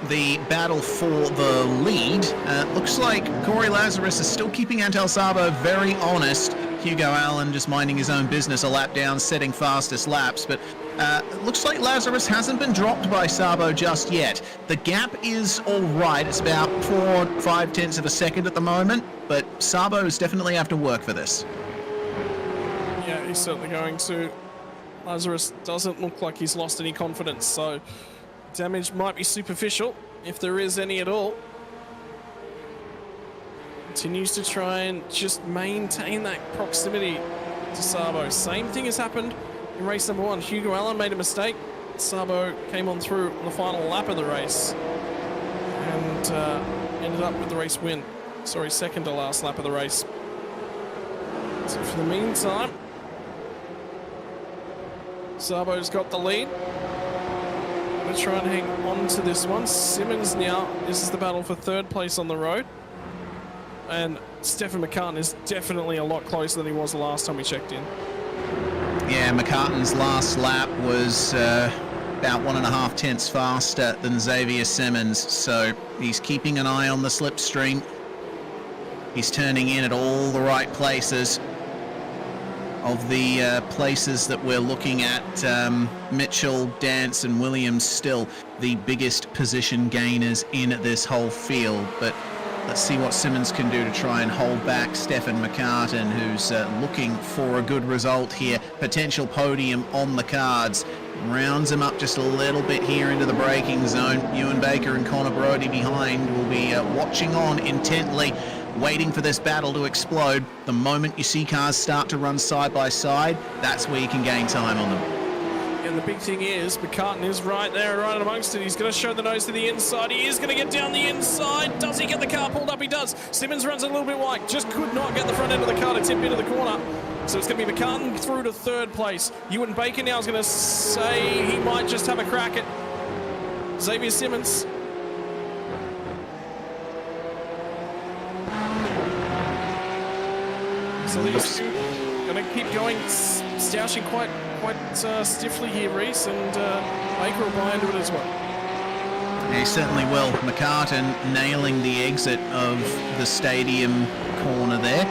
S2: the battle for the lead looks like Corey Lazarus is still keeping Antal Sabo very honest. Hugo Allen just minding his own business, a lap down, setting fastest laps, but it looks like Lazarus hasn't been dropped by Sabo just yet. The gap is all right. It's about 4-5 tenths of a second at the moment, but Sabo's definitely have to work for this.
S1: Yeah, he's certainly going to. Lazarus doesn't look like he's lost any confidence, so damage might be superficial, if there is any at all. Continues to try and just maintain that proximity to Sabo. Same thing has happened in race number 1. Hugo Allen made a mistake. Sabo came on through on the final lap of the race and ended up with the race win. Sorry, second to last lap of the race. So for the meantime, Sabo's got the lead. Going to try and hang on to this one. Simmons now, this is the battle for 3rd place on the road. And Stefan McCartan is definitely a lot closer than he was the last time we checked in.
S2: Yeah, McCartan's last lap was about 1.5 tenths faster than Xavier Simmons, so he's keeping an eye on the slipstream. He's turning in at all the right places. Of the places that we're looking at, Mitchell, Dance and Williams still the biggest position gainers in this whole field, but let's see what Simmons can do to try and hold back Stefan McCartan, who's looking for a good result here. Potential podium on the cards. Rounds him up just a little bit here into the braking zone. Ewan Baker and Connor Brody behind will be watching on intently, waiting for this battle to explode. The moment you see cars start to run side by side, that's where you can gain time on them.
S1: And the big thing is, McCartan is right there, right amongst it. He's going to show the nose to the inside. He is going to get down the inside. Does he get the car pulled up? He does. Simmons runs a little bit wide. Just could not get the front end of the car to tip into the corner. So it's going to be McCartan through to 3rd place. Ewan Baker now is going to say he might just have a crack at Xavier Simmons. So these two going to keep going, stoushing quite stiffly here, Reese, and Baker will buy into it as well.
S2: Yeah, he certainly will. McCartan nailing the exit of the stadium corner there.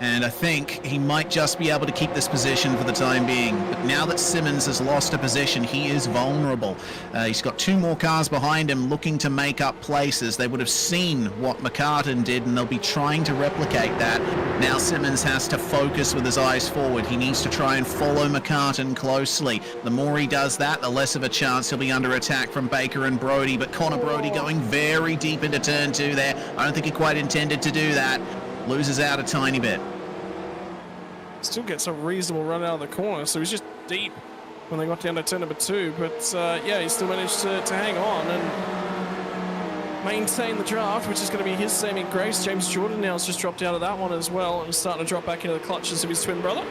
S2: And I think he might just be able to keep this position for the time being. But now that Simmons has lost a position, he is vulnerable. He's got 2 more cars behind him looking to make up places. They would have seen what McCartan did, and they'll be trying to replicate that. Now Simmons has to focus with his eyes forward. He needs to try and follow McCartan closely. The more he does that, the less of a chance he'll be under attack from Baker and Brody. But Connor Brody going very deep into turn 2 there. I don't think he quite intended to do that. Loses out a tiny bit.
S1: Still gets a reasonable run out of the corner, so he's just deep when they got down to turn number 2. But yeah, he still managed to hang on and maintain the draft, which is going to be his saving grace. James Jordan now has just dropped out of that one as well and starting to drop back into the clutches of his twin brother.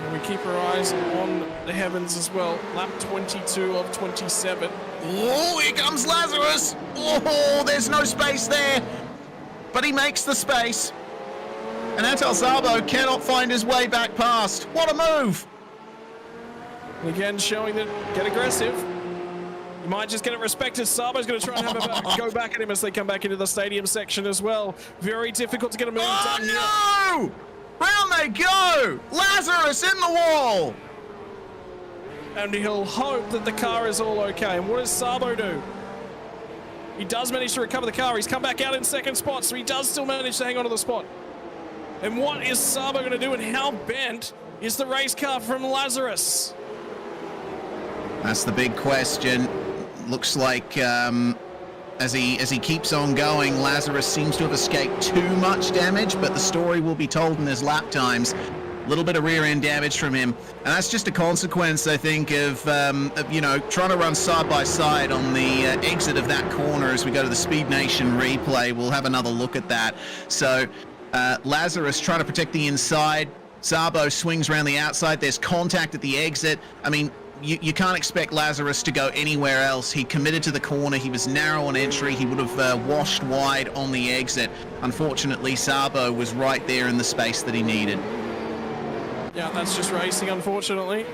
S1: And we keep our eyes on the heavens as well. Lap 22 of 27.
S2: Oh, here comes Lazarus. Oh, there's no space there. But he makes the space. And Antal Szabo cannot find his way back past. What a move.
S1: And again, showing that get aggressive. You might just get it respected. Sabo's going to try and have a go back at him as they come back into the stadium section as well. Very difficult to get a move done here.
S2: Oh, no! Round they go! Lazarus in the wall!
S1: And he'll hope that the car is all okay. And what does Szabo do? He does manage to recover the car. He's come back out in second spot, so he does still manage to hang on to the spot. And what is Szabo going to do, and how bent is the race car from Lazarus?
S2: That's the big question. Looks like as he keeps on going, Lazarus seems to have escaped too much damage, but the story will be told in his lap times. A little bit of rear end damage from him, and that's just a consequence, I think, of you know, trying to run side by side on the exit of that corner. As we go to the Speednation replay, we'll have another look at that. So Lazarus trying to protect the inside. Szabo swings around the outside. There's contact at the exit. I mean, you can't expect Lazarus to go anywhere else. He committed to the corner. He was narrow on entry. He would have washed wide on the exit. Unfortunately, Szabo was right there in the space that he needed.
S1: Yeah, that's just racing, unfortunately.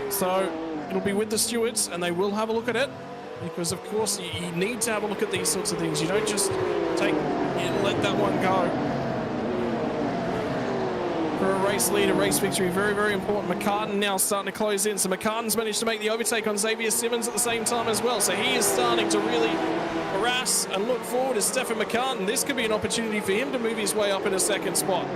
S1: So it'll be with the stewards, and they will have a look at it. Because, of course, you need to have a look at these sorts of things. You don't just let that one go. For a race lead, a race victory, very, very important. McCartan now starting to close in. So McCartan's managed to make the overtake on Xavier Simmons at the same time as well. So he is starting to really harass and look forward to Stefan McCartan. This could be an opportunity for him to move his way up in a second spot.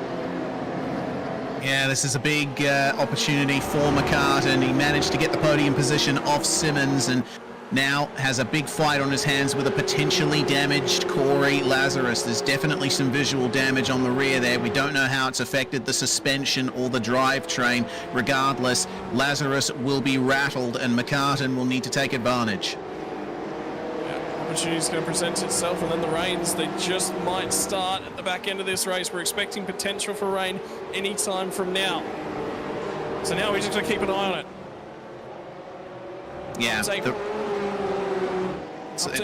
S2: Yeah, this is a big opportunity for McCartan. He managed to get the podium position off Simmons and now has a big fight on his hands with a potentially damaged Corey Lazarus. There's definitely some visual damage on the rear there. We don't know how it's affected the suspension or the drivetrain. Regardless, Lazarus will be rattled and McCartan will need to take advantage.
S1: Opportunity is going to present itself, and then the rains, they just might start at the back end of this race. We're expecting potential for rain any time from now. So now we just got to keep an eye on it.
S2: Yeah, it's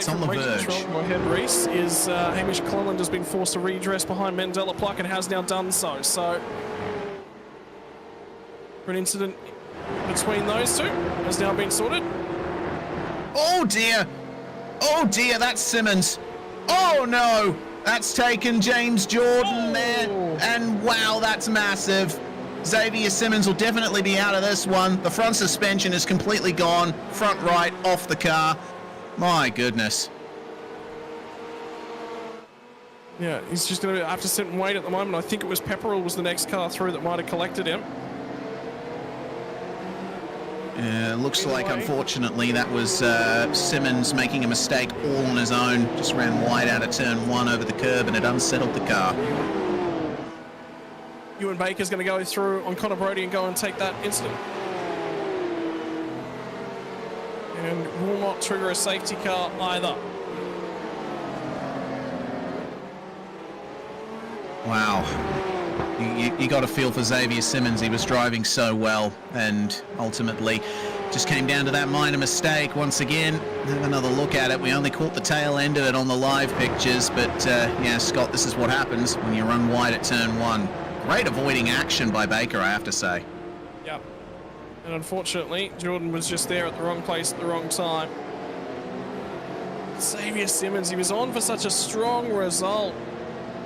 S2: on the verge.
S1: Ahead Reese is Hamish Cleland has been forced to redress behind Mandela Pluck and has now done so. So an incident between those two has now been sorted.
S2: Oh dear! Oh dear, that's Simmons. Oh no! That's taken James Jordan there. And wow, that's massive. Xavier Simmons will definitely be out of this one. The front suspension is completely gone. Front right off the car. My goodness.
S1: Yeah, he's just going to have to sit and wait at the moment. I think it was Pepperell was the next car through that might have collected him.
S2: Yeah, looks like, unfortunately, that was Simmons making a mistake all on his own. Just ran wide out of turn 1 over the curb and it unsettled the car.
S1: Ewan Baker's going to go through on Connor Brody and go and take that incident. And will not trigger a safety car either.
S2: Wow. You got to feel for Xavier Simmons. He was driving so well and ultimately just came down to that minor mistake. Once again, have another look at it. We only caught the tail end of it on the live pictures, but yeah, Scott, this is what happens when you run wide at turn 1. Great avoiding action by Baker, I have to say.
S1: Yep. And unfortunately, Jordan was just there at the wrong place at the wrong time. Xavier Simmons, he was on for such a strong result.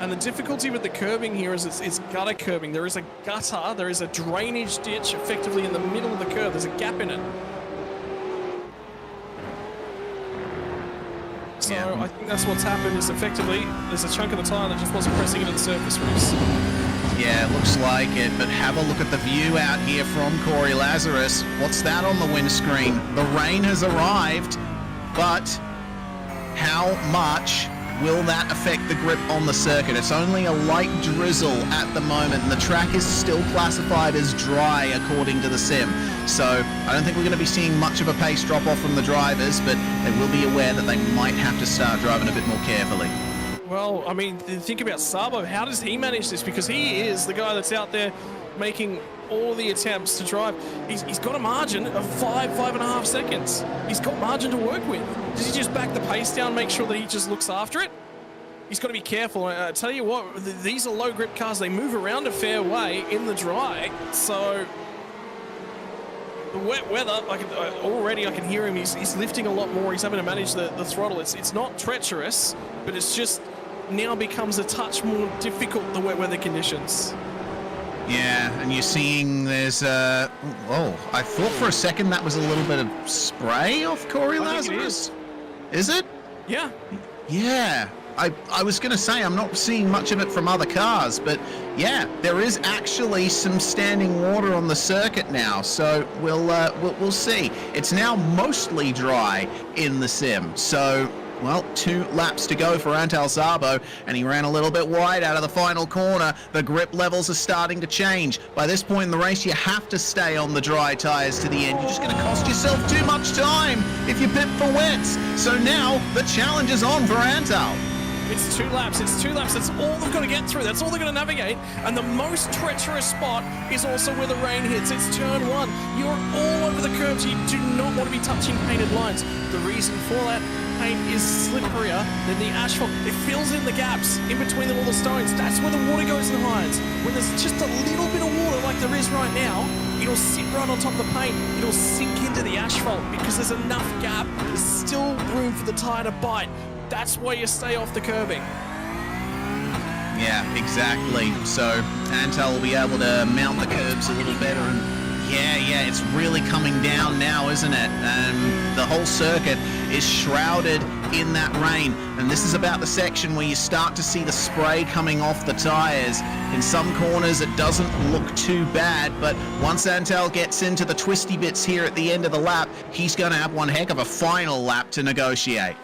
S1: And the difficulty with the curbing here is it's gutter curbing. There is a gutter, there is a drainage ditch effectively in the middle of the curb. There's a gap in it. So
S2: Yeah.
S1: I think that's what's happened is effectively there's a chunk of the tyre that just wasn't pressing into the surface, Reese.
S2: Yeah, looks like it, but have a look at the view out here from Corey Lazarus. What's that on the windscreen? The rain has arrived, but how much will that affect the grip on the circuit? It's only a light drizzle at the moment, and the track is still classified as dry according to the sim. So I don't think we're going to be seeing much of a pace drop-off from the drivers, but they will be aware that they might have to start driving a bit more carefully.
S1: Well, I mean, think about Sabo. How does he manage this? Because he is the guy that's out there making all the attempts to drive. He's got a margin of 5.5 seconds. He's got margin to work with. Does he just back the pace down, make sure that he just looks after it? He's got to be careful. I tell you what, these are low grip cars. They move around a fair way in the dry. So the wet weather, already I can hear him. He's lifting a lot more. He's having to manage the throttle. It's not treacherous, but it's just now becomes a touch more difficult, the wet weather conditions.
S2: Yeah, and you're seeing there's I thought for a second that was a little bit of spray off Corey Lazarus. Is it?
S1: Yeah.
S2: Yeah. I was going to say I'm not seeing much of it from other cars, but yeah, there is actually some standing water on the circuit now, so we'll see. It's now mostly dry in the sim, so well, 2 laps to go for Antal Szabo, and he ran a little bit wide out of the final corner. The grip levels are starting to change. By this point in the race, you have to stay on the dry tyres to the end. You're just going to cost yourself too much time if you pit for wets. So now the challenge is on for Antal.
S1: It's 2 laps. It's 2 laps. That's all they've got to get through. That's all they're going to navigate. And the most treacherous spot is also where the rain hits. It's turn 1. You're all over the curbs. You do not want to be touching painted lines. The reason for that paint is slipperier than the asphalt. It fills in the gaps in between all the stones. That's where the water goes and hides. When there's just a little bit of water like there is right now, it'll sit right on top of the paint. It'll sink into the asphalt because there's enough gap. There's still room for the tyre to bite. That's why you stay off the curbing.
S2: Yeah, exactly. So Antal will be able to mount the curbs a little better. And yeah, it's really coming down now, isn't it? The whole circuit is shrouded in that rain. And this is about the section where you start to see the spray coming off the tyres. In some corners, it doesn't look too bad, but once Antal gets into the twisty bits here at the end of the lap, he's going to have one heck of a final lap to negotiate.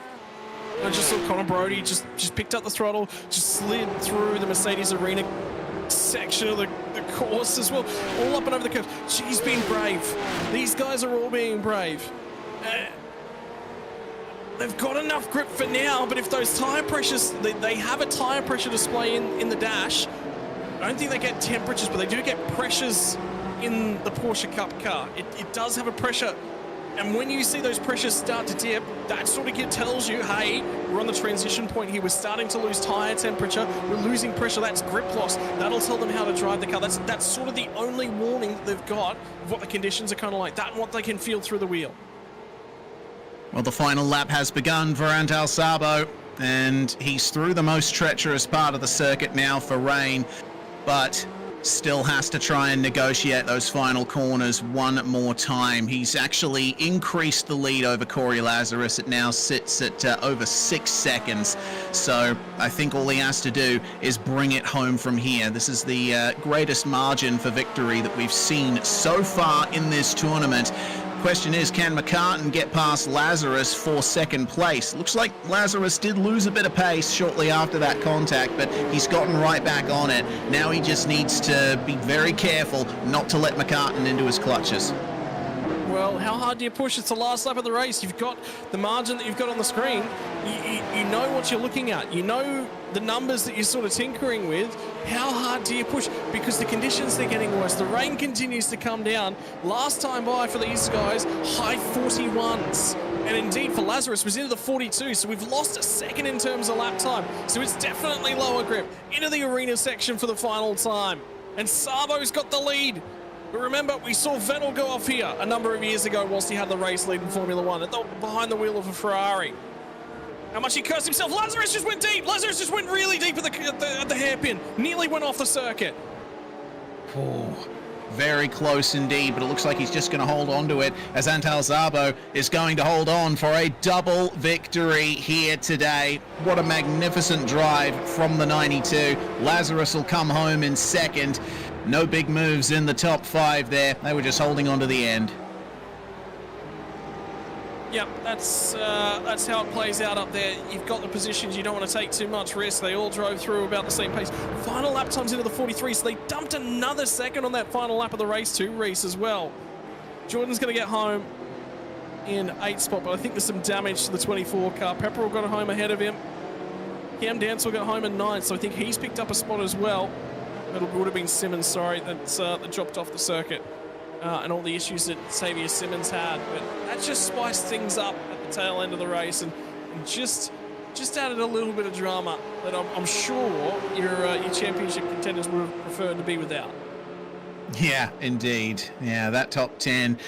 S1: I just saw Connor Brody just picked up the throttle, just slid through the Mercedes Arena section of the course as well, all up and over the curve. She's being brave. These guys are all being brave. They've got enough grip for now, but if those tyre pressures, they have a tyre pressure display in the dash. I don't think they get temperatures, but they do get pressures in the Porsche Cup car. It does have a pressure. And when you see those pressures start to dip, that sort of tells you, hey, we're on the transition point here. We're starting to lose tyre temperature. We're losing pressure. That's grip loss. That'll tell them how to drive the car. That's sort of the only warning that they've got of what the conditions are kind of like. That and what they can feel through the wheel.
S2: Well, the final lap has begun for Antal Szabo, and he's through the most treacherous part of the circuit now for rain, but still has to try and negotiate those final corners one more time. He's actually increased the lead over Corey Lazarus. It now sits at over 6 seconds. So I think all he has to do is bring it home from here. This is the greatest margin for victory that we've seen so far in this tournament. Question is, can McCartan get past Lazarus for second place? Looks like Lazarus did lose a bit of pace shortly after that contact, but he's gotten right back on it. Now he just needs to be very careful not to let McCartan into his clutches.
S1: Well, how hard do you push? It's the last lap of the race. You've got the margin that you've got on the screen. You know what you're looking at. You know the numbers that you're sort of tinkering with. How hard do you push? Because the conditions, they're getting worse. The rain continues to come down. Last time by for these guys, high 41s. And indeed for Lazarus was into the 42, so we've lost a second in terms of lap time. So it's definitely lower grip. Into the arena section for the final time. And Sabo's got the lead. But remember, we saw Vettel go off here a number of years ago whilst he had the race lead in Formula 1 behind the wheel of a Ferrari. How much he cursed himself. Lazarus just went deep. Lazarus just went really deep at the hairpin. Nearly went off the circuit.
S2: Oh, very close indeed, but it looks like he's just going to hold on to it as Antal Szabo is going to hold on for a double victory here today. What a magnificent drive from the 92. Lazarus will come home in second. No big moves in the top 5 there. They were just holding on to the end.
S1: Yep, that's how it plays out up there. You've got the positions, you don't want to take too much risk. They all drove through about the same pace. Final lap times into the 43, so they dumped another second on that final lap of the race 2 race as well. Jordan's going to get home in 8th spot, but I think there's some damage to the 24 car. Pepperell got home ahead of him. Cam Dancel got home in 9th, so I think he's picked up a spot as well. It would have been Simmons, sorry, that dropped off the circuit. And all the issues that Xavier Simmons had, but that just spiced things up at the tail end of the race and just added a little bit of drama that I'm sure your championship contenders would have preferred to be without.
S2: Yeah, indeed. Yeah, that top 10,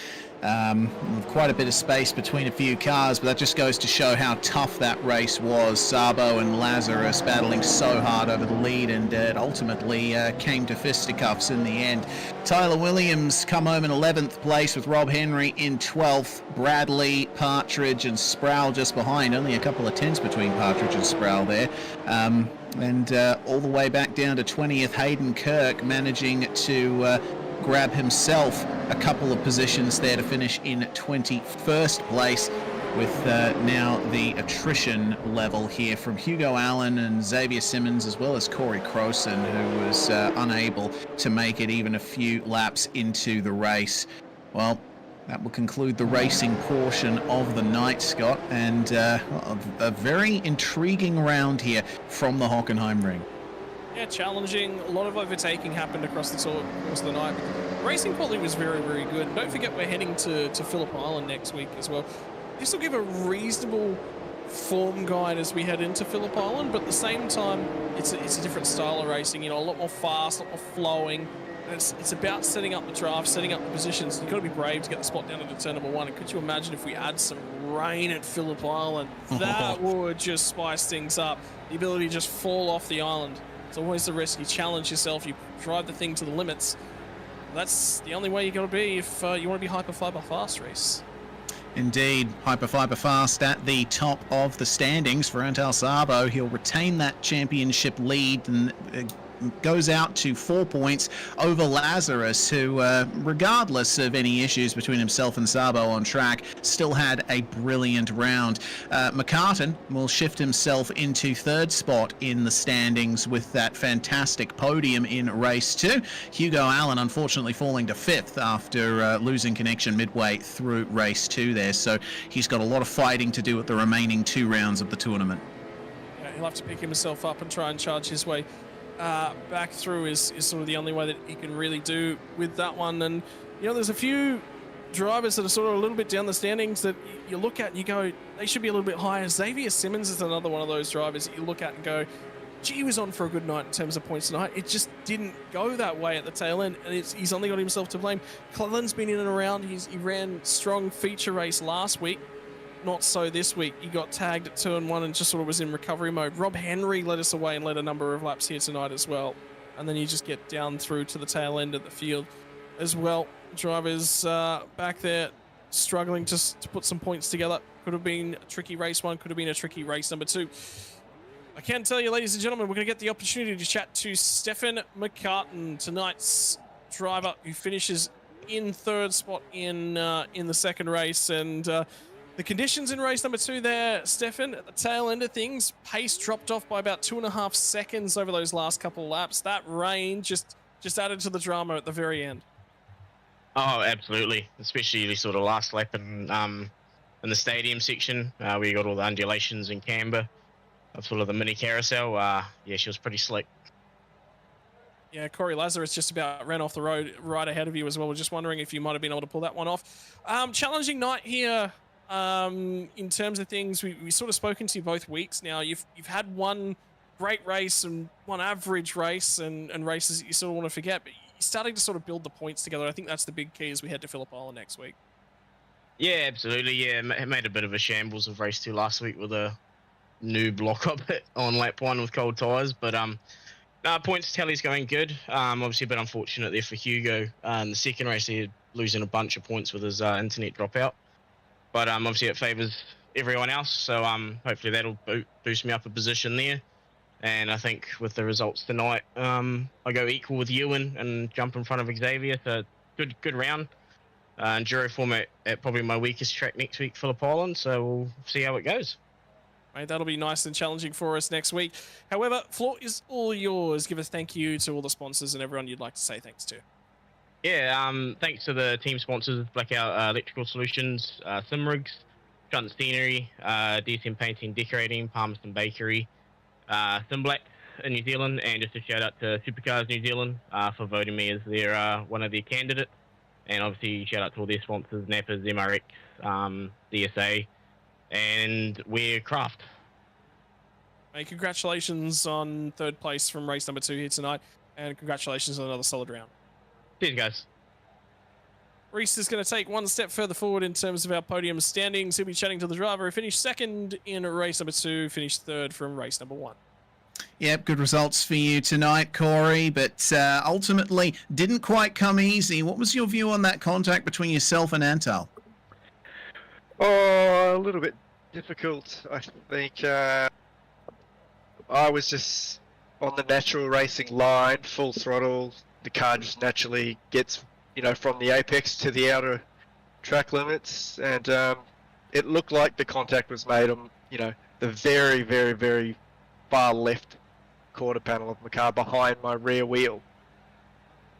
S2: quite a bit of space between a few cars, but that just goes to show how tough that race was. Szabo and Lazarus battling so hard over the lead, and it ultimately came to fisticuffs in the end. Tyler Williams come home in 11th place with Rob Henry in 12th. Bradley, Partridge and Sproul just behind. Only a couple of tenths between Partridge and Sproul there. And all the way back down to 20th, Hayden Kirk managing to grab himself a couple of positions there to finish in 21st place, with now the attrition level here from Hugo Allen and Xavier Simmons, as well as Corey Crowson, who was unable to make it even a few laps into the race. Well, that will conclude the racing portion of the night, Scott, and a very intriguing round here from the Hockenheim Ring.
S1: Yeah, challenging. A lot of overtaking happened across the course of the night. Racing quality was very, very good. Don't forget we're heading to Phillip Island next week as well. This will give a reasonable form guide as we head into Phillip Island, but at the same time, it's a different style of racing. You know, a lot more fast, a lot more flowing. And it's about setting up the draft, setting up the positions. You've got to be brave to get the spot down into turn number 1. And could you imagine if we had some rain at Phillip Island? That would just spice things up. The ability to just fall off the island. It's always the risk. You challenge yourself. You drive the thing to the limits. That's the only way you got to be if you want to be Hyperfibre fast race.
S2: Indeed, Hyperfibre Fast at the top of the standings for Antal Szabo. He'll retain that championship lead and goes out to 4 points over Lazarus, who, regardless of any issues between himself and Szabo on track, still had a brilliant round. McCartan will shift himself into 3rd spot in the standings with that fantastic podium in race 2. Hugo Allen unfortunately falling to 5th after losing connection midway through race 2 there, so he's got a lot of fighting to do at the remaining 2 rounds of the tournament.
S1: Yeah, he'll have to pick himself up and try and charge his way back through is sort of the only way that he can really do with that one. And you know, there's a few drivers that are sort of a little bit down the standings that you look at and you go, they should be a little bit higher. Xavier Simmons is another one of those drivers that you look at and go, gee, he was on for a good night in terms of points tonight. It just didn't go that way at the tail end, and he's only got himself to blame. Cleveland's been in and around. He ran strong feature race last week. Not so this week. He got tagged at turn 1 and just sort of was in recovery mode. Rob Henry led us away and led a number of laps here tonight as well. And then you just get down through to the tail end of the field as well. Drivers back there struggling just to put some points together. Could have been a tricky race 1, could have been a tricky race number 2. I can tell you, ladies and gentlemen, we're going to get the opportunity to chat to Stefan McCartan, tonight's driver who finishes in 3rd spot in the 2nd race. And the conditions in race number 2 there, Stefan, at the tail end of things, pace dropped off by about 2.5 seconds over those last couple of laps. That rain just added to the drama at the very end.
S5: Oh, absolutely. Especially the sort of last lap in the stadium section, where you got all the undulations and camber of sort of the mini carousel. Yeah, she was pretty slick.
S1: Yeah, Corey Lazarus just about ran off the road right ahead of you as well. We're just wondering if you might have been able to pull that one off. Challenging night here. In terms of things, we sort of spoken to you both weeks now. You've had one great race and one average race and races that you sort of want to forget, but you're starting to sort of build the points together. I think that's the big key as we head to Phillip Island next week.
S5: Yeah, absolutely. Yeah, it made a bit of a shambles of race 2 last week with a noob lock up on lap 1 with cold tyres. But points tally's going good. Obviously a bit unfortunate there for Hugo. In the second race, he losing a bunch of points with his internet dropout. But obviously it favours everyone else, so hopefully that'll boost me up a position there. And I think with the results tonight, I go equal with Ewan and jump in front of Xavier. So good round. Enduro format at probably my weakest track next week, Phillip Island. So we'll see how it goes.
S1: Mate, that'll be nice and challenging for us next week. However, floor is all yours. Give a thank you to all the sponsors and everyone you'd like to say thanks to.
S5: Yeah, thanks to the team sponsors, Blackout Electrical Solutions, Simrigs, Shunt Scenery, DSM Painting Decorating, Palmerston Bakery, Simblack in New Zealand, and just a shout out to Supercars New Zealand for voting me as their one of their candidates. And obviously shout out to all their sponsors, Nappers, MRX, DSA, and Wear Craft.
S1: Mate, congratulations on 3rd place from race number 2 here tonight, and congratulations on another solid round.
S5: Cheers, guys.
S1: Reese is going to take one step further forward in terms of our podium standings. He'll be chatting to the driver who finished 2nd in race number 2, finished 3rd from race number 1.
S2: Yep, good results for you tonight, Corey, but ultimately didn't quite come easy. What was your view on that contact between yourself and Antal?
S3: Oh, a little bit difficult, I think. I was just on the natural racing line, full throttle. The car just naturally gets, from the apex to the outer track limits, and it looked like the contact was made on, the very, very, very far left quarter panel of my car behind my rear wheel.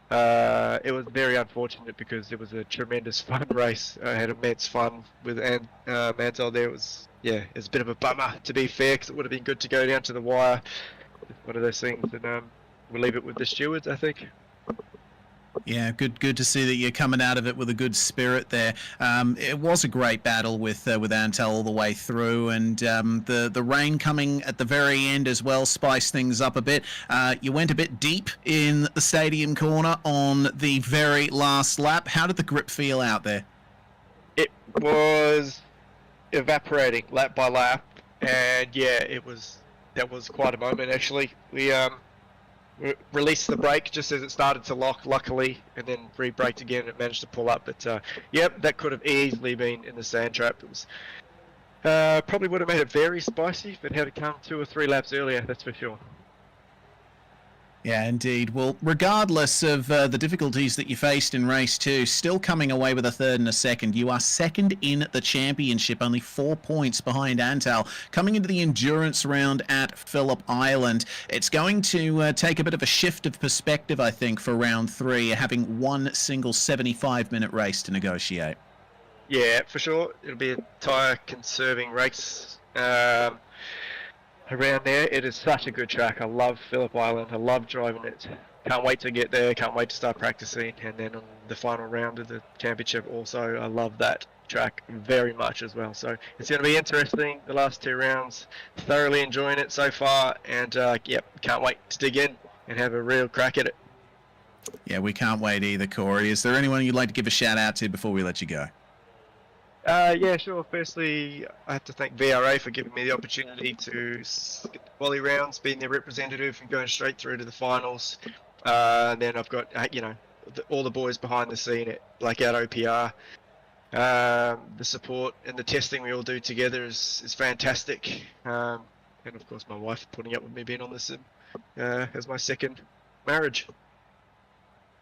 S3: It was very unfortunate because it was a tremendous fun race. I had immense fun with Antal there. It was a bit of a bummer, to be fair, because it would have been good to go down to the wire. One of those things, and we'll leave it with the stewards, I think.
S2: Yeah, good to see that you're coming out of it with a good spirit there. It was a great battle with Antal all the way through, and the rain coming at the very end as well spiced things up a bit. You went a bit deep in the stadium corner on the very last lap. How did the grip feel out there?
S3: It was evaporating lap by lap, and that was quite a moment actually. We released the brake just as it started to lock, luckily, and then re-braked again and it managed to pull up. But that could have easily been in the sand trap. It was probably would have made it very spicy if it had come 2 or 3 laps earlier, that's for sure.
S2: Yeah, indeed. Well, regardless of the difficulties that you faced in race 2, still coming away with a 3rd and a 2nd. You are 2nd in the championship, only 4 points behind Antal. Coming into the endurance round at Phillip Island, it's going to take a bit of a shift of perspective, I think, for round 3, having one single 75-minute race to negotiate.
S3: Yeah, for sure. It'll be a tyre conserving race. Around there, it is such a good track. I love Phillip Island. I love driving it. Can't wait to get there. Can't wait to start practicing. And then on the final round of the championship also, I love that track very much as well. So it's going to be interesting. The last 2 rounds, thoroughly enjoying it so far. And can't wait to dig in and have a real crack at it.
S2: Yeah, we can't wait either, Corey. Is there anyone you'd like to give a shout out to before we let you go?
S3: Yeah, sure. Firstly, I have to thank VRA for giving me the opportunity to get the quali rounds, being their representative and going straight through to the finals. Then I've got, all the boys behind the scene at Blackout OPR. The support and the testing we all do together is fantastic. And of course, my wife putting up with me being on this as my 2nd marriage.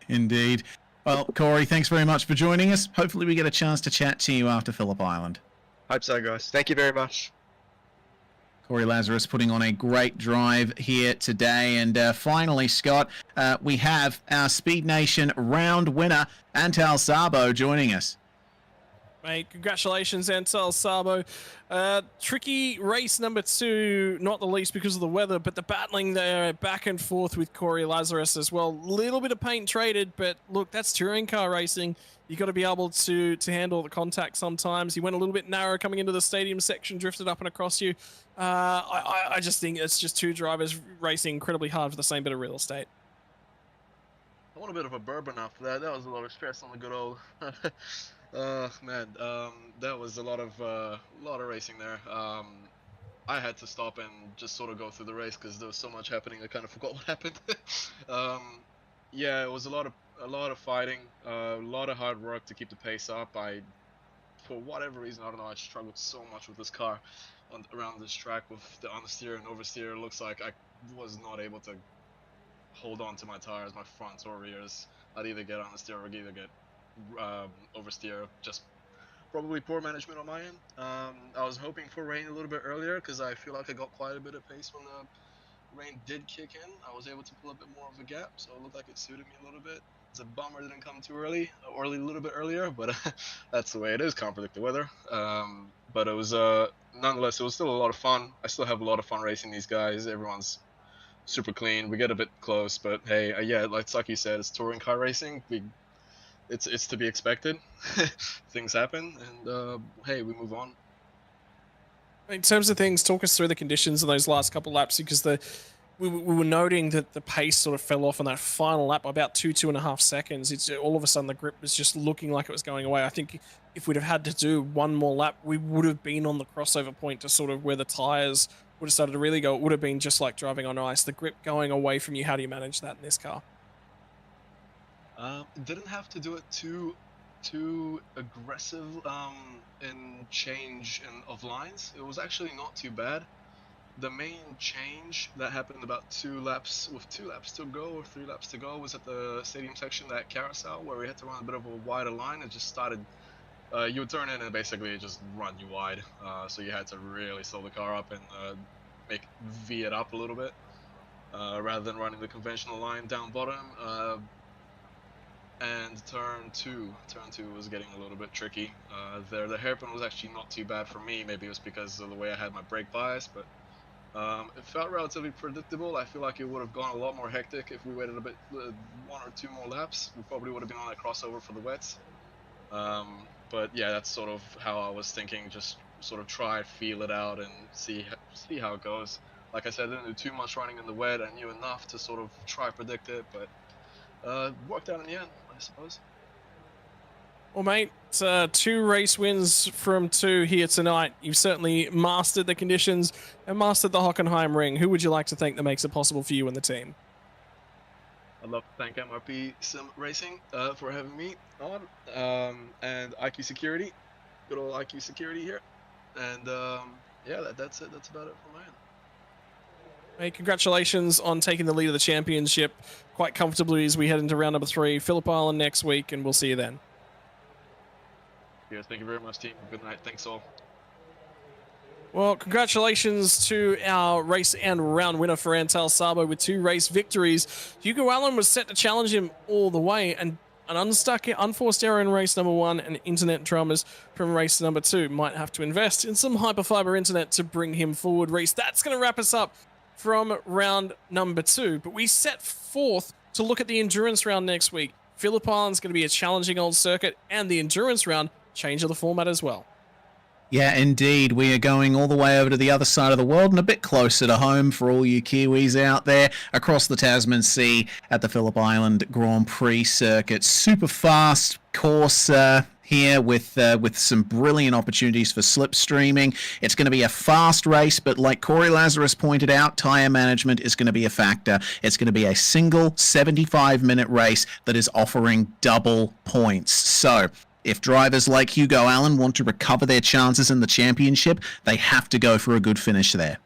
S2: Indeed. Well, Corey, thanks very much for joining us. Hopefully we get a chance to chat to you after Phillip Island.
S3: Hope so, guys. Thank you very much.
S2: Corey Lazarus putting on a great drive here today. And finally, Scott, we have our Speednation round winner, Antal Sabo, joining us.
S1: Mate, congratulations, Antal Sabo. Tricky race number 2, not the least because of the weather, but the battling there back and forth with Corey Lazarus as well. Little bit of paint traded, but look, that's touring car racing. You got to be able to handle the contact sometimes. He went a little bit narrow coming into the stadium section, drifted up and across you. I just think it's just 2 drivers racing incredibly hard for the same bit of real estate.
S4: I want a bit of a bourbon after that. That was a lot of stress on the good old. Man, that was a lot of racing there. I had to stop and just sort of go through the race because there was so much happening. I kind of forgot what happened. Yeah, it was a lot of fighting, a lot of hard work to keep the pace up. For whatever reason, I don't know, I struggled so much with this car around this track with the understeer and oversteer. It looks like I was not able to hold on to my tires, my fronts or rears. I'd either get understeer or either get oversteer. Just probably poor management on my end. I was hoping for rain a little bit earlier because I feel like I got quite a bit of pace when the rain did kick in. I was able to pull a bit more of a gap, so it looked like it suited me a little bit. It's a bummer it didn't come too early, or a little bit earlier, but that's the way it is. Can't predict the weather. But it was nonetheless, it was still a lot of fun. I still have a lot of fun racing these guys. Everyone's super clean. We get a bit close, but hey, yeah, like you said, it's touring car racing. It's to be expected. Things happen, and hey, we move on.
S1: In terms of things, talk us through the conditions of those last couple laps, because we were noting that the pace sort of fell off on that final lap by about 2.5 seconds. It's all of a sudden the grip was just looking like it was going away. I think if we'd have had to do one more lap, we would have been on the crossover point to sort of where the tires would have started to really go. It would have been just like driving on ice, the grip going away from you. How do you manage that in this car?
S4: Didn't have to do it too aggressive in change of lines. It was actually not too bad. The main change that happened about 2 laps to go or 3 laps to go was at the stadium section, that carousel, where we had to run a bit of a wider line. It just started, you would turn in and basically it just run you wide. So you had to really slow the car up and V it up a little bit, rather than running the conventional line down bottom. And turn two was getting a little bit tricky. The hairpin was actually not too bad for me. Maybe it was because of the way I had my brake bias, but it felt relatively predictable. I feel like it would have gone a lot more hectic if we waited a bit, 1 or 2 more laps. We probably would have been on that crossover for the wets. But yeah, that's sort of how I was thinking. Just sort of try, feel it out, and see how it goes. Like I said, I didn't do too much running in the wet. I knew enough to sort of try predict it, but worked out in the end, I suppose.
S1: Well, mate, 2 race wins from 2 here tonight. You've certainly mastered the conditions and mastered the Hockenheim ring. Who would you like to thank that makes it possible for you and the team?
S4: I'd love to thank MRP Sim Racing for having me on, and IQ Security, good old IQ Security here, and yeah, that's it. That's about it for my end.
S1: Hey, congratulations on taking the lead of the championship quite comfortably as we head into round number 3. Phillip Island next week, and we'll see you then.
S4: Yes, thank you very much, team. Good night. Thanks all.
S1: Well, congratulations to our race and round winner for Antal Sabo with 2 race victories. Hugo Allen was set to challenge him all the way, and an unforced error in race number 1 and internet dramas from race number 2 might have to invest in some hyperfiber internet to bring him forward. Reese, that's going to wrap us up from round number 2, but we set forth to look at the endurance round next week. Phillip Island's going to be a challenging old circuit, and the endurance round change of the format as well.
S2: Yeah, indeed. We are going all the way over to the other side of the world and a bit closer to home for all you Kiwis out there across the Tasman Sea at the Phillip Island Grand Prix circuit. Super fast course here with some brilliant opportunities for slipstreaming. It's going to be a fast race, but like Corey Lazarus pointed out, tyre management is going to be a factor. It's going to be a single 75-minute race that is offering double points. So if drivers like Hugo Allen want to recover their chances in the championship, they have to go for a good finish there.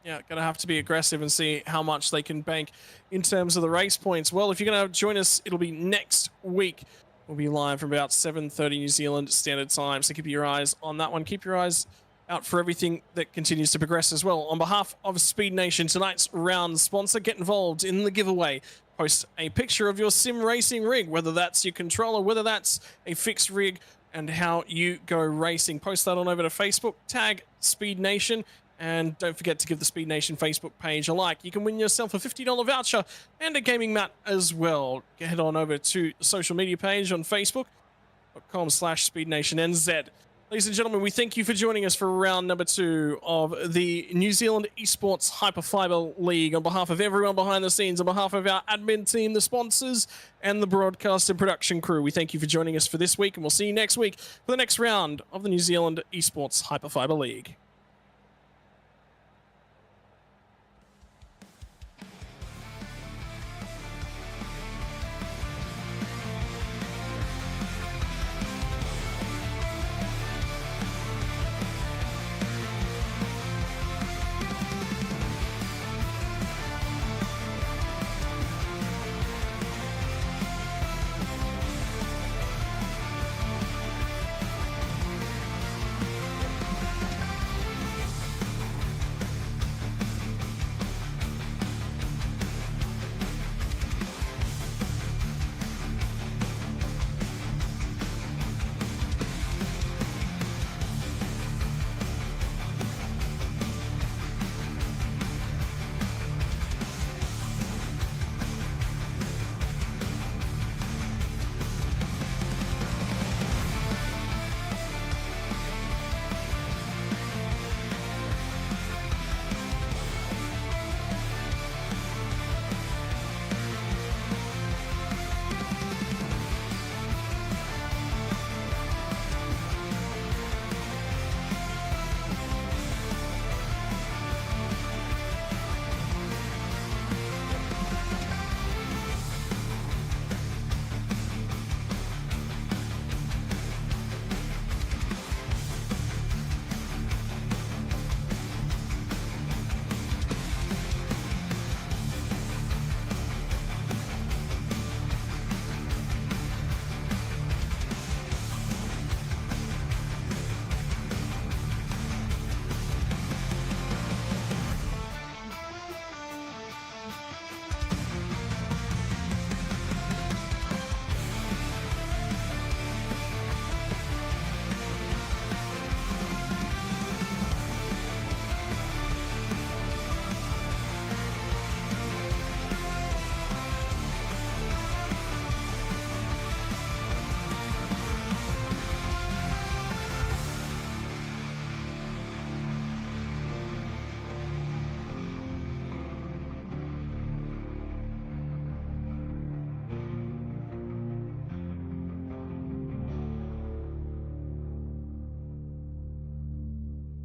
S1: Yeah, going to have to be aggressive and see how much they can bank in terms of the race points. Well, if you're going to join us, it'll be next week. We'll be live from about 7:30 New Zealand Standard Time, so keep your eyes on that one. Keep your eyes out for everything that continues to progress as well. On behalf of Speednation, tonight's round sponsor, get involved in the giveaway. Post a picture of your sim racing rig, whether that's your controller, whether that's a fixed rig, and how you go racing. Post that on over to Facebook, tag Speednation, and don't forget to give the Speednation Facebook page a like. You can win yourself a $50 voucher and a gaming mat as well. Head on over to the social media page on Facebook.com/SpeednationNZ. Ladies and gentlemen, we thank you for joining us for round number 2 of the New Zealand Esports Hyperfibre League. On behalf of everyone behind the scenes, on behalf of our admin team, the sponsors, and the broadcast and production crew, we thank you for joining us for this week, and we'll see you next week for the next round of the New Zealand Esports Hyperfibre League.